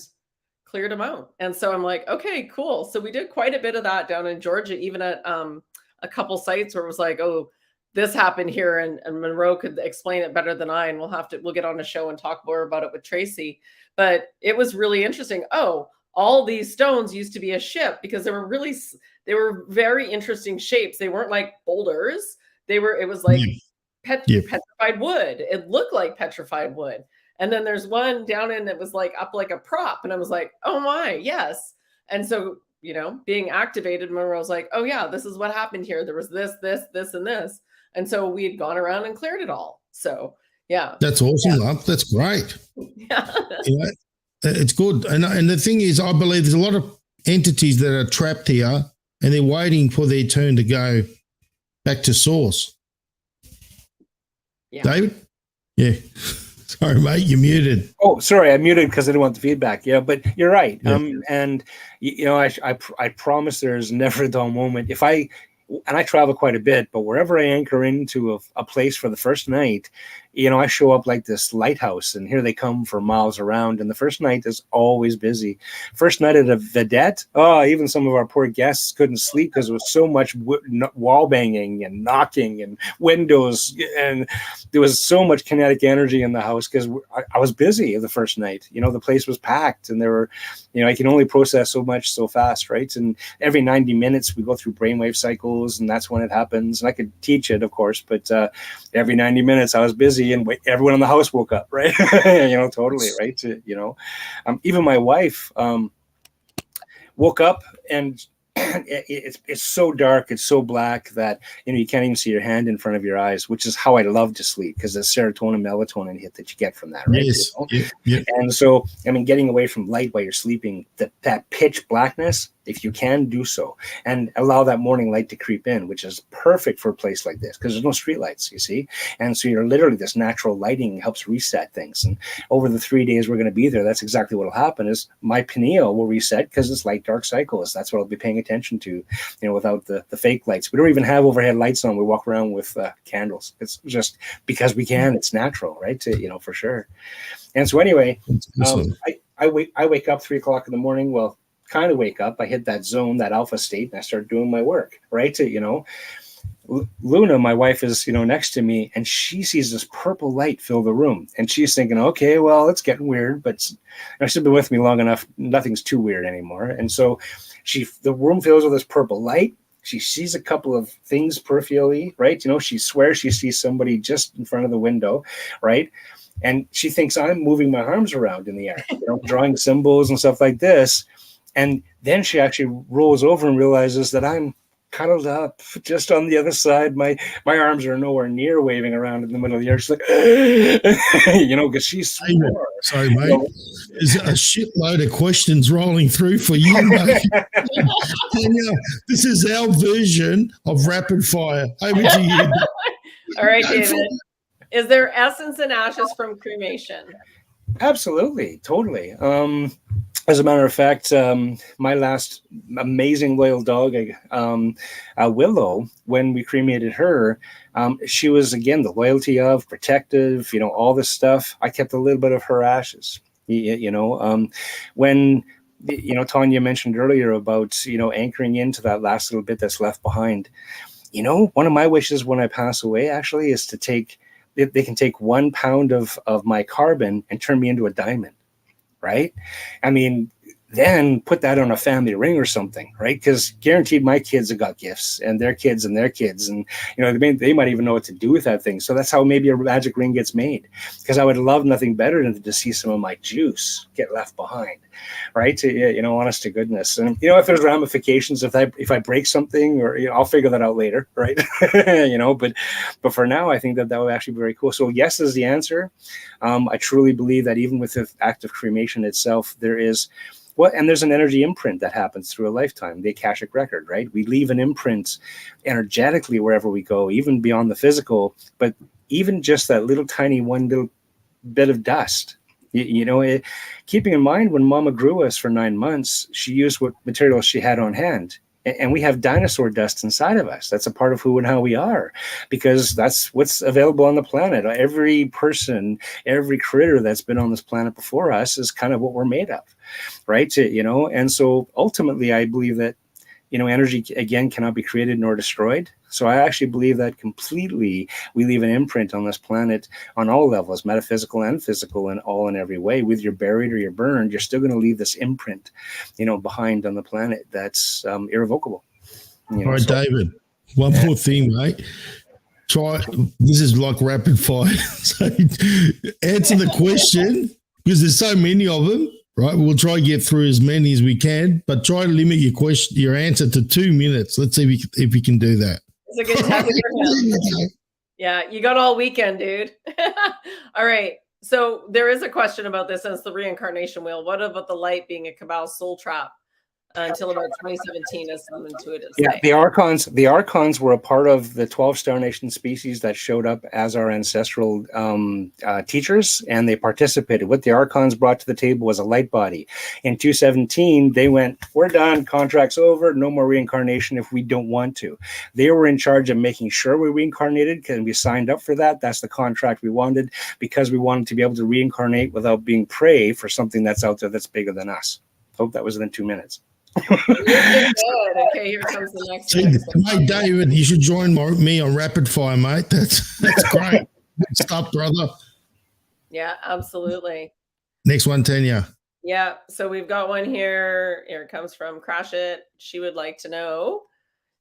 [SPEAKER 2] cleared them out. And so I'm like, okay, cool. So we did quite a bit of that down in Georgia, even at a couple sites where it was like, oh, this happened here, and Monroe could explain it better than I, and we'll get on a show and talk more about it with Tracy. But it was really interesting. Oh, all these stones used to be a ship, because they were very interesting shapes. They weren't like boulders. It was like petrified wood. It looked like petrified wood. And then there's one down in that was like up like a prop. And I was like, oh my, yes. And so, you know, being activated, Monroe was like, oh yeah, this is what happened here. There was this, and this. And so we had gone around and cleared it all. So yeah.
[SPEAKER 1] That's awesome, love. That's great.
[SPEAKER 2] Yeah.
[SPEAKER 1] You know, it's good. And the thing is, I believe there's a lot of entities that are trapped here, and they're waiting for their turn to go back to source.
[SPEAKER 2] Yeah.
[SPEAKER 1] David? Yeah. Sorry, mate, you're muted.
[SPEAKER 5] Oh, sorry, I muted because I didn't want the feedback. Yeah, but you're right.
[SPEAKER 1] Yeah.
[SPEAKER 5] And you know, I promise there's never a dull moment. And I travel quite a bit, but wherever I anchor into a place for the first night, you know, I show up like this lighthouse, and here they come for miles around. And the first night is always busy. First night at a vedette, even some of our poor guests couldn't sleep because there was so much wall banging and knocking and windows, and there was so much kinetic energy in the house because I was busy the first night. You know, the place was packed, and there were, you know, I can only process so much so fast, right? And every 90 minutes we go through brainwave cycles, and that's when it happens. And I could teach it, of course, but every 90 minutes I was busy, and everyone in the house woke up, right? You know, totally, right? You know, even my wife woke up, and it's so dark, it's so black that, you know, you can't even see your hand in front of your eyes, which is how I love to sleep, because there's serotonin, melatonin hit that you get from that, right?
[SPEAKER 1] Yes.
[SPEAKER 5] You know? Yeah. And so, I mean, getting away from light while you're sleeping, that pitch blackness, if you can, do so, and allow that morning light to creep in, which is perfect for a place like this because there's no street lights, you see. And so you're literally, this natural lighting helps reset things. And over the 3 days we're going to be there, that's exactly what will happen, is my pineal will reset because it's light dark cycles. That's what I'll be paying attention to, you know, without the fake lights. We don't even have overhead lights on. We walk around with candles. It's just because we can. It's natural, right? You know, for sure. And so anyway, I wake up 3 o'clock in the morning. Well, kind of wake up. I hit that zone, that alpha state, and I start doing my work, right? You know, Luna, my wife, is, you know, next to me, and she sees this purple light fill the room, and she's thinking, okay, well, it's getting weird, but you know, she's been with me long enough. Nothing's too weird anymore. And so the room fills with this purple light. She sees a couple of things peripherally, right? You know, she swears she sees somebody just in front of the window, right? And she thinks I'm moving my arms around in the air, you know, drawing symbols and stuff like this. And then she actually rolls over and realizes that I'm cuddled up just on the other side. My arms are nowhere near waving around in the middle of the air. She's like, you know, because she's swore.
[SPEAKER 1] Sorry, mate. You know, there's a shitload of questions rolling through for you, mate. Tanja, this is our version of rapid fire. Over to you.
[SPEAKER 2] All right, David. Is there essence and ashes from cremation?
[SPEAKER 5] Absolutely, totally. As a matter of fact, my last amazing loyal dog, Willow, when we cremated her, she was, again, the loyalty of, protective, all this stuff. I kept a little bit of her ashes, when, Tanya mentioned earlier about, anchoring into that last little bit that's left behind. One of my wishes when I pass away actually is to they can take 1 pound of my carbon and turn me into a diamond. Right? I mean, then put that on a family ring or something, right? Because guaranteed my kids have got gifts, and their kids and their kids, and they might even know what to do with that thing. So that's how maybe a magic ring gets made. Because I would love nothing better than to see some of my juice get left behind, right? Honest to goodness. And if there's ramifications, if I break something, or I'll figure that out later, right? But for now, I think that would actually be very cool. So yes is the answer. I truly believe that even with the act of cremation itself, there's an energy imprint that happens through a lifetime, the Akashic record, right? We leave an imprint energetically wherever we go, even beyond the physical, but even just that little tiny one little bit of dust. Keeping in mind, when Mama grew us for 9 months, she used what materials she had on hand. And we have dinosaur dust inside of us. That's a part of who and how we are, because that's what's available on the planet. Every person, every critter that's been on this planet before us is kind of what we're made of, right? And so ultimately, I believe that, energy, again, cannot be created nor destroyed. So I actually believe that completely we leave an imprint on this planet on all levels, metaphysical and physical, and all in every way. Whether you're buried or you're burned, you're still going to leave this imprint, behind on the planet that's irrevocable.
[SPEAKER 1] All right, David, one more thing, mate. This is like rapid fire. So answer the question, because there's so many of them. Right, we'll try to get through as many as we can, but try to limit your answer to 2 minutes. Let's see if we can do that.
[SPEAKER 2] It's a good time for him. Yeah, you got all weekend, dude. All right. So there is a question about this, and it's the reincarnation wheel. What about the light being a Cabal soul trap? Until about 2017, as some intuitives say.
[SPEAKER 5] Yeah, the Archons were a part of the 12 Star Nation species that showed up as our ancestral teachers, and they participated. What the Archons brought to the table was a light body. In 2017, they went, we're done, contract's over, no more reincarnation if we don't want to. They were in charge of making sure we reincarnated, because we signed up for that. That's the contract we wanted, because we wanted to be able to reincarnate without being prey for something that's out there that's bigger than us. Hope that was within 2 minutes.
[SPEAKER 2] Good. Okay, here comes the next one.
[SPEAKER 1] Mate, David, you should join me on rapid fire, mate. That's great. Good stuff, brother.
[SPEAKER 2] Yeah, absolutely.
[SPEAKER 1] Next one, Tanya.
[SPEAKER 2] Yeah, so we've got one here. Here it comes from Crash It. She would like to know,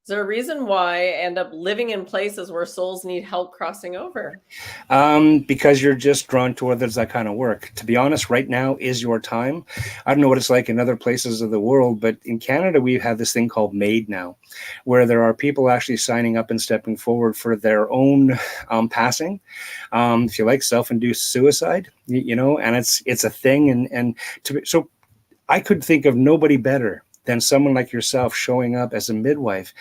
[SPEAKER 2] is there a reason why I end up living in places where souls need help crossing over?
[SPEAKER 5] Because you're just drawn towards that kind of work. To be honest, right now is your time. I don't know what it's like in other places of the world, but in Canada, we have this thing called MAID now, where there are people actually signing up and stepping forward for their own passing. If you like, self-induced suicide, and it's a thing. So I could think of nobody better than someone like yourself showing up as a midwife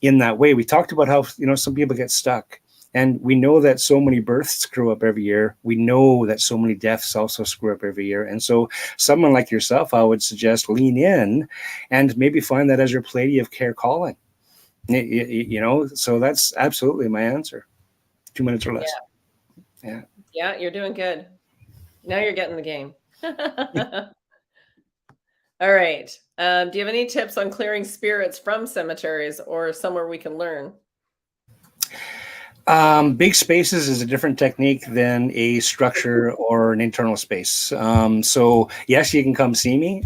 [SPEAKER 5] in that way. We talked about how, some people get stuck, and we know that so many births screw up every year. We know that so many deaths also screw up every year. And so someone like yourself, I would suggest lean in and maybe find that as your Pleiadian of care calling, so that's absolutely my answer. 2 minutes or less.
[SPEAKER 2] Yeah, you're doing good. Now you're getting the game. All right. Do you have any tips on clearing spirits from cemeteries or somewhere we can learn?
[SPEAKER 5] Big spaces is a different technique than a structure or an internal space. So yes, you can come see me,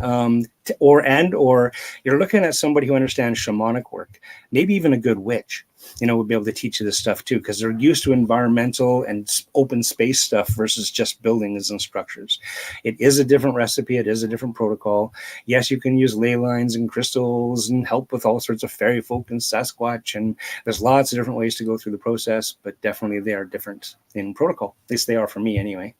[SPEAKER 5] or you're looking at somebody who understands shamanic work, maybe even a good witch, would be able to teach you this stuff too, because they're used to environmental and open space stuff versus just buildings and structures. It is a different recipe. It is a different protocol. Yes, you can use ley lines and crystals and help with all sorts of fairy folk and Sasquatch, and there's lots of different ways to go through the process, but definitely they are different in protocol. At least they are for me anyway.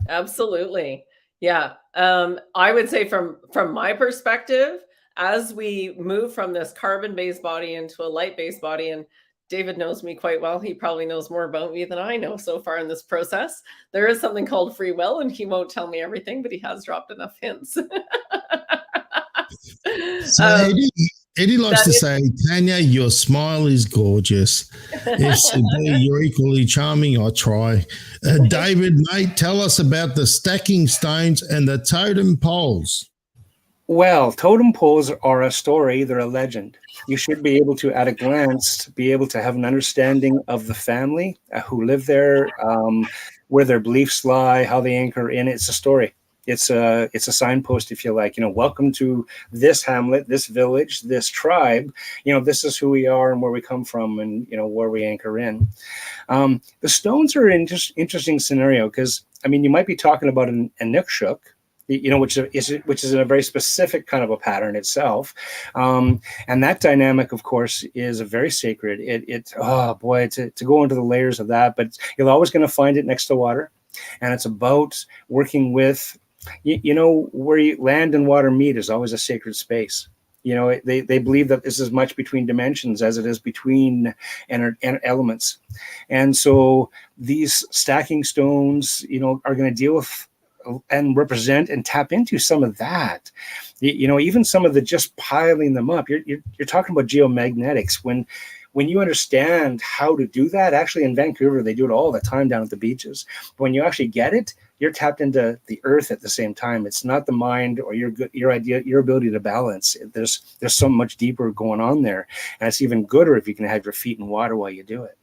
[SPEAKER 2] Absolutely. Yeah. I would say from my perspective, as we move from this carbon-based body into a light-based body and David knows me quite well. He probably knows more about me than I know so far in this process. There is something called free will, and he won't tell me everything, but he has dropped enough hints.
[SPEAKER 1] So Eddie likes to say, Tanya, your smile is gorgeous. If so be you're equally charming, I try. David, mate, tell us about the stacking stones and the totem poles.
[SPEAKER 5] Well, totem poles are a story. They're a legend. You should be able to, at a glance, be able to have an understanding of the family who live there, where their beliefs lie, how they anchor in. It's a story. It's a signpost, if you like. Welcome to this hamlet, this village, this tribe. This is who we are and where we come from, and where we anchor in. The stones are an interesting scenario because you might be talking about an Inukshuk, which is a very specific kind of a pattern itself, and that dynamic, of course, is a very sacred. To go into the layers of that, but you're always going to find it next to water, and it's about working with. Where land and water meet is always a sacred space. They believe that this is as much between dimensions as it is between elements. And so these stacking stones, are going to deal with and represent and tap into some of that. Even some of the just piling them up. You're talking about geomagnetics. When you understand how to do that, actually in Vancouver, they do it all the time down at the beaches. When you actually get it, you're tapped into the earth at the same time. It's not the mind or your ability to balance. There's so much deeper going on there. And it's even gooder if you can have your feet in water while you do it.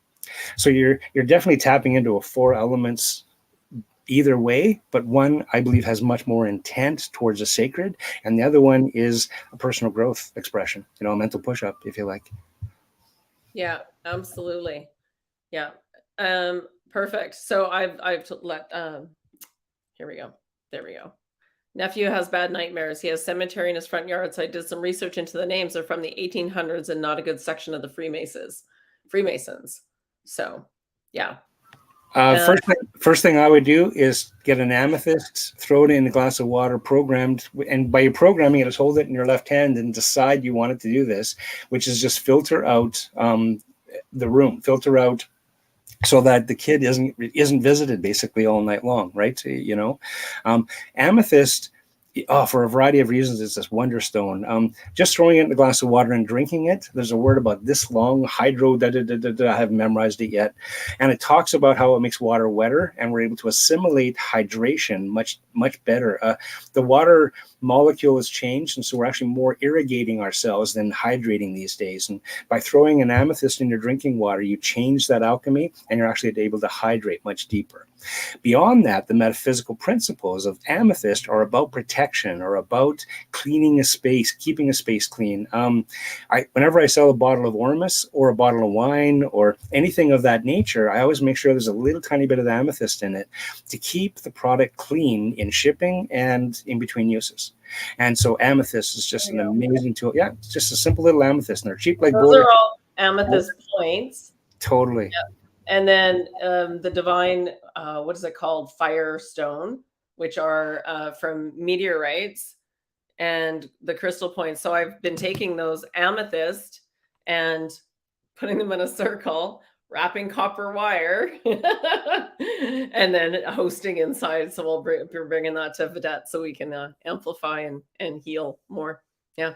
[SPEAKER 5] So you're definitely tapping into a 4 elements either way, but one I believe has much more intent towards the sacred. And the other one is a personal growth expression, a mental push-up, if you like.
[SPEAKER 2] Yeah, absolutely. Yeah. Perfect. So I've let, here we go. There we go. Nephew has bad nightmares. He has cemetery in his front yard. So I did some research into the names. They're from the 1800s and not a good section of the Freemasons. So yeah.
[SPEAKER 5] First thing I would do is get an amethyst, throw it in a glass of water, programmed, and by programming it, is hold it in your left hand and decide you want it to do this, which is just filter out the room, filter out so that the kid isn't visited basically all night long, right? Amethyst, for a variety of reasons, it's this wonder stone. Just throwing it in a glass of water and drinking it, there's a word about this long, hydro, I haven't memorized it yet. And it talks about how it makes water wetter, and we're able to assimilate hydration much, much better. The water molecule has changed, and so we're actually more irrigating ourselves than hydrating these days. And by throwing an amethyst in your drinking water, you change that alchemy, and you're actually able to hydrate much deeper. Beyond that, the metaphysical principles of amethyst are about protection or about cleaning a space, keeping a space clean. Whenever I sell a bottle of Ormus or a bottle of wine or anything of that nature, I always make sure there's a little tiny bit of amethyst in it to keep the product clean in shipping and in between uses. And so amethyst is just an amazing tool. Yeah, it's just a simple little amethyst, and they're cheap like
[SPEAKER 2] those are all amethyst points.
[SPEAKER 5] Totally.
[SPEAKER 2] Yeah. And then the divine, what is it called? Firestone, which are from meteorites, and the crystal points. So I've been taking those amethyst and putting them in a circle, wrapping copper wire, and then hosting inside. So we're bringing that to Vedette so we can amplify and heal more. Yeah.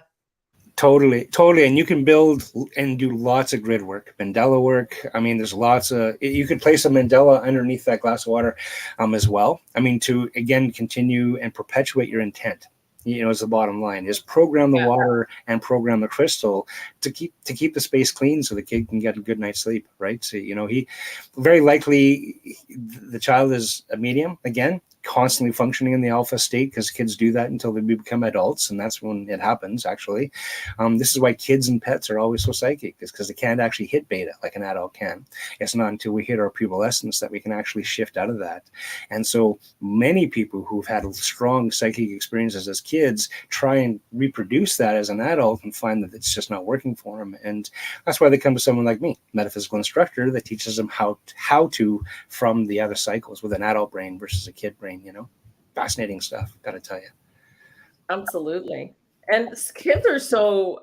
[SPEAKER 5] Totally. And you can build and do lots of grid work, mandala work. There's lots of, you could place a mandala underneath that glass of water as well. To, again, continue and perpetuate your intent, is the bottom line, is program the water and program the crystal to keep the space clean so the kid can get a good night's sleep, right? So, he very likely, the child is a medium, again, constantly functioning in the alpha state, because kids do that until they become adults, and that's when it happens, actually. This is why kids and pets are always so psychic, is because they can't actually hit beta like an adult can. It's not until we hit our pubescence that we can actually shift out of that. And so many people who've had strong psychic experiences as kids try and reproduce that as an adult and find that it's just not working for them. And that's why they come to someone like me, metaphysical instructor, that teaches them how to from the other cycles with an adult brain versus a kid brain. Fascinating stuff, gotta tell you.
[SPEAKER 2] Absolutely. And kids are so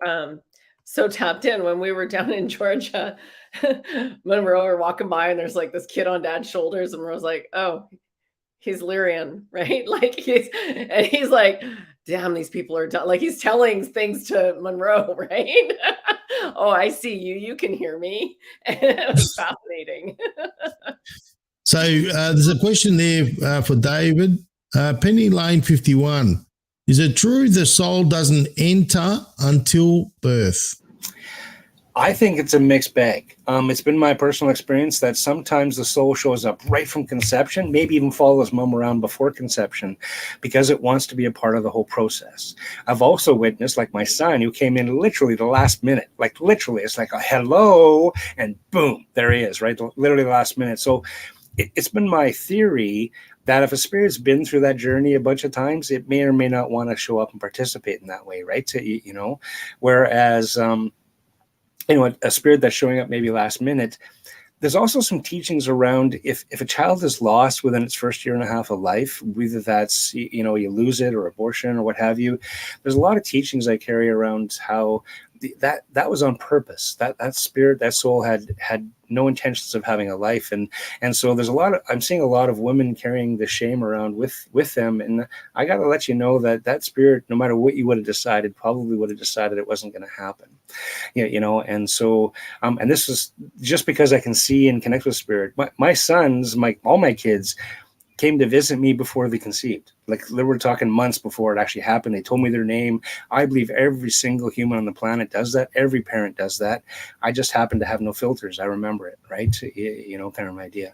[SPEAKER 2] so tapped in when we were down in Georgia. Monroe were walking by and there's like this kid on dad's shoulders, and Monroe's like, oh, he's Lyrian, right? Like he's like, damn, these people are done. Like he's telling things to Monroe, right? Oh, I see you. You can hear me. And it was fascinating.
[SPEAKER 1] So there's a question there for David. Penny Lane 51. Is it true the soul doesn't enter until birth?
[SPEAKER 5] I think it's a mixed bag. It's been my personal experience that sometimes the soul shows up right from conception, maybe even follows mom around before conception, because it wants to be a part of the whole process. I've also witnessed, like my son, who came in literally the last minute, like literally, it's like a hello, and boom, there he is, right? Literally the last minute. So it's been my theory that if a spirit's been through that journey a bunch of times, it may or may not want to show up and participate in that way, right? Whereas, a spirit that's showing up maybe last minute, there's also some teachings around if a child is lost within its first year and a half of life, whether that's, you lose it or abortion or what have you, there's a lot of teachings I carry around how that was on purpose. That spirit, that soul had no intentions of having a life, and so I'm seeing a lot of women carrying the shame around with them, and I got to let you know that spirit, no matter what you would have decided, probably would have decided it wasn't going to happen. And so and this is just because I can see and connect with spirit. My sons, all my kids came to visit me before they conceived. Like they were talking months before it actually happened. They told me their name. I believe every single human on the planet does that. Every parent does that. I just happen to have no filters. I remember it, right? Kind of an idea,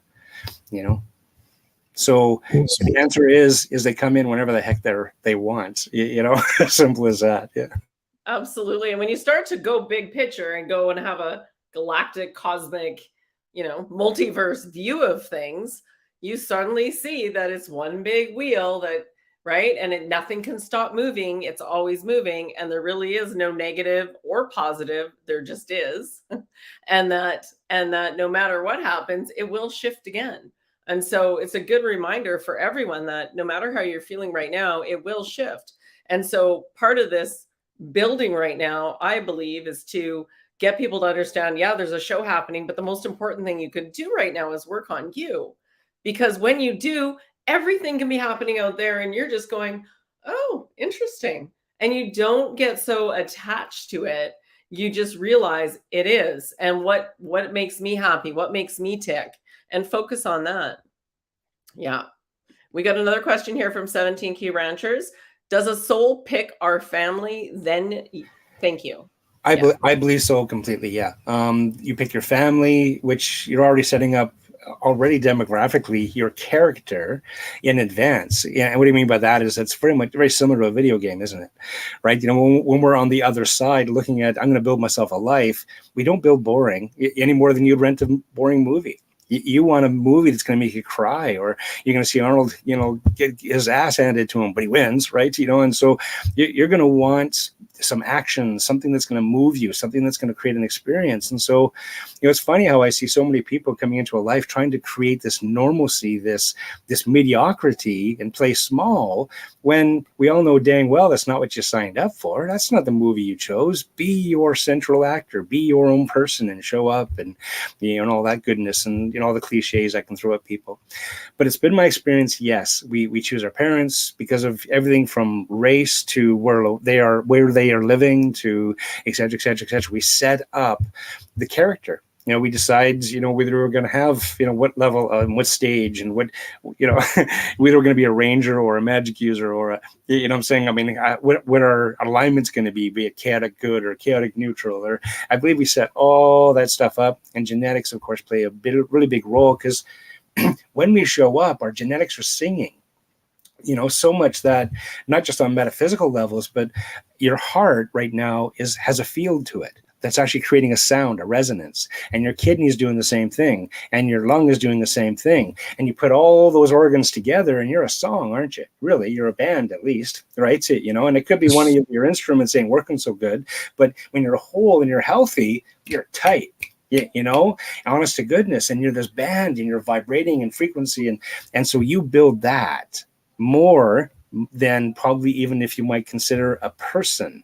[SPEAKER 5] So
[SPEAKER 1] Awesome.
[SPEAKER 5] the answer is they come in whenever the heck they want, simple as that. Yeah.
[SPEAKER 2] Absolutely. And when you start to go big picture and go and have a galactic, cosmic, multiverse view of things, you suddenly see that it's one big wheel right? And nothing can stop moving. It's always moving. And there really is no negative or positive. There just is. and that no matter what happens, it will shift again. And so it's a good reminder for everyone that no matter how you're feeling right now, it will shift. And so part of this building right now, I believe, is to get people to understand, yeah, there's a show happening, but the most important thing you could do right now is work on you. Because when you do, everything can be happening out there and you're just going, oh, interesting. And you don't get so attached to it. You just realize it is. And what makes me happy, what makes me tick, and focus on that. Yeah. We got another question here from 17 Key Ranchers. Does a soul pick our family then? Thank you.
[SPEAKER 5] I believe so completely. Yeah. You pick your family, which you're already setting up already demographically your character in advance. Yeah. And what do you mean by that is it's very similar to a video game, isn't it? Right. When we're on the other side looking at, I'm going to build myself a life, we don't build boring any more than you'd rent a boring movie. You want a movie that's going to make you cry, or you're going to see Arnold, get his ass handed to him, but he wins, right? And so you're going to want some action, something that's going to move you, something that's going to create an experience. And so, it's funny how I see so many people coming into a life trying to create this normalcy, this mediocrity, and play small, when we all know dang well that's not what you signed up for. That's not the movie you chose. Be your central actor, be your own person, and show up, and and all that goodness, and all the cliches I can throw at people. But it's been my experience, yes, we choose our parents because of everything from race to where they are living to et cetera, et cetera, et cetera. We set up the character. We decide, whether we're going to have, what level, what stage, and what, whether we're going to be a ranger or a magic user or I'm saying, what our alignment's going to be it chaotic good or chaotic neutral, or I believe we set all that stuff up, and genetics, of course, play a really big role, because when we show up, our genetics are singing. So much that not just on metaphysical levels, but your heart right now has a field to it that's actually creating a sound, a resonance, and your kidney is doing the same thing, and your lung is doing the same thing, and you put all those organs together, and you're a song, aren't you? Really, you're a band at least, right? So, and it could be one of your instruments ain't working so good, but when you're whole and you're healthy, you're tight. Honest to goodness, and you're this band, and you're vibrating in frequency, and so you build that more than probably even if you might consider a person.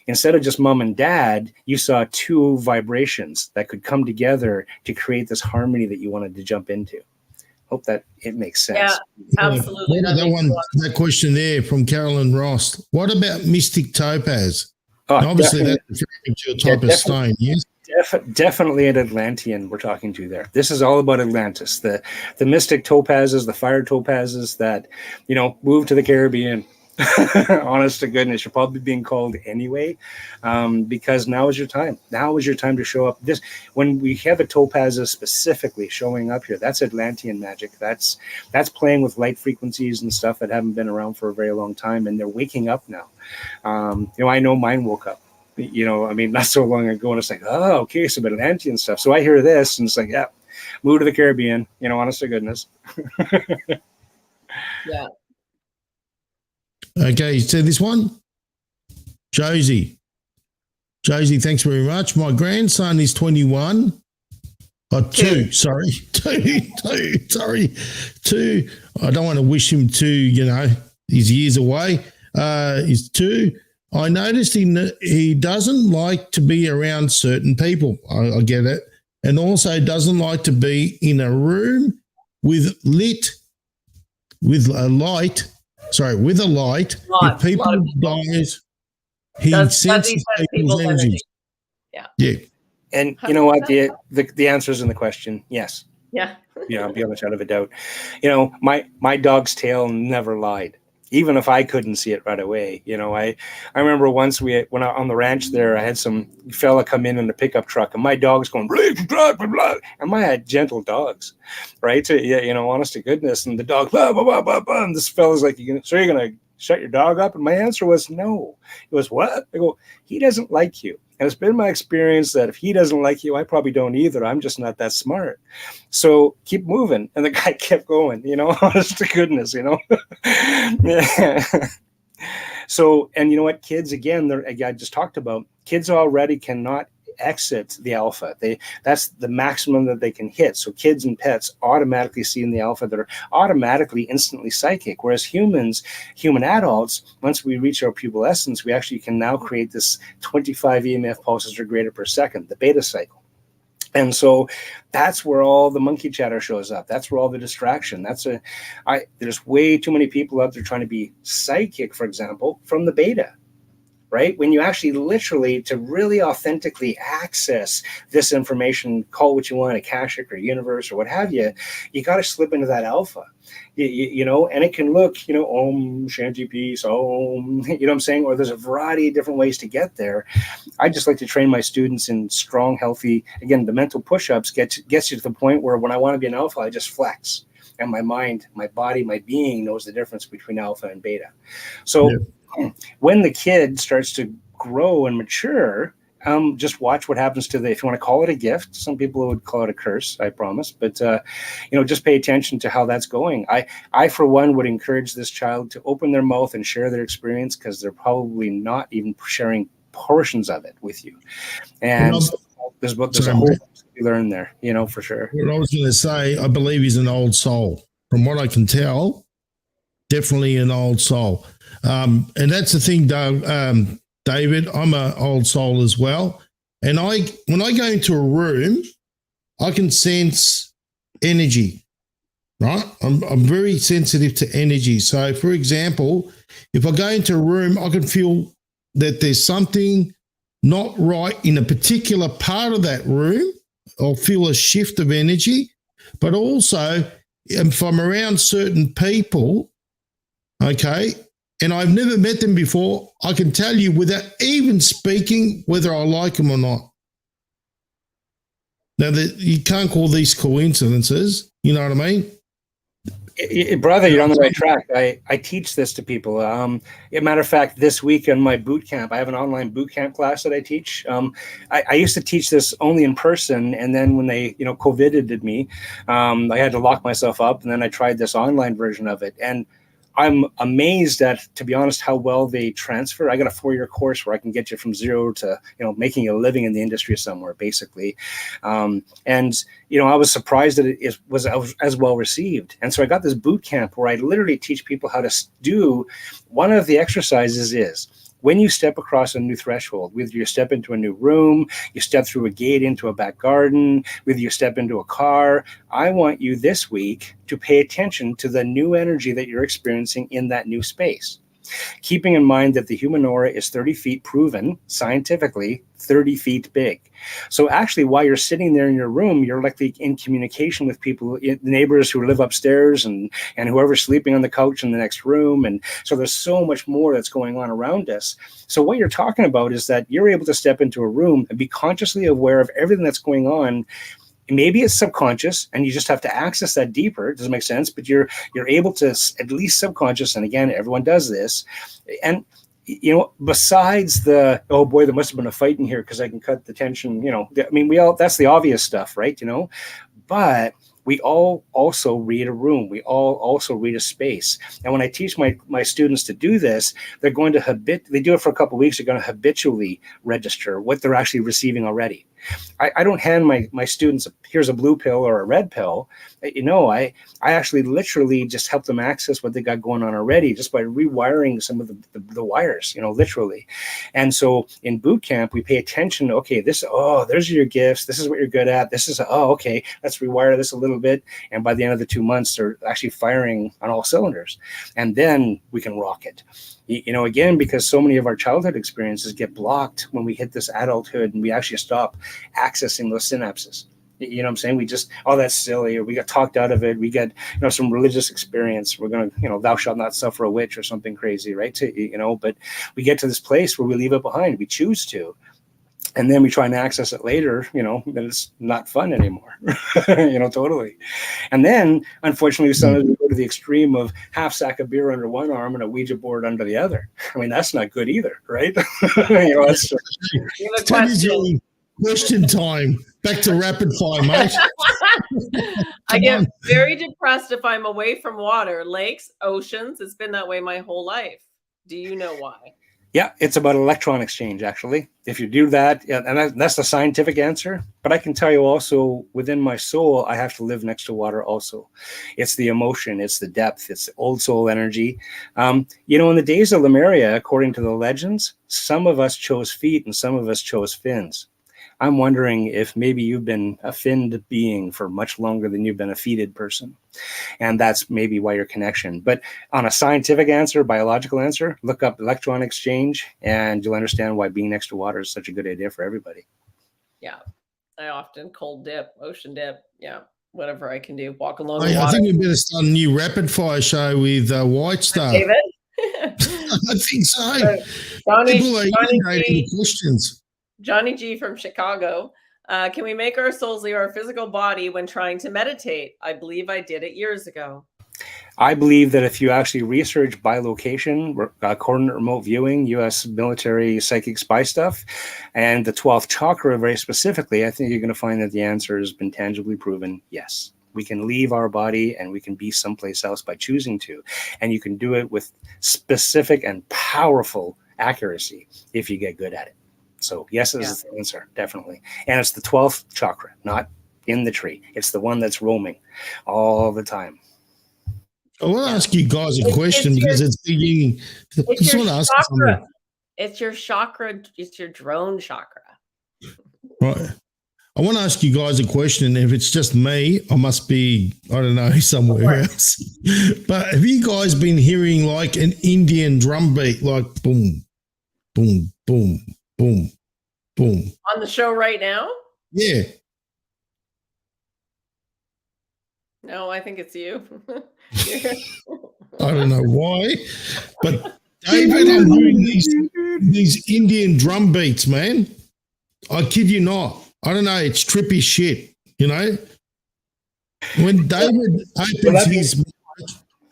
[SPEAKER 5] instead of just mom and dad, you saw two vibrations that could come together to create this harmony that you wanted to jump into. Hope that it makes sense.
[SPEAKER 2] Yeah, absolutely.
[SPEAKER 1] That question there from Carolyn Ross. What about Mystic Topaz?
[SPEAKER 5] Oh,
[SPEAKER 1] obviously, that's referring to a type of stone, yes?
[SPEAKER 5] Definitely an Atlantean we're talking to there. This is all about Atlantis. The mystic topazes, the fire topazes that, moved to the Caribbean. Honest to goodness, you're probably being called anyway, because now is your time. Now is your time to show up. This, when we have a topazes specifically showing up here, that's Atlantean magic. That's playing with light frequencies and stuff that haven't been around for a very long time, and they're waking up now. I know mine woke up. Not so long ago, and it's like, oh, okay, some Atlantean stuff. So I hear this, and it's like, yeah, move to the Caribbean. Honest to goodness.
[SPEAKER 2] Yeah.
[SPEAKER 1] Okay, so this one, Josie, thanks very much. My grandson is 21. Two. I don't want to wish him to, his years away. He's 2. I noticed he doesn't like to be around certain people. I get it. And also doesn't like to be in a room with a light. If people dies, he senses people's energy. Yeah.
[SPEAKER 5] And you know what? The answer is in the question. Yes.
[SPEAKER 2] Yeah.
[SPEAKER 5] Beyond a shadow of a doubt. My dog's tail never lied. Even if I couldn't see it right away, I remember once when on the ranch there, I had some fella come in a pickup truck, and my dog's going, blah, blah, blah, and I had gentle dogs, right? So, honest to goodness, and the dog, blah, blah, blah, blah, blah, and this fella's like, you're going to shut your dog up? And my answer was no. It was, what? I go, he doesn't like you. And it's been my experience that if he doesn't like you, I probably don't either. I'm just not that smart. So keep moving. And the guy kept going, honest to goodness, Yeah. So, and you know what, kids, again, I just talked about, kids already cannot exit the alpha. That's the maximum that they can hit. So kids and pets automatically see in the alpha that are automatically instantly psychic, whereas human adults, once we reach our pubescence, we actually can now create this 25 EMF pulses or greater per second, the beta cycle. And so that's where all the monkey chatter shows up. That's where all the distraction. There's way too many people out there trying to be psychic, for example, from the beta. Right? When you actually literally, to really authentically access this information, call what you want, Akashic or universe or what have you, you got to slip into that alpha, and it can look, Om Shanti Peace, Om, what I'm saying? Or there's a variety of different ways to get there. I just like to train my students in strong, healthy, again, the mental push-ups gets you to the point where when I want to be an alpha, I just flex. And my mind, my body, my being knows the difference between alpha and beta. So, yeah. When the kid starts to grow and mature, just watch what happens to if you want to call it a gift, some people would call it a curse, I promise, but just pay attention to how that's going. I for one would encourage this child to open their mouth and share their experience, because they're probably not even sharing portions of it with you. And there's a whole lot to learn there, for sure.
[SPEAKER 1] What I was going to say, I believe he's an old soul. From what I can tell, definitely an old soul. And that's the thing, David, I'm an old soul as well. And when I go into a room, I can sense energy, right? I'm very sensitive to energy. So, for example, if I go into a room, I can feel that there's something not right in a particular part of that room. I'll feel a shift of energy. But also, if I'm around certain people, okay, and I've never met them before, I can tell you without even speaking whether I like them or not. Now, you can't call these coincidences, you know what I mean?
[SPEAKER 5] Brother, you're on the right track. I teach this to people. As a matter of fact, this week in my boot camp, I have an online boot camp class that I teach. I used to teach this only in person, and then when they, COVIDed me, I had to lock myself up, and then I tried this online version of it. And I'm amazed at, to be honest, how well they transfer. I got a 4-year course where I can get you from zero to, making a living in the industry somewhere, basically. And, I was surprised that it was as well received. And so I got this boot camp where I literally teach people how to do, one of the exercises is, when you step across a new threshold, whether you step into a new room, you step through a gate into a back garden, whether you step into a car, I want you this week to pay attention to the new energy that you're experiencing in that new space. Keeping in mind that the human aura is 30 feet proven, scientifically, 30 feet big. So actually, while you're sitting there in your room, you're likely in communication with people, neighbors who live upstairs and whoever's sleeping on the couch in the next room. And so there's so much more that's going on around us. So what you're talking about is that you're able to step into a room and be consciously aware of everything that's going on. Maybe it's subconscious and you just have to access that deeper. It doesn't make sense, but you're able to at least subconscious. And again, everyone does this. And, besides the, oh boy, there must have been a fight in here because I can cut the tension, I mean, that's the obvious stuff, right? But we all also read a room. We all also read a space. And when I teach my students to do this, they're going to they do it for a couple of weeks. They're going to habitually register what they're actually receiving already. I don't hand my students, here's a blue pill or a red pill. I actually literally just help them access what they got going on already just by rewiring some of the wires, literally. And so in boot camp, we pay attention to, okay, there's your gifts. This is what you're good at. This is, okay, let's rewire this a little bit. And by the end of the 2 months, they're actually firing on all cylinders. And then we can rock it. Again, because so many of our childhood experiences get blocked when we hit this adulthood and we actually stop accessing those synapses. You know what I'm saying? We just, that's silly, or we got talked out of it. We get, some religious experience. We're going to, thou shalt not suffer a witch or something crazy, right? But we get to this place where we leave it behind. We choose to. And then we try and access it later, then it's not fun anymore, totally. And then, unfortunately, sometimes we go to the extreme of half sack of beer under one arm and a Ouija board under the other. I mean, that's not good either, right? That's
[SPEAKER 1] question time. Back to rapid fire, mate.
[SPEAKER 2] I get very depressed if I'm away from water, lakes, oceans. It's been that way my whole life. Do you know why?
[SPEAKER 5] Yeah, it's about electron exchange, actually. If you do that, and that's the scientific answer. But I can tell you also, within my soul, I have to live next to water also. It's the emotion, it's the depth, it's the old soul energy. In the days of Lemuria, according to the legends, some of us chose feet and some of us chose fins. I'm wondering if maybe you've been a finned being for much longer than you've been a feeted person. And that's maybe why your connection. But on a scientific answer, biological answer, look up electron exchange and you'll understand why being next to water is such a good idea for everybody.
[SPEAKER 2] Yeah. I often cold dip, ocean dip. Yeah. Whatever I can do. Walk along the water.
[SPEAKER 1] I think we better start a new rapid fire show with White Star.
[SPEAKER 2] David?
[SPEAKER 1] I think so.
[SPEAKER 2] People
[SPEAKER 1] are Johnny questions.
[SPEAKER 2] Johnny G from Chicago. Can we make our souls leave our physical body when trying to meditate? I believe I did it years ago.
[SPEAKER 5] I believe that if you actually research by location, coordinate remote viewing, U.S. military psychic spy stuff, and the 12th chakra very specifically, I think you're going to find that the answer has been tangibly proven. Yes, we can leave our body and we can be someplace else by choosing to. And you can do it with specific and powerful accuracy if you get good at it. So yes is the answer, definitely. And it's the 12th chakra, not in the tree. It's the one that's roaming all the time.
[SPEAKER 1] I want to ask you guys a question because it's beginning.
[SPEAKER 2] It's your chakra. It's your chakra. It's your drone chakra.
[SPEAKER 1] Right. I want to ask you guys a question. If it's just me, I must be, I don't know, somewhere else. But have you guys been hearing like an Indian drum beat, like boom, boom, boom, boom, boom?
[SPEAKER 2] On the show right now?
[SPEAKER 1] Yeah.
[SPEAKER 2] No, I think it's you.
[SPEAKER 1] I don't know why, but David, I'm hearing these Indian drum beats, man. I kid you not. I don't know. It's trippy shit, you know. When David opens his mic,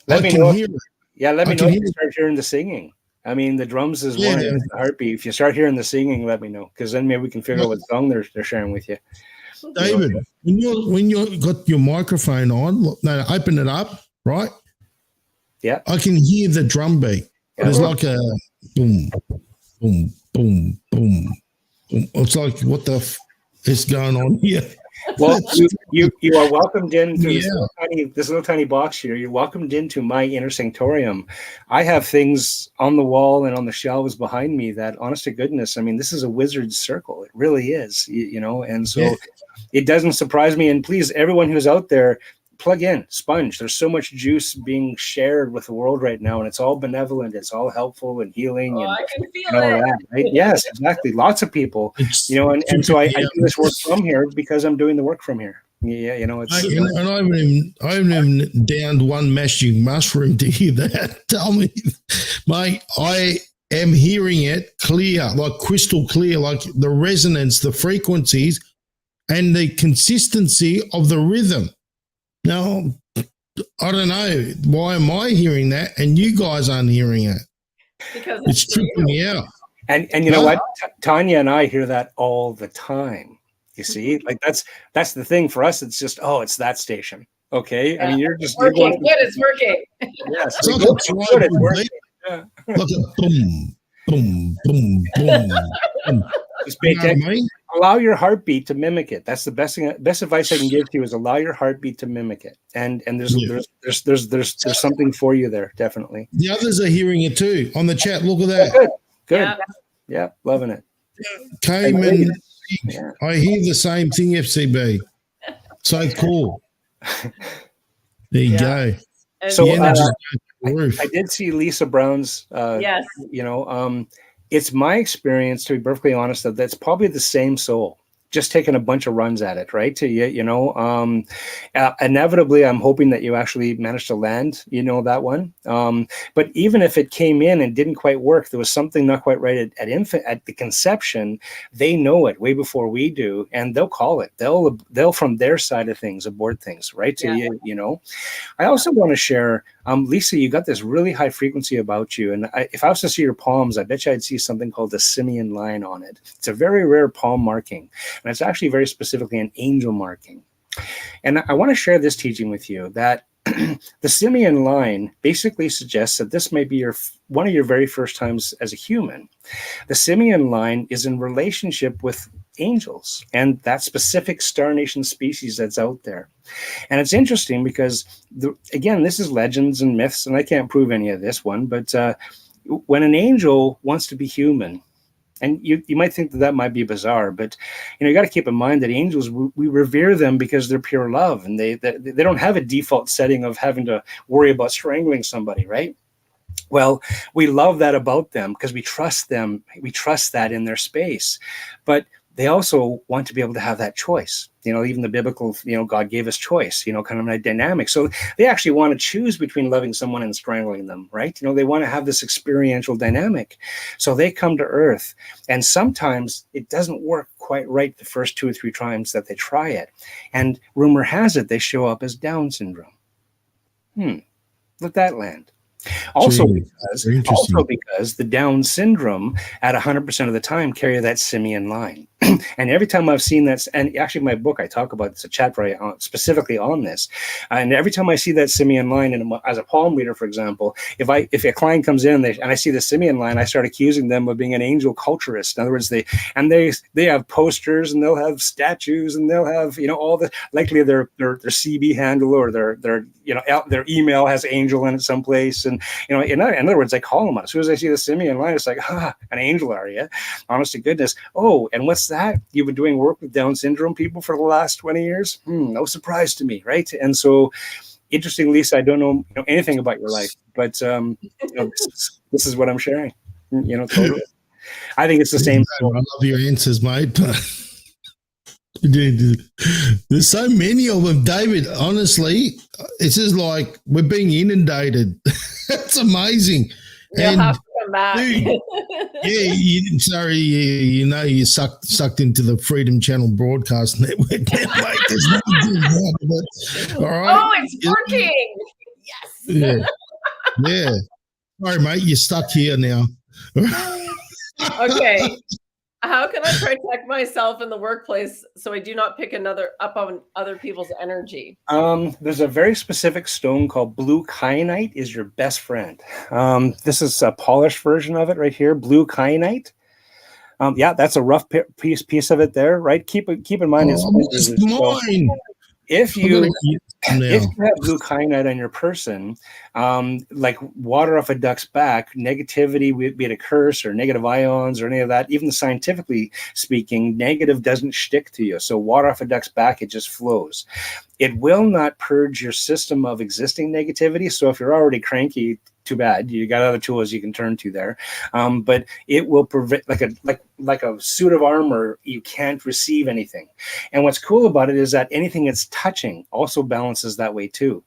[SPEAKER 1] I can hear it.
[SPEAKER 5] Yeah, let me know if you start hearing the singing. I mean, the drums is one, the heartbeat. If you start hearing the singing, let me know, because then maybe we can figure out what song they're sharing with you.
[SPEAKER 1] David, when you got your microphone on, open it up, right?
[SPEAKER 5] Yeah.
[SPEAKER 1] I can hear the drum beat. Yeah. There's like a boom, boom, boom, boom, boom. It's like, what the is going on here?
[SPEAKER 5] Well, you are welcomed in through this little tiny box here. You're welcomed into my inner sanctorium. I have things on the wall and on the shelves behind me that, honest to goodness, I mean, this is a wizard's circle. It really is, you know, and so it doesn't surprise me. And please, everyone who's out there, plug in, sponge. There's so much juice being shared with the world right now, and it's all benevolent. It's all helpful and healing.
[SPEAKER 2] Oh,
[SPEAKER 5] and
[SPEAKER 2] I can feel
[SPEAKER 5] all
[SPEAKER 2] it.
[SPEAKER 5] that, right? Yes, exactly. Lots of people, you know, and so I do this work from here because I'm doing the work from here. Yeah, you know, it's.
[SPEAKER 1] And I haven't even downed one magic mushroom to hear that. Tell me, mate, I am hearing it clear, like crystal clear, like the resonance, the frequencies, and the consistency of the rhythm. Now, I don't know, why am I hearing that and you guys aren't hearing it?
[SPEAKER 2] Because
[SPEAKER 1] it's tripping me out.
[SPEAKER 5] And you know what? Tanya and I hear that all the time. You see, like that's the thing for us. It's just, it's that station. Okay. I mean, you're just
[SPEAKER 2] working. It's working.
[SPEAKER 5] Yes.
[SPEAKER 1] It's like it's working. Yeah. Like a boom, boom, boom, boom. boom.
[SPEAKER 5] Just allow your heartbeat to mimic it. That's the best advice I can give to you is allow your heartbeat to mimic it. And there's something for you there, definitely.
[SPEAKER 1] The others are hearing it too on the chat. Look at that.
[SPEAKER 5] Good. Yeah, loving it.
[SPEAKER 1] Cayman, I hear the same thing, FCB. So cool. There you go.
[SPEAKER 5] So I did see Lisa Brown's you know, it's my experience, to be perfectly honest, that's probably the same soul, just taking a bunch of runs at it, right? You know, inevitably, I'm hoping that you actually managed to land, you know, that one. But even if it came in and didn't quite work, there was something not quite right at the conception. They know it way before we do, and they'll call it. They'll from their side of things abort things, right? So you know, I also want to share. Lisa, you got this really high frequency about you. And if I was to see your palms, I bet you I'd see something called the simian line on it. It's a very rare palm marking. And it's actually very specifically an angel marking. And I want to share this teaching with you that the simian line basically suggests that this may be one of your very first times as a human. The simian line is in relationship with angels and that specific Star Nation species that's out there. And it's interesting because, again, this is legends and myths, and I can't prove any of this one, but when an angel wants to be human, and you might think that might be bizarre, but you know, you got to keep in mind that angels, we revere them because they're pure love, and they don't have a default setting of having to worry about strangling somebody, right? Well, we love that about them because we trust them. We trust that in their space, but they also want to be able to have that choice. You know, even the biblical, you know, God gave us choice, you know, kind of a dynamic. So they actually want to choose between loving someone and strangling them, right? You know, they want to have this experiential dynamic. So they come to earth, and sometimes it doesn't work quite right the first 2 or 3 times that they try it. And rumor has it they show up as Down syndrome. Let that land. Also because the Down syndrome at 100% of the time carry that simian line. And every time I've seen that, and actually my book, I talk about, it's a chapter specifically on this. And every time I see that simian line, and as a palm reader, for example, if a client comes in and I see the simian line, I start accusing them of being an angel culturist. In other words, they have posters, and they'll have statues, and they'll have, you know, all the, likely their CB handle or their you know, their email has angel in it someplace. And, you know, in other words, I call them. As soon as I see the simian line, it's like, an angel, are you? Honest to goodness. Oh, and what's that? You've been doing work with Down syndrome people for the last 20 years? No surprise to me, right? And so, interesting, Lisa, I don't know, anything about your life, but you know, this is what I'm sharing. You know, totally. I think it's the same.
[SPEAKER 1] I love your answers, mate. There's so many of them, David. Honestly, it's just like we're being inundated. That's amazing.
[SPEAKER 2] You'll have to come back.
[SPEAKER 1] Dude, you know, you sucked into the Freedom Channel Broadcast Network. There's nothing wrong with it. All right.
[SPEAKER 2] Oh, it's working. Yes.
[SPEAKER 1] Yeah. Sorry, mate, you're stuck here now.
[SPEAKER 2] Okay. How can I protect myself in the workplace so I do not pick up on other people's energy?
[SPEAKER 5] There's a very specific stone called blue kyanite is your best friend. This is a polished version of it right here, blue kyanite. Yeah, that's a rough piece of it there, right? Keep in mind
[SPEAKER 1] it's mine.
[SPEAKER 5] If you
[SPEAKER 1] Now.
[SPEAKER 5] have blue kyanite on your person, like water off a duck's back, negativity, be it a curse or negative ions or any of that, even scientifically speaking, negative doesn't stick to you. So water off a duck's back, it just flows. It will not purge your system of existing negativity. So if you're already cranky, too bad. You got other tools you can turn to there, but it will prevent like a suit of armor. You can't receive anything, and what's cool about it is that anything it's touching also balances that way too.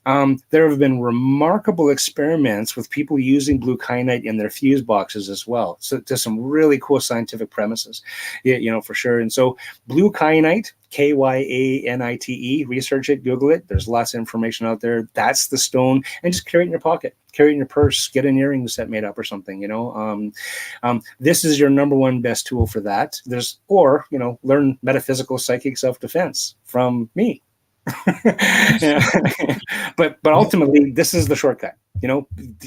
[SPEAKER 5] There have been remarkable experiments with people using blue kyanite in their fuse boxes as well. So there's some really cool scientific premises, for sure. And so blue kyanite, Kyanite, research it, Google it. There's lots of information out there. That's the stone, and just carry it in your pocket, carry it in your purse, get an earring set made up or something, this is your number one best tool for that. Learn metaphysical psychic self-defense from me. But ultimately, this is the shortcut.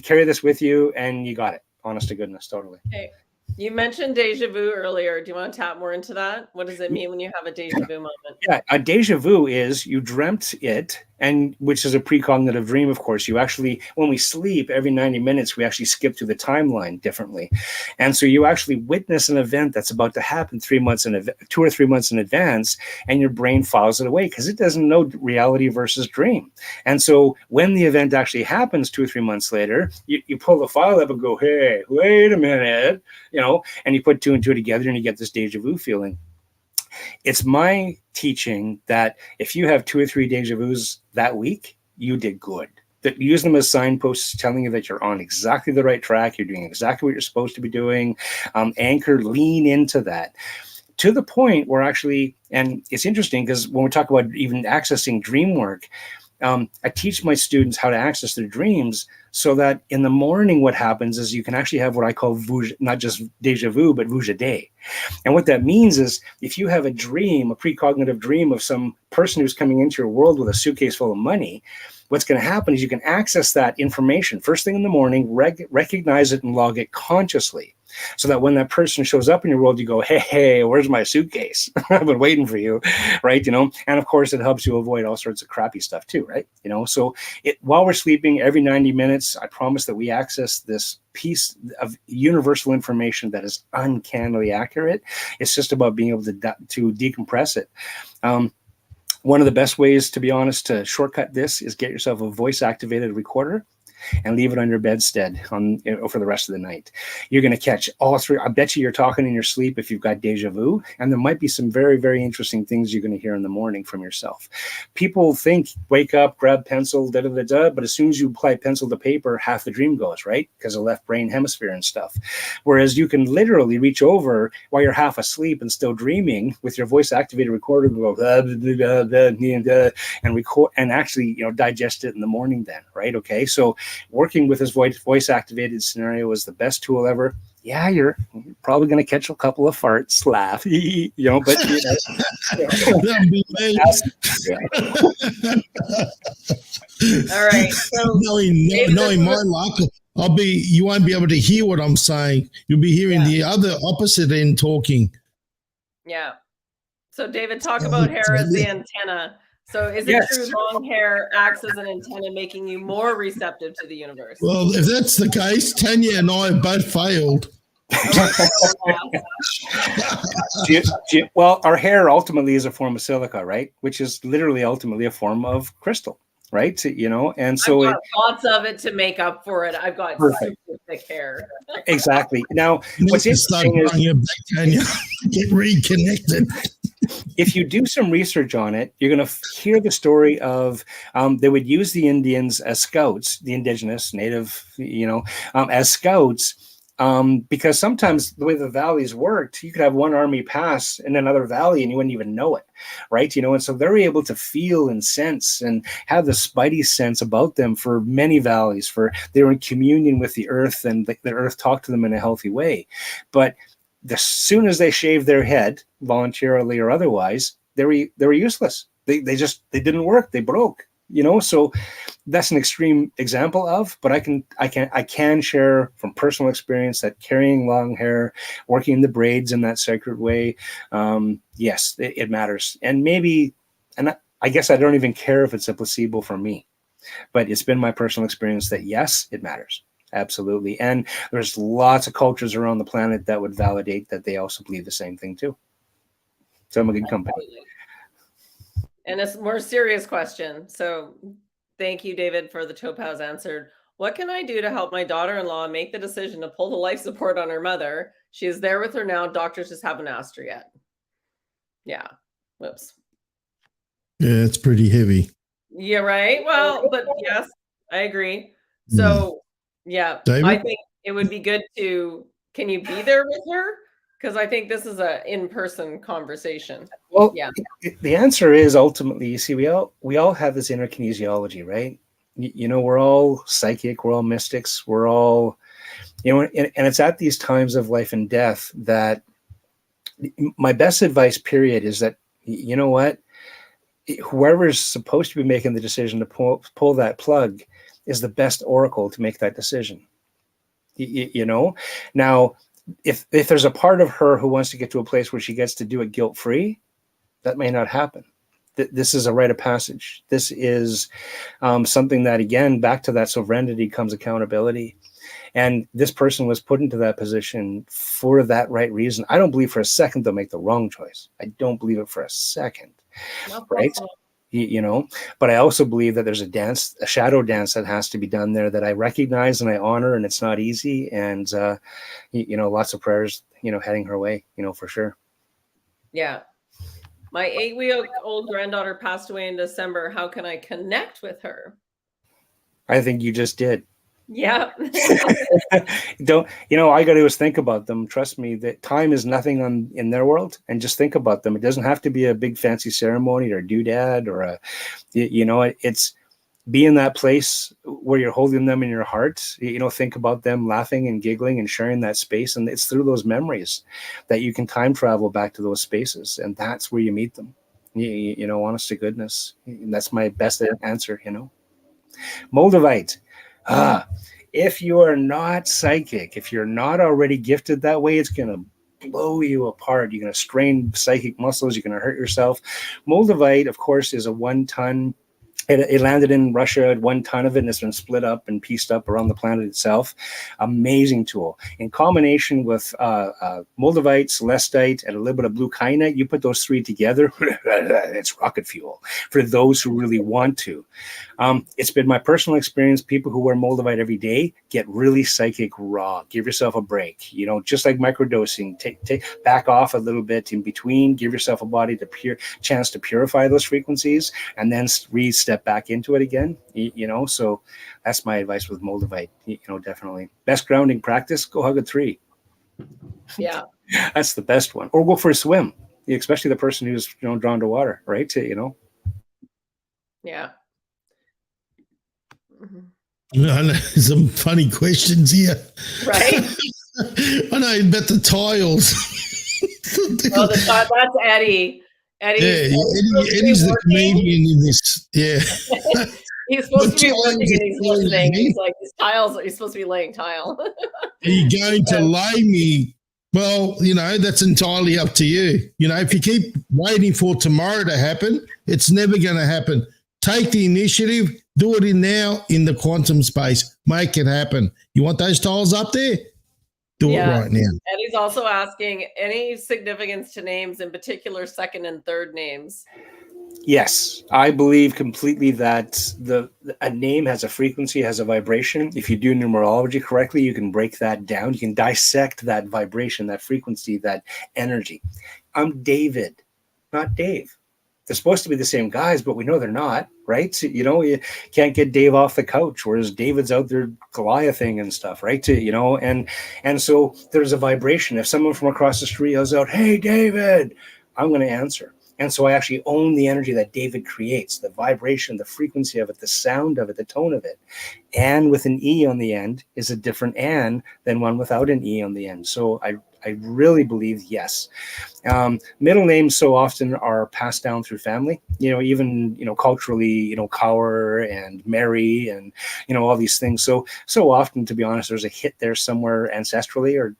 [SPEAKER 5] Carry this with you, and you got it. Honest to goodness, totally.
[SPEAKER 2] Okay. You mentioned deja vu earlier. Do you want to tap more into that? What does it mean when you have a deja vu moment?
[SPEAKER 5] Yeah, a deja vu is you dreamt it, and which is a precognitive dream, of course. You actually, when we sleep, every 90 minutes, we actually skip through the timeline differently. And so you actually witness an event that's about to happen 2 or 3 months in advance, and your brain files it away because it doesn't know reality versus dream. And so when the event actually happens 2 or 3 months later, you pull the file up and go, hey, wait a minute, and you put two and two together and you get this deja vu feeling. It's my teaching that if you have 2 or 3 deja vus that week, you did good. That use them as signposts telling you that you're on exactly the right track, you're doing exactly what you're supposed to be doing. Anchor, lean into that. To the point where actually, and it's interesting because when we talk about even accessing dream work, I teach my students how to access their dreams so that in the morning what happens is you can actually have what I call not just deja vu, but vuja day. And what that means is if you have a dream, a precognitive dream of some person who's coming into your world with a suitcase full of money, what's going to happen is you can access that information first thing in the morning, recognize it and log it consciously. So that when that person shows up in your world, you go, hey, where's my suitcase? I've been waiting for you, right? And of course, it helps you avoid all sorts of crappy stuff too, right? So while we're sleeping, every 90 minutes, I promise that we access this piece of universal information that is uncannily accurate. It's just about being able to decompress it. One of the best ways, to be honest, to shortcut this is get yourself a voice-activated recorder and leave it on your bedstead for the rest of the night. You're going to catch all three. I bet you're talking in your sleep if you've got deja vu, and there might be some very, very interesting things you're going to hear in the morning from yourself. People think, wake up, grab pencil, but as soon as you apply pencil to paper, half the dream goes, right? Because of left brain hemisphere and stuff. Whereas you can literally reach over while you're half asleep and still dreaming with your voice-activated recorder and go, and record and actually, digest it in the morning then, right? Okay, so working with this voice activated scenario is the best tool ever. Yeah, you're probably going to catch a couple of farts, laugh, but
[SPEAKER 2] All right. So
[SPEAKER 1] knowing my luck, you won't be able to hear what I'm saying. You'll be hearing the other opposite end talking.
[SPEAKER 2] Yeah. So David, talk about hair as the antenna. So is it true long hair acts as an antenna, making you more receptive to the universe?
[SPEAKER 1] Well, if that's the case, Tanya and I have both failed.
[SPEAKER 5] Well, our hair ultimately is a form of silica, right? Which is literally ultimately a form of crystal, right? And so
[SPEAKER 2] I've got lots of it to make up for it. I've got super thick hair.
[SPEAKER 5] Exactly. Now, what's interesting is
[SPEAKER 1] Tanya, get reconnected.
[SPEAKER 5] If you do some research on it, you're going to hear the story of they would use the Indians as scouts, the indigenous, native, as scouts, because sometimes the way the valleys worked, you could have one army pass in another valley and you wouldn't even know it, right? And so they're able to feel and sense and have the spidey sense about them for many valleys. They were in communion with the earth, and the earth talked to them in a healthy way. But as soon as they shaved their head, voluntarily or otherwise, they were useless. They didn't work. They broke. So that's an extreme example of, but I can share from personal experience that carrying long hair, working the braids in that sacred way, yes, it matters. And maybe, and I guess I don't even care if it's a placebo for me, but it's been my personal experience that yes, it matters. Absolutely. And there's lots of cultures around the planet that would validate that they also believe the same thing too. So I'm a good company.
[SPEAKER 2] And a more serious question. So thank you, David, for the topaz answered. What can I do to help my daughter-in-law make the decision to pull the life support on her mother? She is there with her now. Doctors just haven't asked her yet. Yeah. Whoops.
[SPEAKER 1] Yeah, it's pretty heavy.
[SPEAKER 2] Yeah, right. Well, but yes, I agree. So yeah,
[SPEAKER 1] David?
[SPEAKER 2] I think it would be good to, can you be there with her? Because I think this is a in-person conversation.
[SPEAKER 5] Well,
[SPEAKER 2] yeah.
[SPEAKER 5] The answer is ultimately, you see, we all have this inner kinesiology, right? You know, we're all psychic, we're all mystics, we're all, you know, and it's at these times of life and death that my best advice, period, is that, you know what, whoever's supposed to be making the decision to pull that plug is the best oracle to make that decision. You know, now, if there's a part of her who wants to get to a place where she gets to do it guilt-free, that may not happen. This is a rite of passage. This is something that, again, back to that sovereignty comes accountability. And this person was put into that position for that right reason. I don't believe for a second they'll make the wrong choice. I don't believe it for a second. Right? You know, but I also believe that there's a shadow dance that has to be done there that I recognize and I honor, and it's not easy. And, you know, lots of prayers, you know, heading her way, you know, for sure.
[SPEAKER 2] Yeah. My 8-week-old granddaughter passed away in December. How can I connect with her?
[SPEAKER 5] I think you just did.
[SPEAKER 2] Yeah.
[SPEAKER 5] Don't, you know, all you got to do is think about them. Trust me, that time is nothing in their world, and just think about them. It doesn't have to be a big fancy ceremony or a doodad or a, you know, it's be in that place where you're holding them in your heart. You know, think about them laughing and giggling and sharing that space. And it's through those memories that you can time travel back to those spaces. And that's where you meet them, you know, honest to goodness. And that's my best answer, you know. Moldavite. If you are not psychic, if you're not already gifted that way, it's going to blow you apart. You're going to strain psychic muscles. You're going to hurt yourself. Moldavite, of course, is a 1 ton. It landed in Russia at 1 ton of it, and it's been split up and pieced up around the planet itself. Amazing tool. In combination with Moldavite, Celestite, and a little bit of blue kyanite, you put those 3 together, it's rocket fuel for those who really want to. It's been my personal experience. People who wear Moldavite every day get really psychic raw. Give yourself a break. You know, just like microdosing, take back off a little bit in between. Give yourself a body to chance to purify those frequencies, and then step back into it again. You know, so that's my advice with Moldavite. You know, definitely best grounding practice. Go hug a tree.
[SPEAKER 2] Yeah,
[SPEAKER 5] that's the best one. Or go for a swim, especially the person who's, you know, drawn to water, right? You know.
[SPEAKER 2] Yeah.
[SPEAKER 1] I know some funny questions here.
[SPEAKER 2] Right.
[SPEAKER 1] I know about the tiles.
[SPEAKER 2] Oh, that's Eddie. Eddie's
[SPEAKER 1] Eddie's the comedian in this. Yeah.
[SPEAKER 2] He's supposed to be working and he's listening. He's like, these tiles, he's supposed to be laying tile.
[SPEAKER 1] Are you going to lay me? Well, you know, that's entirely up to you. You know, if you keep waiting for tomorrow to happen, it's never going to happen. Take the initiative, do it now in the quantum space. Make it happen. You want those tiles up there? Do it right now.
[SPEAKER 2] And he's also asking any significance to names, in particular second and third names.
[SPEAKER 5] Yes, I believe completely that a name has a frequency, has a vibration. If you do numerology correctly, you can break that down. You can dissect that vibration, that frequency, that energy. I'm David, not Dave. They're supposed to be the same guys, but we know they're not, right? So, you know, you can't get Dave off the couch, whereas David's out there Goliathing and stuff, right? You know, and so there's a vibration. If someone from across the street yells out, "Hey, David," I'm going to answer. And so I actually own the energy that David creates, the vibration, the frequency of it, the sound of it, the tone of it. And with an E on the end is a different N than one without an E on the end. So I I really believe yes. Middle names so often are passed down through family, even, culturally, Kaur and Mary and, all these things. So often, to be honest, there's a hit there somewhere ancestrally, or,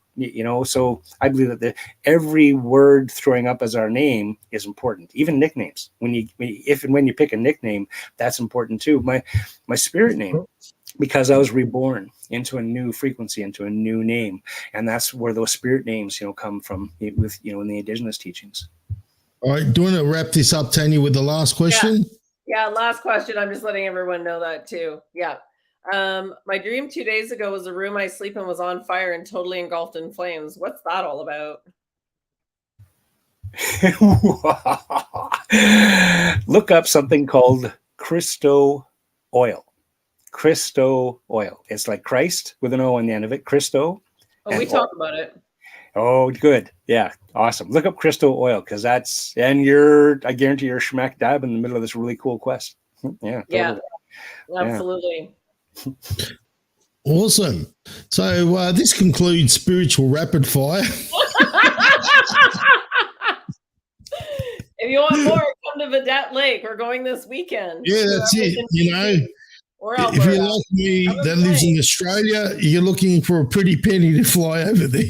[SPEAKER 5] so I believe that every word throwing up as our name is important, even nicknames. When you pick a nickname, that's important too. My spirit name, because I was reborn into a new frequency, into a new name. And that's where those spirit names, come from with, in the indigenous teachings.
[SPEAKER 1] All right. Do you want to wrap this up, Tanya, with the last question?
[SPEAKER 2] Yeah. Last question. I'm just letting everyone know that too. Yeah. My dream 2 days ago was the room I sleep in was on fire and totally engulfed in flames. What's that all about?
[SPEAKER 5] Look up something called Christo oil. Christo oil. It's like Christ with an O on the end of it. Christo.
[SPEAKER 2] Oh, we talk about it.
[SPEAKER 5] Oh, good. Yeah. Awesome. Look up Christo oil, because I guarantee you're smack dab in the middle of this really cool quest. Yeah.
[SPEAKER 2] Yeah. Totally. Absolutely.
[SPEAKER 1] Awesome. So this concludes Spiritual Rapid Fire.
[SPEAKER 2] If you want more, come to Vedette Lake. We're going this weekend.
[SPEAKER 1] Yeah, that's it. If you're like me that lives in Australia, you're looking for a pretty penny to fly over there.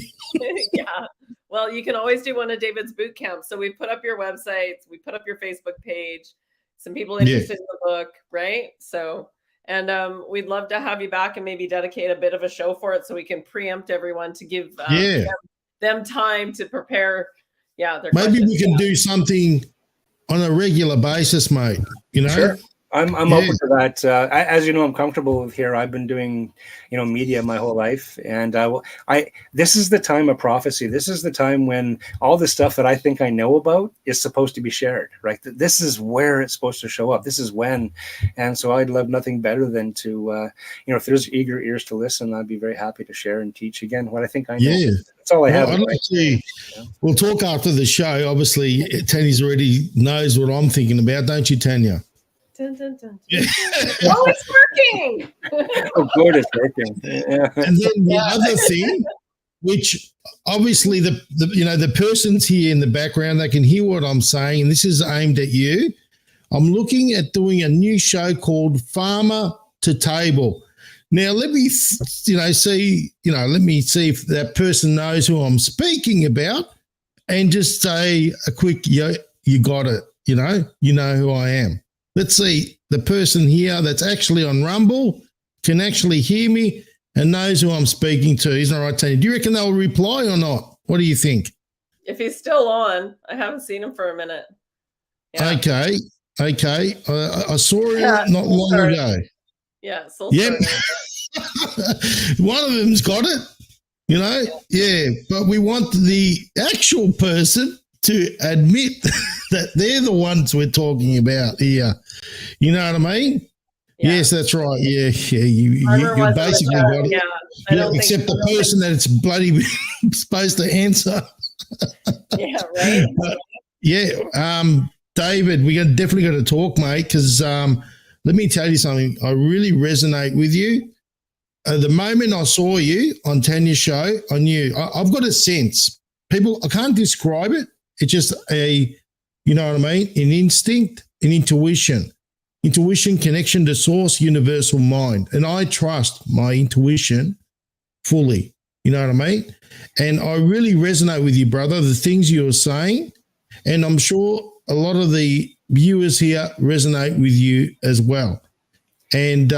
[SPEAKER 2] Yeah. Well, you can always do one of David's boot camps. So we put up your websites, we put up your Facebook page, some people interested in the book, right? So, and we'd love to have you back and maybe dedicate a bit of a show for it so we can preempt everyone to give them time to prepare. Yeah.
[SPEAKER 1] Maybe we can do something on a regular basis, mate.
[SPEAKER 5] Sure. I'm open to that. As you know, I'm comfortable with here. I've been doing, media my whole life, and this is the time of prophecy. This is the time when all the stuff that I think I know about is supposed to be shared, right? This is where it's supposed to show up. This is when, and so I'd love nothing better than to, if there's eager ears to listen, I'd be very happy to share and teach again what I think I know. Yeah. That's all I have.
[SPEAKER 1] I'd like to. We'll talk after the show. Obviously, Tanya's already knows what I'm thinking about, don't you, Tanya?
[SPEAKER 2] Dun, dun, dun, dun. Oh, it's working.
[SPEAKER 5] Oh, good, it's working. Yeah.
[SPEAKER 1] And then the other thing, which obviously the person's here in the background, they can hear what I'm saying, and this is aimed at you. I'm looking at doing a new show called Farmer to Table. Now, let me see if that person knows who I'm speaking about, and just say a quick, you got it. You know who I am. Let's see, the person here that's actually on Rumble can actually hear me and knows who I'm speaking to. Isn't that right, Tanya? Do you reckon they'll reply or not? What do you think?
[SPEAKER 2] If he's still on, I haven't seen him for a minute. Yeah.
[SPEAKER 1] Okay. I saw him not long ago.
[SPEAKER 2] Yeah.
[SPEAKER 1] One of them's got it, Yeah, but we want the actual person to admit that they're the ones we're talking about here. You know what I mean? Yeah. Yes, that's right. Yeah. You basically got it. Yeah, except the person that it's bloody supposed to answer.
[SPEAKER 2] Yeah, right.
[SPEAKER 1] David, we're definitely got to talk, mate, because let me tell you something. I really resonate with you. The moment I saw you on Tanya's show, I knew. I've got a sense. People, I can't describe it. It's just you know what I mean? An instinct, an intuition. Intuition, connection to source, universal mind. And I trust my intuition fully. You know what I mean? And I really resonate with you, brother, the things you're saying. And I'm sure a lot of the viewers here resonate with you as well. And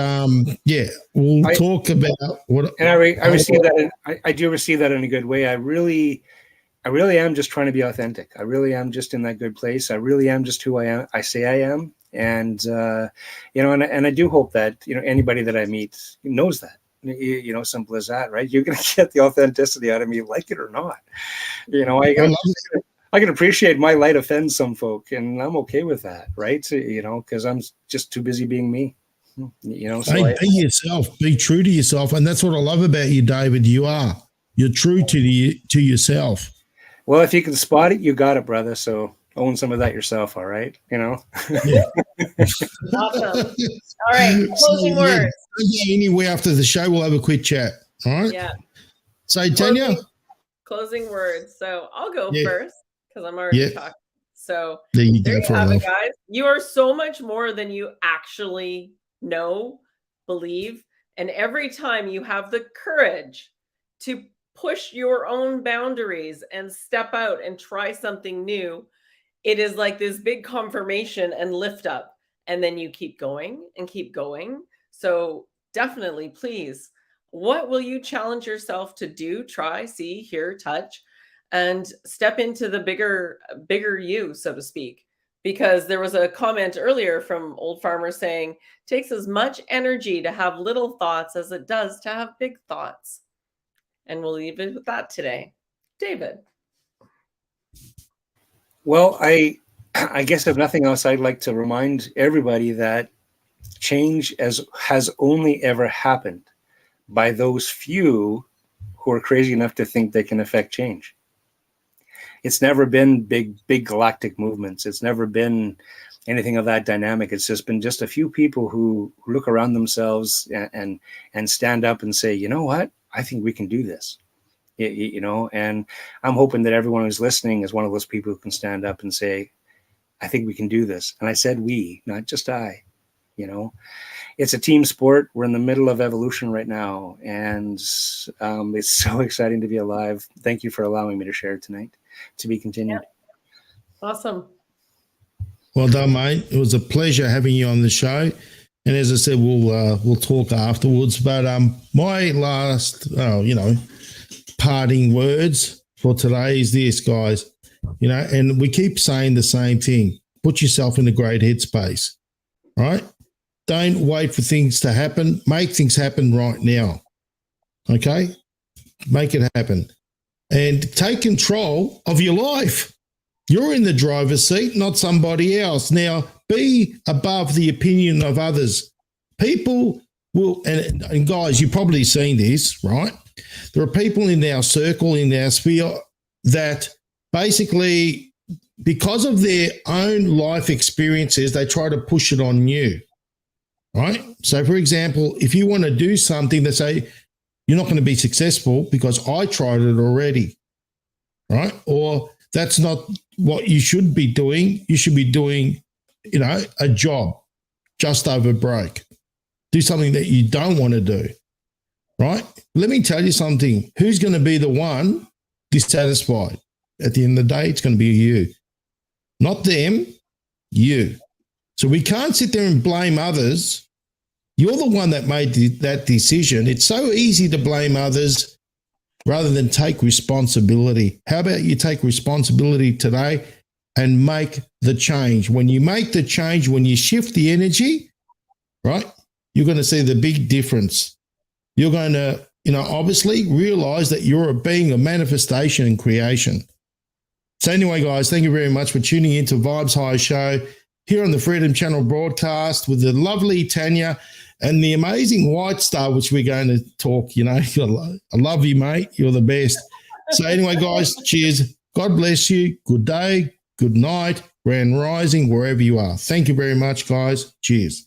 [SPEAKER 1] we'll talk about what. And
[SPEAKER 5] I receive that. I do receive that in a good way. I really am just trying to be authentic. I really am just in that good place. I really am just who I am. I say I am. And, and I do hope that, anybody that I meet knows that, simple as that, right? You're going to get the authenticity out of me, like it or not. I can appreciate my light offends some folk, and I'm okay with that, right? Because I'm just too busy being me. So
[SPEAKER 1] be yourself, be true to yourself. And that's what I love about you, David. You're true to yourself.
[SPEAKER 5] Well, if you can spot it, you got it, brother. So own some of that yourself. All right.
[SPEAKER 2] Awesome. All right. Closing words.
[SPEAKER 1] Anyway, after the show, we'll have a quick chat. All right.
[SPEAKER 2] Yeah.
[SPEAKER 1] So Tanya,
[SPEAKER 2] closing words. So I'll go
[SPEAKER 1] Yeah.
[SPEAKER 2] first because I'm already
[SPEAKER 1] Yeah.
[SPEAKER 2] talking. So
[SPEAKER 1] There you
[SPEAKER 2] there
[SPEAKER 1] go
[SPEAKER 2] you
[SPEAKER 1] for
[SPEAKER 2] have it,
[SPEAKER 1] love.
[SPEAKER 2] guys. You are so much more than you actually know, believe. And every time you have the courage to push your own boundaries and step out and try something new, it is like this big confirmation and lift up. And then you keep going and keep going. So definitely, please, what will you challenge yourself to do, try, see, hear, touch, and step into the bigger you, so to speak? Because there was a comment earlier from Old Farmer saying, takes as much energy to have little thoughts as it does to have big thoughts. And we'll leave it with that today. David.
[SPEAKER 5] Well, I guess if nothing else, I'd like to remind everybody that change has only ever happened by those few who are crazy enough to think they can affect change. It's never been big galactic movements. It's never been anything of that dynamic. It's just been just a few people who look around themselves and stand up and say, you know what, I think we can do this. You know, and I'm hoping that everyone who's listening is one of those people who can stand up and say, I think we can do this. And I said we, not just I. You know, it's a team sport. We're in the middle of evolution right now, and it's so exciting to be alive. Thank you for allowing me to share tonight. To be continued.
[SPEAKER 2] Yeah. Awesome.
[SPEAKER 1] Well done, mate. It was a pleasure having you on the show. And as I said, we'll talk afterwards. But my last, parting words for today is this, guys. You know, and we keep saying the same thing. Put yourself in a great headspace, right? Don't wait for things to happen. Make things happen right now. Okay? Make it happen. And take control of your life. You're in the driver's seat, not somebody else. Now, be above the opinion of others. People will, and guys, you've probably seen this, right? There are people in our circle, in our sphere, that basically, because of their own life experiences, they try to push it on you, right? So, for example, if you want to do something, they say, you're not going to be successful because I tried it already, right? Or that's not what you should be doing. You should be doing, a job just over broke. Do something that you don't want to do, right? Let me tell you something. Who's going to be the one dissatisfied? At the end of the day, it's going to be you. Not them, you. So we can't sit there and blame others. You're the one that made that decision. It's so easy to blame others rather than take responsibility. How about you take responsibility today and make the change? When you make the change, when you shift the energy, right, you're going to see the big difference. You're going to, obviously realize that you're a being of manifestation and creation. So anyway, guys, thank you very much for tuning into Vibes High Show here on the Freedom Channel broadcast with the lovely Tanja and the amazing White Star, which we're going to talk, I love you, mate. You're the best. So anyway, guys, cheers. God bless you. Good day, good night, grand rising, wherever you are. Thank you very much, guys. Cheers.